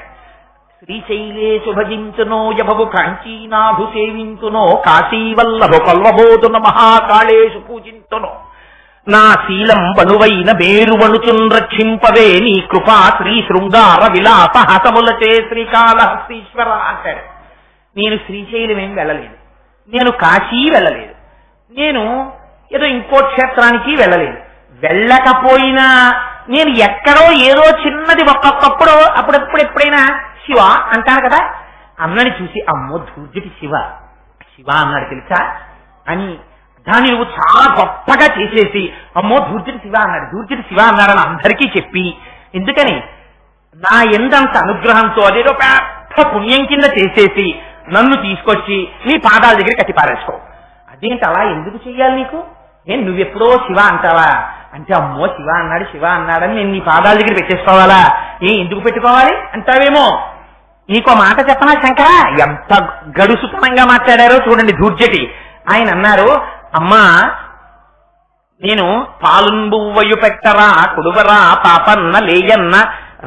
శ్రీశైలే శుభజింతునో యభవు కాంచీనాథు సేవింతునో కాశీవల్లభు కల్వబోధున మహాకాళేషు పూజింతునో నా శీలం బనువైన బేరువణుచున్ రక్షింపవే నీ కృపా శ్రీ శృంగార విలాప హసములచే శ్రీకాళహస్తీశ్వర అంటాడు. నేను శ్రీశైలం ఏం వెళ్ళలేదు, నేను కాశీ వెళ్ళలేదు, నేను ఏదో ఇంకో క్షేత్రానికి వెళ్ళలేదు. వెళ్ళకపోయినా నేను ఎక్కడో ఏదో చిన్నది ఒక్కొక్కప్పుడు అప్పుడప్పుడు ఎప్పుడైనా శివ అంటాను కదా, అన్నని చూసి అమ్మో దూర్జటి శివ శివ అన్నాడు తెలుసా అని దాన్ని నువ్వు చాలా గొప్పగా చేసేసి అమ్మో దూర్జటి శివ అన్నాడు, దూర్జటి శివ అన్నాడని అందరికీ చెప్పి, ఎందుకని నా ఎందంత అనుగ్రహంతో అదేదో పెద్ద పుణ్యం కింద చేసేసి నన్ను తీసుకొచ్చి నీ పాదాల దగ్గర కట్టి పారేసుకో. అదేంటి అలా ఎందుకు చెయ్యాలి నీకు? ఏం నువ్వెప్పుడో శివ అంటావా అంటే అమ్మో శివ అన్నాడు శివ అన్నాడని నేను నీ పాదాల దగ్గర పెట్టేసుకోవాలా? ఎందుకు పెట్టుకోవాలి అంటావేమో. నీకో మాట చెప్పనా శంకర, ఎంత గడుసుతనంగా మాట్లాడారో చూడండి దూర్జటి. ఆయన అన్నారు, అమ్మా నేను పాలుంబువ్వయు పెట్టరా కొడువరా పాపన్న లేయన్న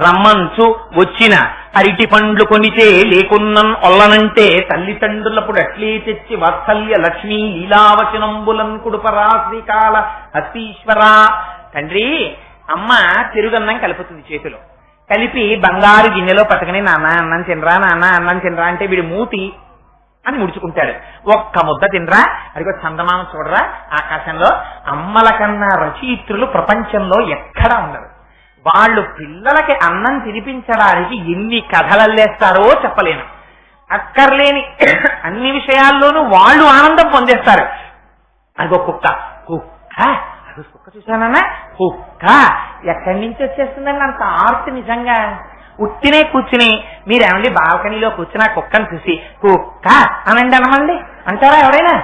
రమ్మంచు వచ్చిన అరిటి పండ్లు కొనితే లేకున్నన్ ఒల్లనంటే తల్లిదండ్రులప్పుడు అట్లే తెచ్చి వాత్సల్య లక్ష్మీ లీలావచనంబులన్ కుడుపరా శ్రీకాళ హస్తీశ్వరా. తండ్రి అమ్మ తిరుగన్నం కలుపుతుంది చేతిలో, కలిపి బంగారు గిన్నెలో పట్టుకుని నాన్న అన్నం తినరా నాన్న అన్నం తినరా అంటే వీడు మూతి అని ముడుచుకుంటాడు. ఒక్క ముద్ద తినరా, అదిగో చందమామ చూడరా ఆకాశంలో. అమ్మల కన్నా రచయిత్రులు ప్రపంచంలో ఎక్కడా ఉండరు. వాళ్ళు పిల్లలకి అన్నం తినిపించడానికి ఎన్ని కథలల్లేస్తారో చెప్పలేను. అక్కర్లేని అన్ని విషయాల్లోనూ వాళ్ళు ఆనందం పొందేస్తారు. అదిగో కుక్క కుక్క అది కుక్క చూసానన్నా కుక్క ఎక్కడి నుంచి వచ్చేస్తుందండి అంత ఆర్తి. నిజంగా ఉట్టినే కూర్చుని మీరేమండి బాల్కనీలో కూర్చుని ఆ కుక్కను చూసి కుక్క అనండి అనమండి అంటారా ఎవరైనా?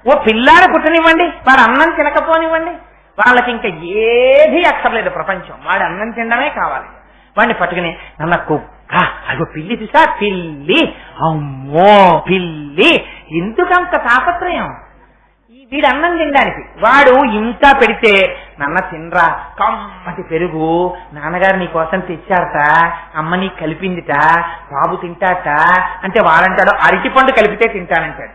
ఓ పిల్లాడు పుట్టనివ్వండి, వాడు అన్నం తినకపోనివ్వండి, వాళ్ళకి ఇంకా ఏది అక్కర్లేదు ప్రపంచం, వాడు అన్నం తినడమే కావాలి. వాడిని పట్టుకుని నన్న కుక్క అదిగో పిల్లి చూసా పిల్లి అమ్మో పిల్లి, ఎందుకంత తాపత్రయం? వీడు అన్నం తినడానికి. వాడు ఇంత పెడితే నన్న తినరా కమ్మటి పెరుగు నాన్నగారు నీ కోసం తెచ్చారట, అమ్మ నీ కలిపిందిట, బాబు తింటాట అంటే వాడంటాడు అరటిపండు కలిపితే తింటానంటాడు.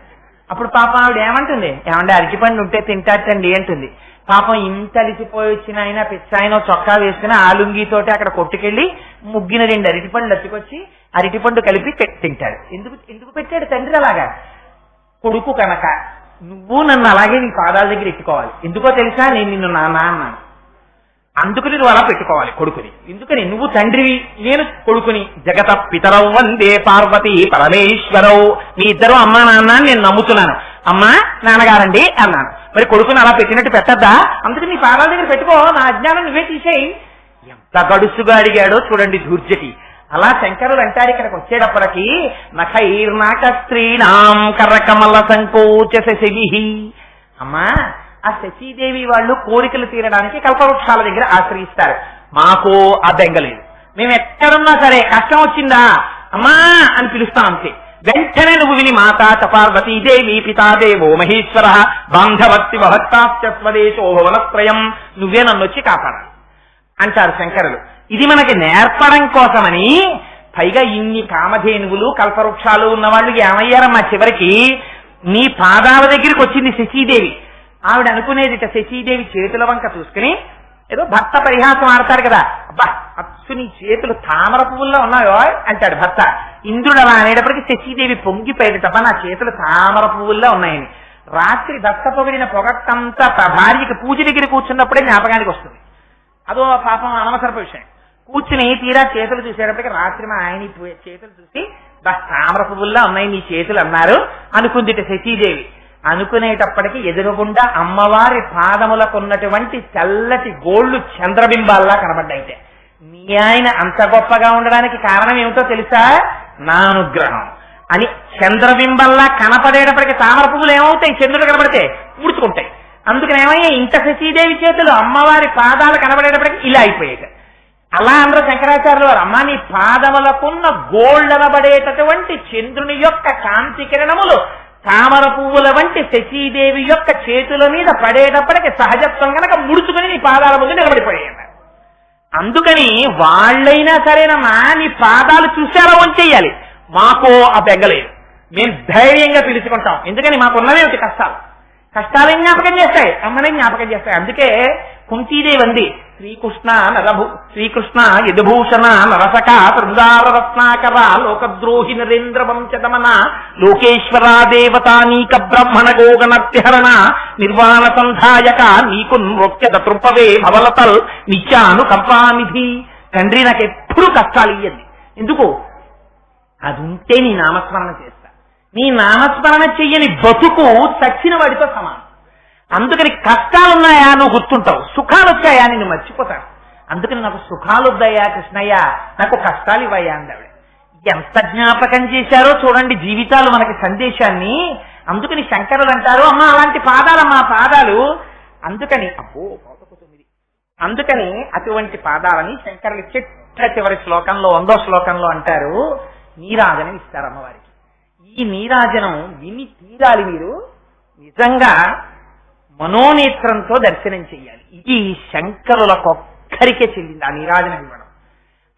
అప్పుడు పాపం ఆవిడ ఏమంటుంది, ఏమంటే అరటిపండు ఉంటే తింటాటండి అంటుంది. పాపం ఇంత అలిసిపోయి వచ్చిన ఆయన పిచ్చాయన చొక్కా వేసుకుని ఆలుంగితోటి అక్కడ కొట్టుకెళ్లి ముగ్గిన 2 అరటిపండ్లు అట్టుకొచ్చి అరటిపండు కలిపి తింటాడు. ఎందుకు పెట్టాడు తండ్రి అలాగా? కొడుకు కనుక నువ్వు నన్ను అలాగే నీ పాదాల దగ్గర ఎత్తుకోవాలి. ఎందుకో తెలుసా, నేను నిన్ను నాన్న అన్నాను, అందుకని నువ్వు అలా పెట్టుకోవాలి కొడుకుని. ఎందుకని నువ్వు తండ్రివి, నేను కొడుకుని. జగత పితరవు వందే పార్వతి పరమేశ్వరవు, మీ ఇద్దరు అమ్మా నాన్న నేను నమ్ముతున్నాను. అమ్మా నాన్నగారండి అన్నాను, మరి కొడుకుని అలా పెట్టినట్టు పెట్టద్దా? అందుకని నీ పాదాల దగ్గర పెట్టుకో, నా అజ్ఞానం నువ్వే తీసేయి. ఎంత గడుసుగా అడిగాడో చూడండి దూర్జటి. అలా శంకరులు అంటారు ఇక్కడికి వచ్చేటప్పటికి నఖైర్నాక స్త్రీణాం కర్రకమల సంకోచ శశిభిః. అమ్మా ఆ శశీదేవి వాళ్ళు కోరికలు తీరడానికి కల్పవృక్షాల దగ్గర ఆశ్రయిస్తారు. మాకు ఆ బెంగలేదు. మేము ఎక్కడున్నా సరే కష్టం వచ్చిందా అమ్మా అని పిలుస్తాం అంతే. వెంటనే నువ్వు విని మాతా చ పార్వతీదేవి పితాదేవో మహేశ్వర బాంధవత్తి భక్తాస్వదేశో భువనత్రయం, నువ్వే నన్ను వచ్చి కాపాడాలి అంటారు శంకరులు. ఇది మనకి నేర్పడం కోసమని. పైగా ఇన్ని కామధేనువులు కల్పవృక్షాలు ఉన్నవాళ్ళు ఏమయ్యారమ్మా చివరికి? నీ పాదాల దగ్గరికి వచ్చింది శశీదేవి. ఆవిడ అనుకునేది శశీదేవి చేతుల వంక చూసుకుని ఏదో భర్త పరిహాసం ఆడతారు కదా, అబ్బా అచ్చు నీ చేతులు తామర పువ్వుల్లో ఉన్నాయో అంటాడు భర్త. ఇంద్రుడు అలా అనేటప్పటికీ శశీదేవి పొంగిపోయేది తప్ప నా చేతులు తామర పువ్వుల్లో ఉన్నాయని. రాత్రి భర్త పొగిడిన పొగట్టంతా భార్యకి పూజ దగ్గర కూర్చున్నప్పుడే జ్ఞాపకానికి వస్తుంది. అదో పాపం అనవసరపు విషయం. కూర్చుని తీరా చేతులు చూసేటప్పటికి రాత్రి మా ఆయన చేతులు చూసి తామర పువ్వుల్లా ఉన్నాయి నీ చేతులు అన్నారు అనుకుందిట శచీదేవి. అనుకునేటప్పటికి ఎదురుగుండా అమ్మవారి పాదములకు ఉన్నటువంటి తెల్లటి గోళ్లు చంద్రబింబాల్లా కనబడ్డాయితే. నీ ఆయన అంత గొప్పగా ఉండడానికి కారణం ఏమిటో తెలుసా? నా అనుగ్రహం అని చంద్రబింబల్లా కనపడేటప్పటికి తామర పువ్వులు ఏమవుతాయి? చంద్రుడు కనబడితే పూడ్చుకుంటాయి. అందుకని ఏమయ్యా ఇంత శచీదేవి చేతులు అమ్మవారి పాదాలు కనబడేటప్పటికి ఇలా అయిపోయాయి. అలా అందరూ శంకరాచార్యులు వారు అమ్మ నీ పాదములకున్న గోళ్లనబడేటటువంటి చంద్రుని యొక్క కాంతి కిరణములు తామర పువ్వుల వంటి శచీదేవి యొక్క చేతుల మీద పడేటప్పటికి సహజత్వం కనుక ముడుచుకుని నీ పాదాల ముందు నిలబడిపోయాయి. అందుకని వాళ్ళైనా సరేనమ్మా నీ పాదాలు చూసారా వంచేయాలి. మాకో ఆ బెగ్గలేదు, మేము ధైర్యంగా పిలుచుకుంటాం. ఎందుకని మాకున్నవేమిటి కష్టాలు? కష్టాలని జ్ఞాపకం చేస్తాయి, అమ్మని జ్ఞాపకం చేస్తాయి. అందుకే కుంతీదేవి అంది శ్రీకృష్ణ యదుభూషణ నరసక శృంగార రత్నాకర లోకద్రోహి నరేంద్ర వంశదమన లోకేశ్వర దేవతానీక బ్రహ్మణ గోగణత్యహరణ నిర్వాణ సంధాయక నీకు నృత్యత తృపవే భవలతల్ నిత్యాను కంపానిధి. తండ్రి నాకు ఎప్పుడు కష్టాలు ఇయ్యండి. ఎందుకు? అది ఉంటే నీ నామస్మరణ చేస్తా. నీ నామస్మరణ చెయ్యని బతుకు చచ్చిన వాడితో సమానం. అందుకని కష్టాలున్నాయా నువ్వు గుర్తుంటావు, సుఖాలు వచ్చాయా నిన్ను మర్చిపోతాను. అందుకని నాకు సుఖాలు వద్దయ్యా కృష్ణయ్య, నాకు కష్టాలు ఇవ్వయ్యా అందావిడ. ఎంత జ్ఞాపకం చేశారో చూడండి జీవితాలు మనకి సందేశాన్ని. అందుకని శంకరులు అంటారు అమ్మ అలాంటి పాదాలమ్మా పాదాలు. అందుకని అందుకని అటువంటి పాదాలని శంకరులు చివరి శ్లోకంలో 100వ శ్లోకంలో అంటారు నీరాజనం ఇస్తారు అమ్మవారికి. ఈ నీరాజనం విని తీరాలి మీరు, నిజంగా మనోనేత్రంతో దర్శనం చెయ్యాలి. ఇది శంకరులకొక్కరికే చెల్లింది ఆ నీరాజనం ఇవ్వడం.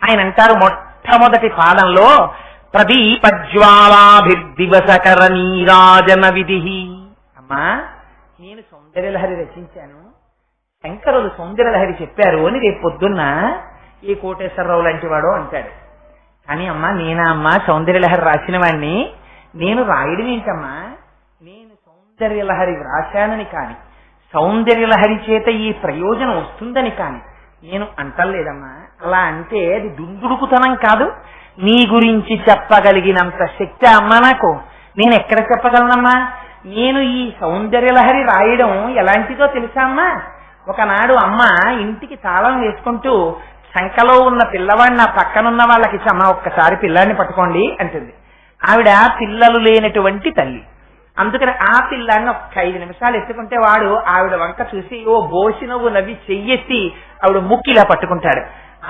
ఆయన అంటారు మొట్టమొదటి పాదంలో ప్రదీపజ్వాలాభిర్దివసకర నీరాజన విధి. అమ్మా నేను సౌందర్యలహరి రచించాను, శంకరులు సౌందర్యలహరి చెప్పారు అని రేపు పొద్దున్న ఏ కోటేశ్వరరావు లాంటి వాడో అంటాడు. కానీ అమ్మా నేనా అమ్మా సౌందర్యలహరి రాసిన వాడిని, నేను రాయడం ఏంటమ్మా, నేను సౌందర్యలహరి వ్రాశానని కాని సౌందర్యలహరి చేత ఈ ప్రయోజనం వస్తుందని కాని నేను అంటలేదమ్మా. అలా అంటే అది దుందుడుకుతనం కాదు. నీ గురించి చెప్పగలిగినంత శక్తి అమ్మా నాకు. నేను ఎక్కడ చెప్పగలనమ్మా? నేను ఈ సౌందర్యలహరి రాయడం ఎలాంటిదో తెలుసా అమ్మా? ఒకనాడు అమ్మ ఇంటికి తాళం వేసుకుంటూ సంకలో ఉన్న పిల్లవాడిని నా పక్కనున్న వాళ్ళకి అమ్మ ఒక్కసారి పిల్లాన్ని పట్టుకోండి అంటుంది. ఆవిడ పిల్లలు లేనటువంటి తల్లి. అందుకని ఆ పిల్లాన్ని ఒక్క 5 నిమిషాలు ఎత్తుకుంటే వాడు ఆవిడ వంక చూసి ఓ బోసి నవ్వు నవ్వి చెయ్యెత్తి ఆవిడ ముక్కిలా పట్టుకుంటాడు.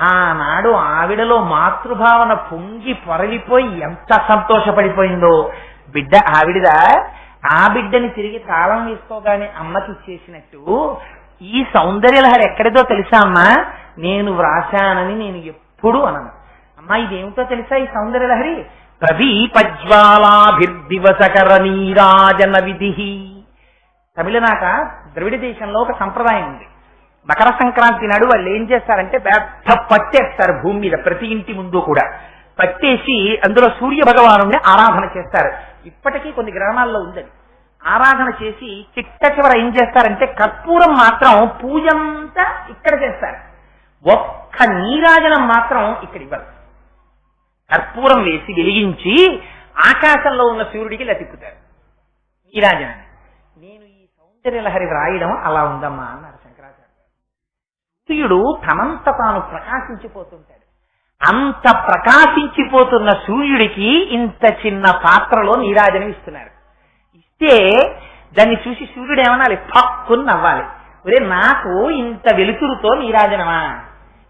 ఆనాడు ఆవిడలో మాతృభావన పొంగి పొరలిపోయి ఎంత సంతోషపడిపోయిందో. బిడ్డ ఆవిడదా, ఆ బిడ్డని తిరిగి తాళం వేసుకోగానే అమ్మకి ఇచ్చేసినట్టు ఈ సౌందర్యలహరి ఎక్కడిదో తెలుసా అమ్మా? నేను వ్రాశానని నేను ఎప్పుడు అనను. అమ్మా ఇదేమిటో తెలుసా ఈ సౌందర్యలహరి? ప్రదీపజ్వాలాభిర్దివసకర నీరాజన విధి. తమిళనాట ద్రవిడ దేశంలో ఒక సంప్రదాయం ఉంది. మకర సంక్రాంతి నాడు వాళ్ళు ఏం చేస్తారంటే పెద్ద పట్టేస్తారు భూమి మీద, ప్రతి ఇంటి ముందు కూడా పట్టేసి అందులో సూర్య భగవానుడిని ఆరాధన చేస్తారు. ఇప్పటికీ కొన్ని గ్రామాల్లో ఉందని. ఆరాధన చేసి చిట్ట చివర ఏం చేస్తారంటే కర్పూరం మాత్రం పూజంతా ఇక్కడ చేస్తారు, ఒక్క నీరాజనం మాత్రం ఇక్కడ ఇవ్వరు. కర్పూరం వేసి వెలిగించి ఆకాశంలో ఉన్న సూర్యుడికి ఇలా తిప్పుతారు నీరాజనాన్ని. నేను ఈ సౌందర్యలహరి వ్రాయడం అలా ఉందమ్మా అన్నారు శంకరాచార్య. సూర్యుడు తనంత తాను ప్రకాశించిపోతుంటాడు. అంత ప్రకాశించిపోతున్న సూర్యుడికి ఇంత చిన్న పాత్రలో నీరాజనం ఇస్తున్నారు. ఇస్తే దాన్ని చూసి సూర్యుడు ఏమనాలి? పక్కుని నవ్వాలి. ఒరే నాకు ఇంత వెలుతురుతో నీరాజనమా,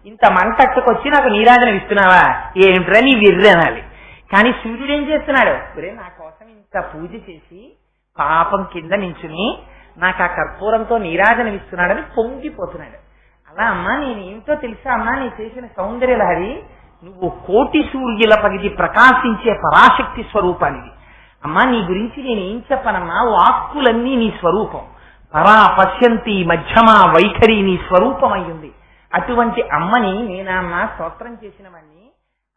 ఇంత మంటట్టుకొచ్చి నాకు నీరాజనం ఇస్తున్నావా, ఏమిట్రా నీ వెర్రి అనాలి. కానీ సూర్యుడు ఏం చేస్తున్నాడు? ఒరే నా కోసం ఇంత పూజ చేసి పాపం కింద నించుని నాకు ఆ కర్పూరంతో నీరాజనం ఇస్తున్నాడని పొంగిపోతున్నాడు. అలా అమ్మా నేనేమిటో తెలుసా అమ్మా, నీ చేసిన సౌందర్యలహరి నువ్వు కోటి సూర్యుల పగిది ప్రకాశించే పరాశక్తి స్వరూపానివి. అమ్మా నీ గురించి నేనేం చెప్పనమ్మా, వాక్కులన్నీ నీ స్వరూపం. పరా పశ్యంతి మధ్యమా వైఖరి నీ స్వరూపం అయ్యింది. అటువంటి అమ్మని నేనమ్మా స్తోత్రం చేసిన వాడిని,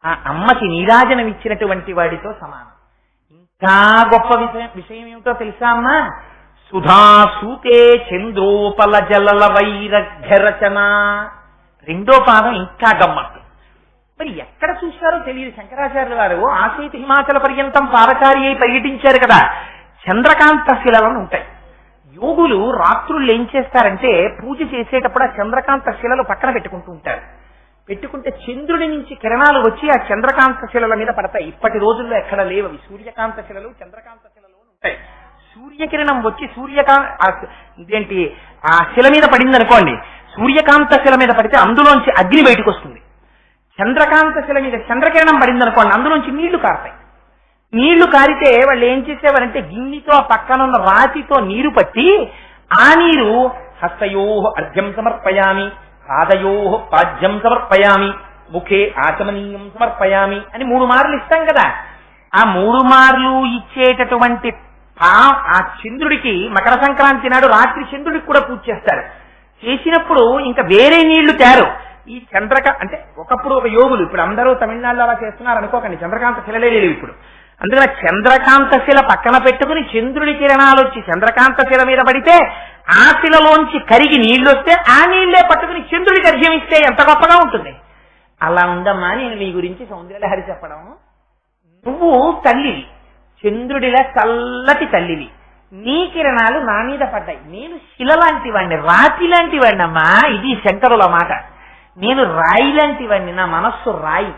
ఆ అమ్మకి నీరాజనం ఇచ్చినటువంటి వాడితో సమానం. ఇంకా గొప్ప విషయం ఏమిటో తెలుసా అమ్మా? సుధాసూతే చంద్రోపల జలల వైరఘ్యరచన. రెండో పాదం ఇంకా గమ్మత్తు. మరి ఎక్కడ చూశారో తెలియదు శంకరాచార్యుల వారు. ఆసీత హిమాచల పర్యంతం పాదచారి అయి పర్యటించారు కదా. చంద్రకాంత శిలలను ఉంటాయి. యోగులు రాత్రులు ఏం చేస్తారంటే పూజ చేసేటప్పుడు ఆ చంద్రకాంత శిలలు పక్కన పెట్టుకుంటూ ఉంటారు. పెట్టుకుంటే చంద్రుడి నుంచి కిరణాలు వచ్చి ఆ చంద్రకాంత శిలల మీద పడతాయి. ఇప్పటి రోజుల్లో ఎక్కడ లేవవి. సూర్యకాంత శిలలు చంద్రకాంత శిలలు ఉంటాయి. సూర్యకిరణం వచ్చి ఇదేంటి ఆ శిల మీద పడింది అనుకోండి, సూర్యకాంత శిల మీద పడితే అందులోంచి అగ్ని బయటకు వస్తుంది. చంద్రకాంత శిల మీద చంద్రకిరణం పడింది అనుకోండి, అందులోంచి నీళ్లు కారుతాయి. నీళ్లు కారితే వాళ్ళు ఏం చేసేవారంటే గిన్నెతో పక్కనున్న రాతితో నీరు పట్టి ఆ నీరు హస్తయో అర్ఘ్యం సమర్పయామి, పాదయో పాద్యం సమర్పయామి, ముఖే ఆచమనీయం సమర్పయామి అని 3 మార్లు ఇస్తాం కదా. ఆ 3 మార్లు ఇచ్చేటటువంటి ఆ చంద్రుడికి మకర సంక్రాంతి నాడు రాత్రి చంద్రుడికి కూడా పూజ చేస్తారు. చేసినప్పుడు ఇంకా వేరే నీళ్లు తేరు. ఈ అంటే ఒకప్పుడు ఒక యోగులు, ఇప్పుడు అందరూ తమిళనాడులో అలా చేస్తున్నారు అనుకోకండి, చంద్రకాంత శిలలే లేవు ఇప్పుడు. అందుకని చంద్రకాంత శిల పక్కన పెట్టుకుని చంద్రుడి కిరణాలు వచ్చి చంద్రకాంత శిల మీద పడితే ఆ శిలలోంచి కరిగి నీళ్లు వస్తే ఆ నీళ్లే పట్టుకుని చంద్రుడికి అర్ఘ్యమిస్తే ఎంత గొప్పగా ఉంటుంది. అలా ఉందమ్మా నేను మీ గురించి సౌందర్యలహరి చెప్పడం. నువ్వు తల్లివి, చంద్రుడిలా చల్లటి తల్లివి, నీ కిరణాలు నా మీద పడ్డాయి. నేను శిల లాంటి వాడిని, రాతి లాంటి వాడిని అమ్మా. ఇది శంకరుల మాట. నేను రాయి లాంటి వాడిని, నా మనస్సు రాయి.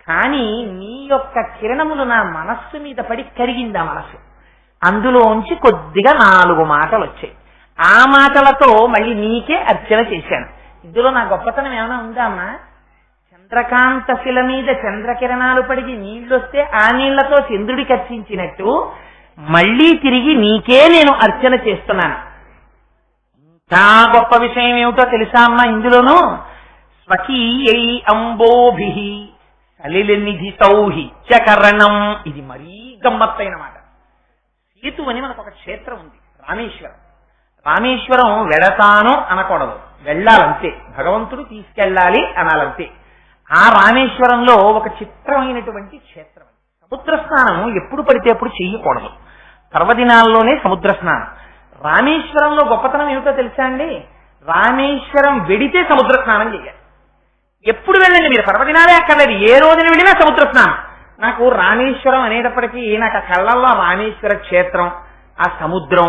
కానీ నీ యొక్క కిరణములు నా మనస్సు మీద పడి కరిగింది. ఆ మనస్సు అందులోంచి కొద్దిగా 4 మాటలు వచ్చాయి. ఆ మాటలతో మళ్ళీ నీకే అర్చన చేశాను. ఇందులో నా గొప్పతనం ఏమైనా ఉందా అమ్మా? చంద్రకాంత శిల మీద చంద్రకిరణాలు పడిగి నీళ్లొస్తే ఆ నీళ్లతో చంద్రుడికి అర్చించినట్టు మళ్లీ తిరిగి నీకే నేను అర్చన చేస్తున్నాను. ఇంకా గొప్ప విషయం ఏమిటో తెలుసా అమ్మా? ఇందులోనూ స్వకీయై అంబోభిః సలిలనిధి సౌహి చకరణం. ఇది మరీ గమ్మత్తైన మాట. సేతు అని మనకు ఒక క్షేత్రం ఉంది, రామేశ్వరం. రామేశ్వరం వెళతాను అనకూడదు, వెళ్ళాలంతే. భగవంతుడు తీసుకెళ్ళాలి అనాలంతే. ఆ రామేశ్వరంలో ఒక చిత్రమైనటువంటి క్షేత్రం. సముద్ర స్నానం ఎప్పుడు పడితే అప్పుడు చెయ్యకూడదు, పర్వదినాల్లోనే సముద్ర స్నానం. రామేశ్వరంలో గొప్పతనం ఏమిటో తెలుసా అండి? రామేశ్వరం వెడితే సముద్ర స్నానం చేయాలి. ఎప్పుడు వెళ్ళండి మీరు, పర్వదినాలే అక్కర్లేదు, ఏ రోజున వెళ్ళినా సముద్ర స్నానం. నాకు రామేశ్వరం అనేటప్పటికీ నాకు ఆ కళ్ళల్లో రామేశ్వర క్షేత్రం, ఆ సముద్రం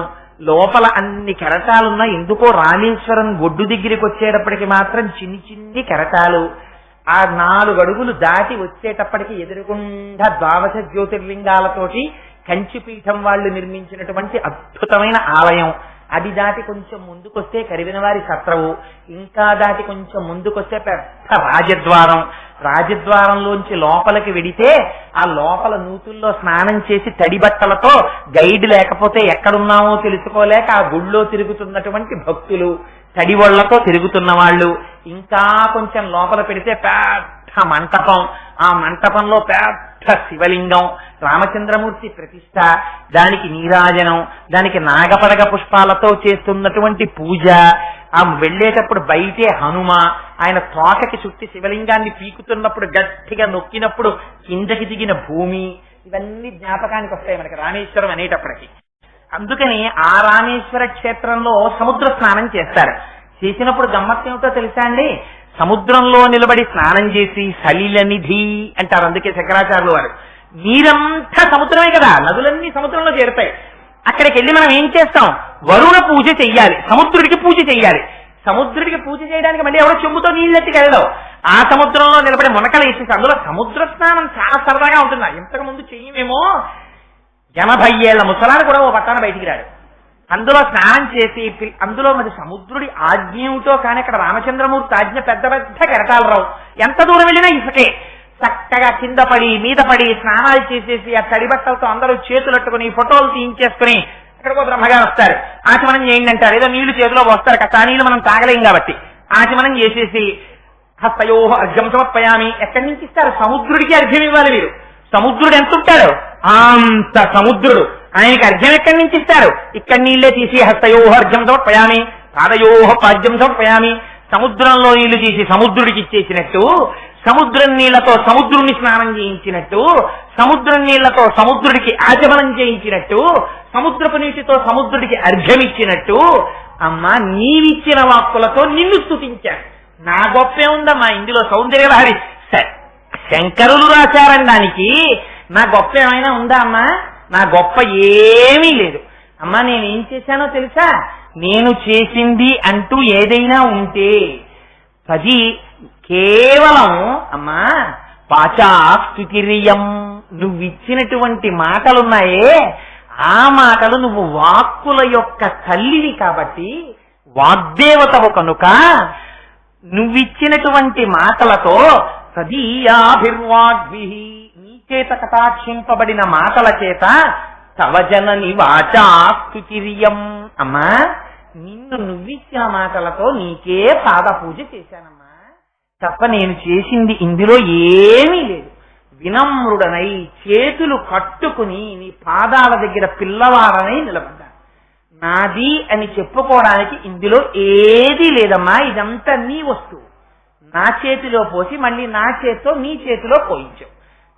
లోపల అన్ని కెరటాలున్నా ఎందుకో రామేశ్వరం ఒడ్డు దగ్గరికి వచ్చేటప్పటికి మాత్రం చిన్ని చిన్ని కెరటాలు. ఆ 4 అడుగులు దాటి వచ్చేటప్పటికి ఎదురుగుండా 12 జ్యోతిర్లింగాలతోటి కంచిపీఠం వాళ్ళు నిర్మించినటువంటి అద్భుతమైన ఆలయం. అది దాటి కొంచెం ముందుకొస్తే కరివినవారి సత్రవు, ఇంకా దాటి కొంచెం ముందుకొస్తే పెద్ద రాజద్వారం. రాజద్వారంలోంచి లోపలికి వెడితే ఆ లోపల నూతుల్లో స్నానం చేసి తడి బట్టలతో గైడ్ లేకపోతే ఎక్కడున్నామో తెలుసుకోలేక ఆ గుళ్ళో తిరుగుతున్నటువంటి భక్తులు, తడి ఒళ్లతో తిరుగుతున్న వాళ్ళు. ఇంకా కొంచెం లోపల పెడితే పెద్ద మంటపం, ఆ మంటపంలో పెద్ద శివలింగం, రామచంద్రమూర్తి ప్రతిష్ట, దానికి నీరాజనం, దానికి నాగపడగ పుష్పాలతో చేస్తున్నటువంటి పూజ. ఆ వెళ్లేటప్పుడు బయటే హనుమ, ఆయన తోటకి చుట్టి శివలింగాన్ని పీకుతున్నప్పుడు గట్టిగా నొక్కినప్పుడు కిందకి దిగిన భూమి, ఇవన్నీ జ్ఞాపకానికి వస్తాయి మనకి రామేశ్వరం అనేటప్పటికి. అందుకని ఆ రామేశ్వర క్షేత్రంలో సముద్ర స్నానం చేస్తారు. చేసినప్పుడు గమ్మత్తు ఏమిటో తెలుసా అండి? సముద్రంలో నిలబడి స్నానం చేసి సలిల నిధి అంటారు. అందుకే శంకరాచార్యులు వారు నీరంతా సముద్రమే కదా, నదులన్నీ సముద్రంలో చేరుతాయి. అక్కడికి వెళ్ళి మనం ఏం చేస్తాం? వరుణ పూజ చెయ్యాలి, సముద్రుడికి పూజ చెయ్యాలి. సముద్రుడికి పూజ చేయడానికి మళ్ళీ ఎవరో చెంబుతో నీళ్ళెత్తికి వెళ్ళవు. ఆ సముద్రంలో నిలబడి మునకలు వేసేసి అందులో సముద్ర స్నానం చాలా సరదాగా ఉంటుందా? ఇంతకు ముందు చెయ్యమేమో 80 ఏళ్ల ముసలాడు కూడా ఓ పట్టాన బయటికి రాడు. అందులో స్నానం చేసి అందులో మరి సముద్రుడి ఆజ్ఞ ఏమిటో కానీ అక్కడ రామచంద్రమూర్తి ఆజ్ఞ పెద్ద పెద్ద కెరటాలు రావు. ఎంత దూరం వెళ్ళినా ఇసుకే. చక్కగా కింద పడి మీద పడి స్నానాలు చేసేసి ఆ తడి బట్టలతో అందరూ చేతులట్టుకుని ఫోటోలు తీయించేసుకుని అక్కడికో బ్రహ్మగారు వస్తారు, ఆచమనం చేయండి అంటారు. ఏదో నీళ్లు చేతిలో వస్తారు కదా, నీళ్లు మనం తాగలేం కాబట్టి ఆచమనం చేసేసి హస్తయో అర్ఘ్యం సమర్పయామి. ఎక్కడి నుంచి ఇస్తారు? సముద్రుడికి అర్ఘ్యం ఇవ్వాలి మీరు. సముద్రుడు ఎంత ఉంటాడు? అంత సముద్రుడు. ఆయనకి అర్ఘ్యం ఎక్కడి నుంచి ఇస్తారు? ఇక్కడ నీళ్లే తీసి హస్తయో అర్ఘ్యం సమర్పయామి, పాదయో పాద్యం సమర్పయామి. సముద్రంలో నీళ్లు తీసి సముద్రుడికి ఇచ్చేసినట్టు, సముద్రం నీళ్లతో సముద్రుడిని స్నానం చేయించినట్టు, సముద్రం నీళ్లతో సముద్రుడికి ఆచమనం చేయించినట్టు, సముద్రపు నీటితో సముద్రుడికి అర్ఘ్యమిచ్చినట్టు, అమ్మా నీవిచ్చిన వాక్కులతో నిన్ను స్తుతించాను. నా గొప్పే ఉందమ్మా ఇందులో సౌందర్యలహరి. సరే శంకరులు రాశారనడానికి నా గొప్ప ఏమైనా ఉందా అమ్మా? నా గొప్ప ఏమీ లేదు అమ్మా. నేనేం చేశానో తెలుసా? నేను చేసింది అంటూ ఏదైనా ఉంటే అది కేవలం అమ్మా పాచాస్తుతిరియం, నువ్విచ్చినటువంటి మాటలున్నాయే ఆ మాటలు నువ్వు వాక్కుల యొక్క తల్లివి కాబట్టి, వాగ్దేవతవు కనుక నువ్విచ్చినటువంటి మాటలతో తదీయాభిర్వాగ్భి, నీ చేత కటాక్షింపబడిన మాటల చేత తవజనని వాచాస్తుతిరియం, అమ్మా నిన్ను నువ్విచ్చిన మాటలతో నీకే పాద పూజ చేశానమ్మా తప్ప నేను చేసింది ఇందులో ఏమీ లేదు. వినమ్రుడనై చేతులు కట్టుకుని నీ పాదాల దగ్గర పిల్లవాడనై నిలబడ్డాను. నాది అని చెప్పుకోవడానికి ఇందులో ఏదీ లేదమ్మా. ఇదంతా నీ వస్తువు. నా చేతిలో పోసి మళ్ళీ నా చేతితో నీ చేతిలో పోయించావు.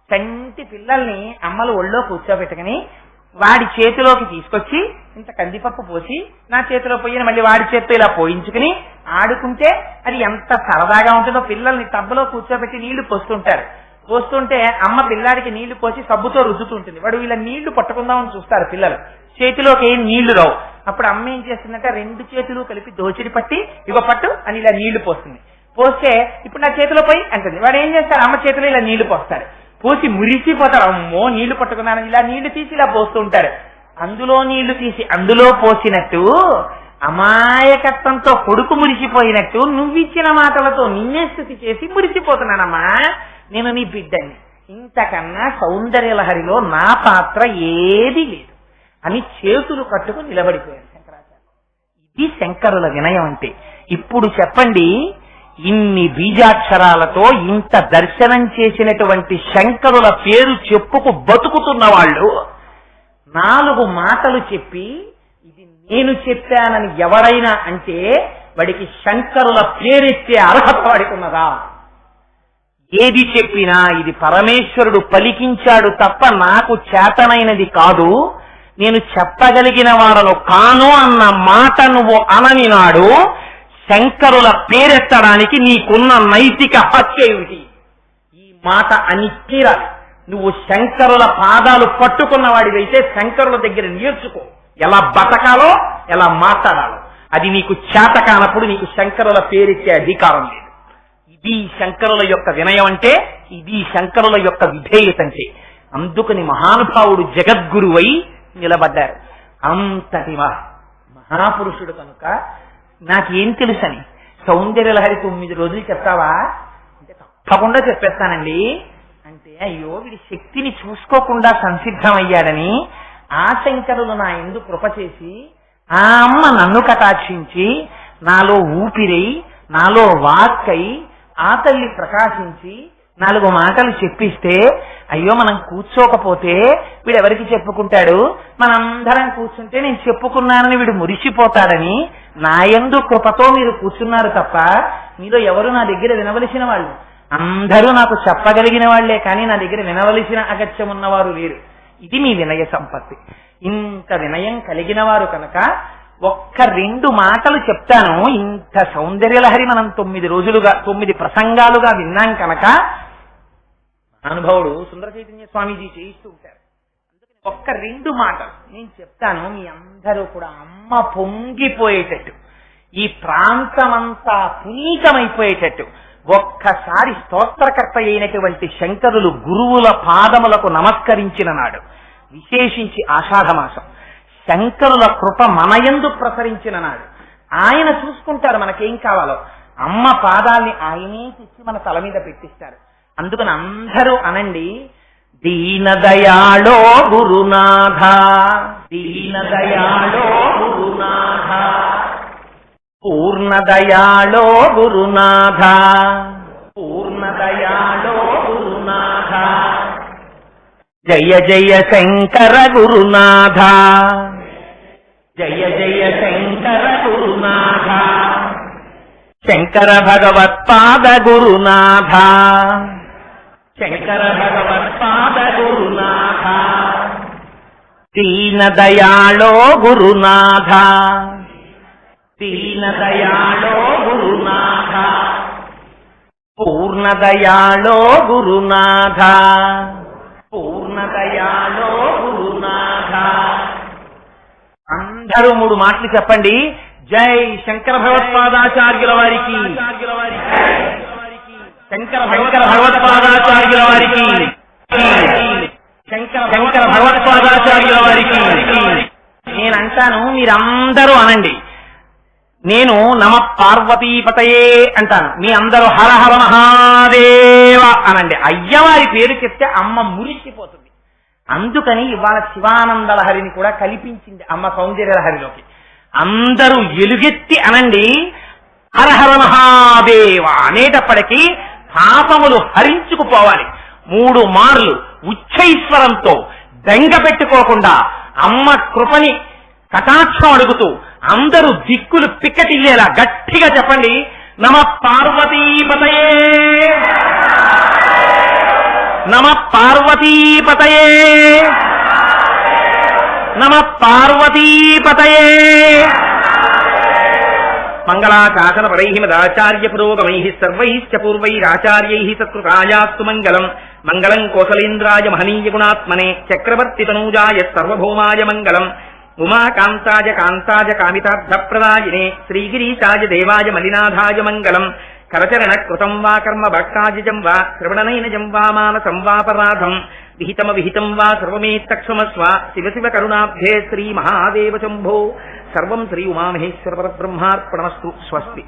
చంటి పిల్లల్ని అమ్మలు ఒళ్ళో కూర్చోబెట్టుకుని వాడి చేతిలోకి తీసుకొచ్చి ఇంత కందిపప్పు పోసి నా చేతిలో పోయిన మళ్ళీ వాడి చేతితో ఇలా పోయించుకుని ఆడుకుంటే అది ఎంత సరదాగా ఉంటుందో. పిల్లల్ని టబ్బులో కూర్చోబెట్టి నీళ్లు పోస్తుంటే అమ్మ పిల్లాడికి నీళ్లు పోసి సబ్బుతో రుద్దుతుంటుంది. వాడు ఇలా నీళ్లు పట్టుకుందామని చూస్తారు పిల్లలు, చేతిలోకి ఏం నీళ్లు రావు. అప్పుడు అమ్మ ఏం చేస్తుందంటే రెండు చేతులు కలిపి దోచిడి పట్టి ఇవ్వ పట్టు అని ఇలా నీళ్లు పోస్తుంది. పోస్తే ఇప్పుడు నా చేతిలో పోయి అంటుంది. వాడు ఏం చేస్తారు? అమ్మ చేతిలో ఇలా నీళ్లు పోస్తారు. పోసి మురిసిపోతారు. అమ్మో నీళ్లు పట్టుకున్నాను, ఇలా నీళ్లు తీసి ఇలా పోస్తూ ఉంటారు. అందులో నీళ్లు తీసి అందులో పోసినట్టు అమాయకత్వంతో కొడుకు మురిసిపోయినట్టు నువ్విచ్చిన మాటలతో నిన్నే స్థుతి చేసి మురిసిపోతున్నానమ్మా. నేను నీ బిడ్డని, ఇంతకన్నా సౌందర్యలహరిలో నా పాత్ర ఏది లేదు అని చేతులు కట్టుకుని నిలబడిపోయారు శంకరాచార్య. ఇది శంకరుల వినయం అంటే. ఇప్పుడు చెప్పండి, ఇన్ని బీజాక్షరాలతో ఇంత దర్శనం చేసినటువంటి శంకరుల పేరు చెప్పుకు బతుకుతున్న వాళ్ళు 4 మాటలు చెప్పి ఇది నేను చెప్పానని ఎవరైనా అంటే వాడికి శంకరుల పేరెత్తే అర్హత వాడికి ఉన్నదా? ఏది చెప్పినా ఇది పరమేశ్వరుడు పలికించాడు తప్ప నాకు చేతనైనది కాదు, నేను చెప్పగలిగిన వాడను కాను అన్న మాట నువ్వు అనని నాడు శంకరుల పేరెత్తడానికి నీకున్న నైతిక హక్కు ఏమిటి? ఈ మాట అని తీరాలి. నువ్వు శంకరుల పాదాలు పట్టుకున్న వాడివైతే శంకరుల దగ్గర నేర్చుకో ఎలా బతకాలో, ఎలా మాట్లాడాలో. అది నీకు చేత కానప్పుడు నీకు శంకరుల పేరెత్తే అధికారం లేదు. ఇది శంకరుల యొక్క వినయం అంటే, ఇది శంకరుల యొక్క విధేయత అంటే. అందుకని మహానుభావుడు జగద్గురువై నిలబడ్డారు. అంతటి మహాపురుషుడు కనుక నాకేం తెలుసని సౌందర్యలహరి 9 రోజులు చెప్తావా అంటే తప్పకుండా చెప్పేస్తానండి అంటే, అయ్యో వీడి శక్తిని చూసుకోకుండా సంసిద్ధమయ్యాడని ఆ శంకరులు నా యందు కృప చేసి ఆ అమ్మ నన్ను కటాక్షించి నాలో ఊపిరై నాలో వాక్కై ఆ తల్లి ప్రకాశించి 4 మాటలు చెప్పిస్తే, అయ్యో మనం కూర్చోకపోతే వీడెవరికి చెప్పుకుంటాడు, మనందరం కూర్చుంటే నేను చెప్పుకున్నానని వీడు మురిసిపోతాడని నా యందు కృపతో మీరు కూర్చున్నారు తప్ప మీలో ఎవరు నా దగ్గర వినవలసిన వాళ్ళు. అందరూ నాకు చెప్పగలిగిన వాళ్లే కానీ నా దగ్గర వినవలసిన అగత్యం ఉన్నవారు లేరు. ఇది మీ వినయ సంపత్తి. ఇంత వినయం కలిగిన వారు కనుక ఒక్క 2 మాటలు చెప్తాను. ఇంత సౌందర్యలహరి మనం 9 రోజులుగా 9 ప్రసంగాలుగా విన్నాం కనుక అనుభవుడు సుందర చైతన్య స్వామీజీ చేయిస్తూ ఉంటారు. అందుకని ఒక్క 2 మాటలు నేను చెప్తాను. మీ అందరూ కూడా అమ్మ పొంగిపోయేటట్టు, ఈ ప్రాంతమంతా పునీతమైపోయేటట్టు ఒక్కసారి స్తోత్రకర్త అయినటువంటి శంకరులు గురువుల పాదములకు నమస్కరించిన నాడు, విశేషించి ఆషాఢమాసం శంకరుల కృప మనయందు ప్రసరించిన నాడు ఆయన చూసుకుంటారు మనకేం కావాలో. అమ్మ పాదాల్ని ఆయనే తెచ్చి మన తల మీద పెట్టిస్తారు. అందుకని అందరూ అనండి, దీనదయాళో గురునాథ, దీనదయాళో గురునాథ, పూర్ణదయాళో గురునాథ, పూర్ణదయాళో గురునాథ, జయ జయ శంకర గురునాథ, జయ జయ శంకర గురునాథ, శంకర భగవత్పాద గురునాథ, శంకర భగవత్పాద గురునాథ, దీనదయాళో గురునాథ, దీనదయాళో గురునాథ, పూర్ణదయాళో గురునాథ, పూర్ణదయాళో గురునాథ. అందరూ 3 మాటలు చెప్పండి. జై శంకర భగవత్పాదాచార్యుల వారికి, శంకర భగవత్పాదాచార్యుల వారికి, శంకర భగవత్పాదాచార్యుల వారికి. నేనంటాను, మీరందరూ అనండి. నేను నమ పార్వతీపతయే అంటాను, మీ అందరూ హర హర మహాదేవ అనండి. అయ్యవారి పేరు చెప్తే అమ్మ మురిసిపోతుంది. అందుకని ఇవాళ శివానంద లహరిని కూడా కల్పించింది అమ్మ సౌందర్య లహరిలోకి. అందరూ ఎలుగెత్తి అనండి హర హర మహాదేవ అనేటప్పటికీ పాపములు హరించుకుపోవాలి. 3 మార్లు ఉచ్చైశ్వరంతో బెంగ పెట్టుకోకుండా అమ్మ కృపని కటాక్షం అడుగుతూ అందరూ దిక్కులు పిక్కటిల్లేలా గట్టిగా చెప్పండి. నమ పార్వతీపతయే, నమ పార్వతీపతయే, నమ పార్వతీపతయే. మంగళాశాసన పరైః మదాచార్య పురోగమైః సర్వైశ్చ పూర్వైరాచార్యైః సత్కృతాయాస్తు మంగళం. మంగళం కోసలేంద్రాయ మహనీయ గుణాత్మనే చక్రవర్తి తనూజాయ సర్వభౌమాయ మంగళం. ఉమాకాంతాయ కాంతాయ కామితార్థప్రదాయినే శ్రీగిరీశాయ దేవాయ మలినాథాయ మంగళం. కరచరణ కృతం వా కర్మ భక్తాజిజం వా శ్రవణనైనజం వా మానసం వాపరాధం విహితం వా సర్వమేత్తక్షమస్వ. శివ శివ కరుణాబ్ధే శ్రీ మహాదేవ శంభో. సర్వం శ్రీ ఉమామహేశ్వర పరబ్రహ్మార్పణమస్తు. స్వస్తి.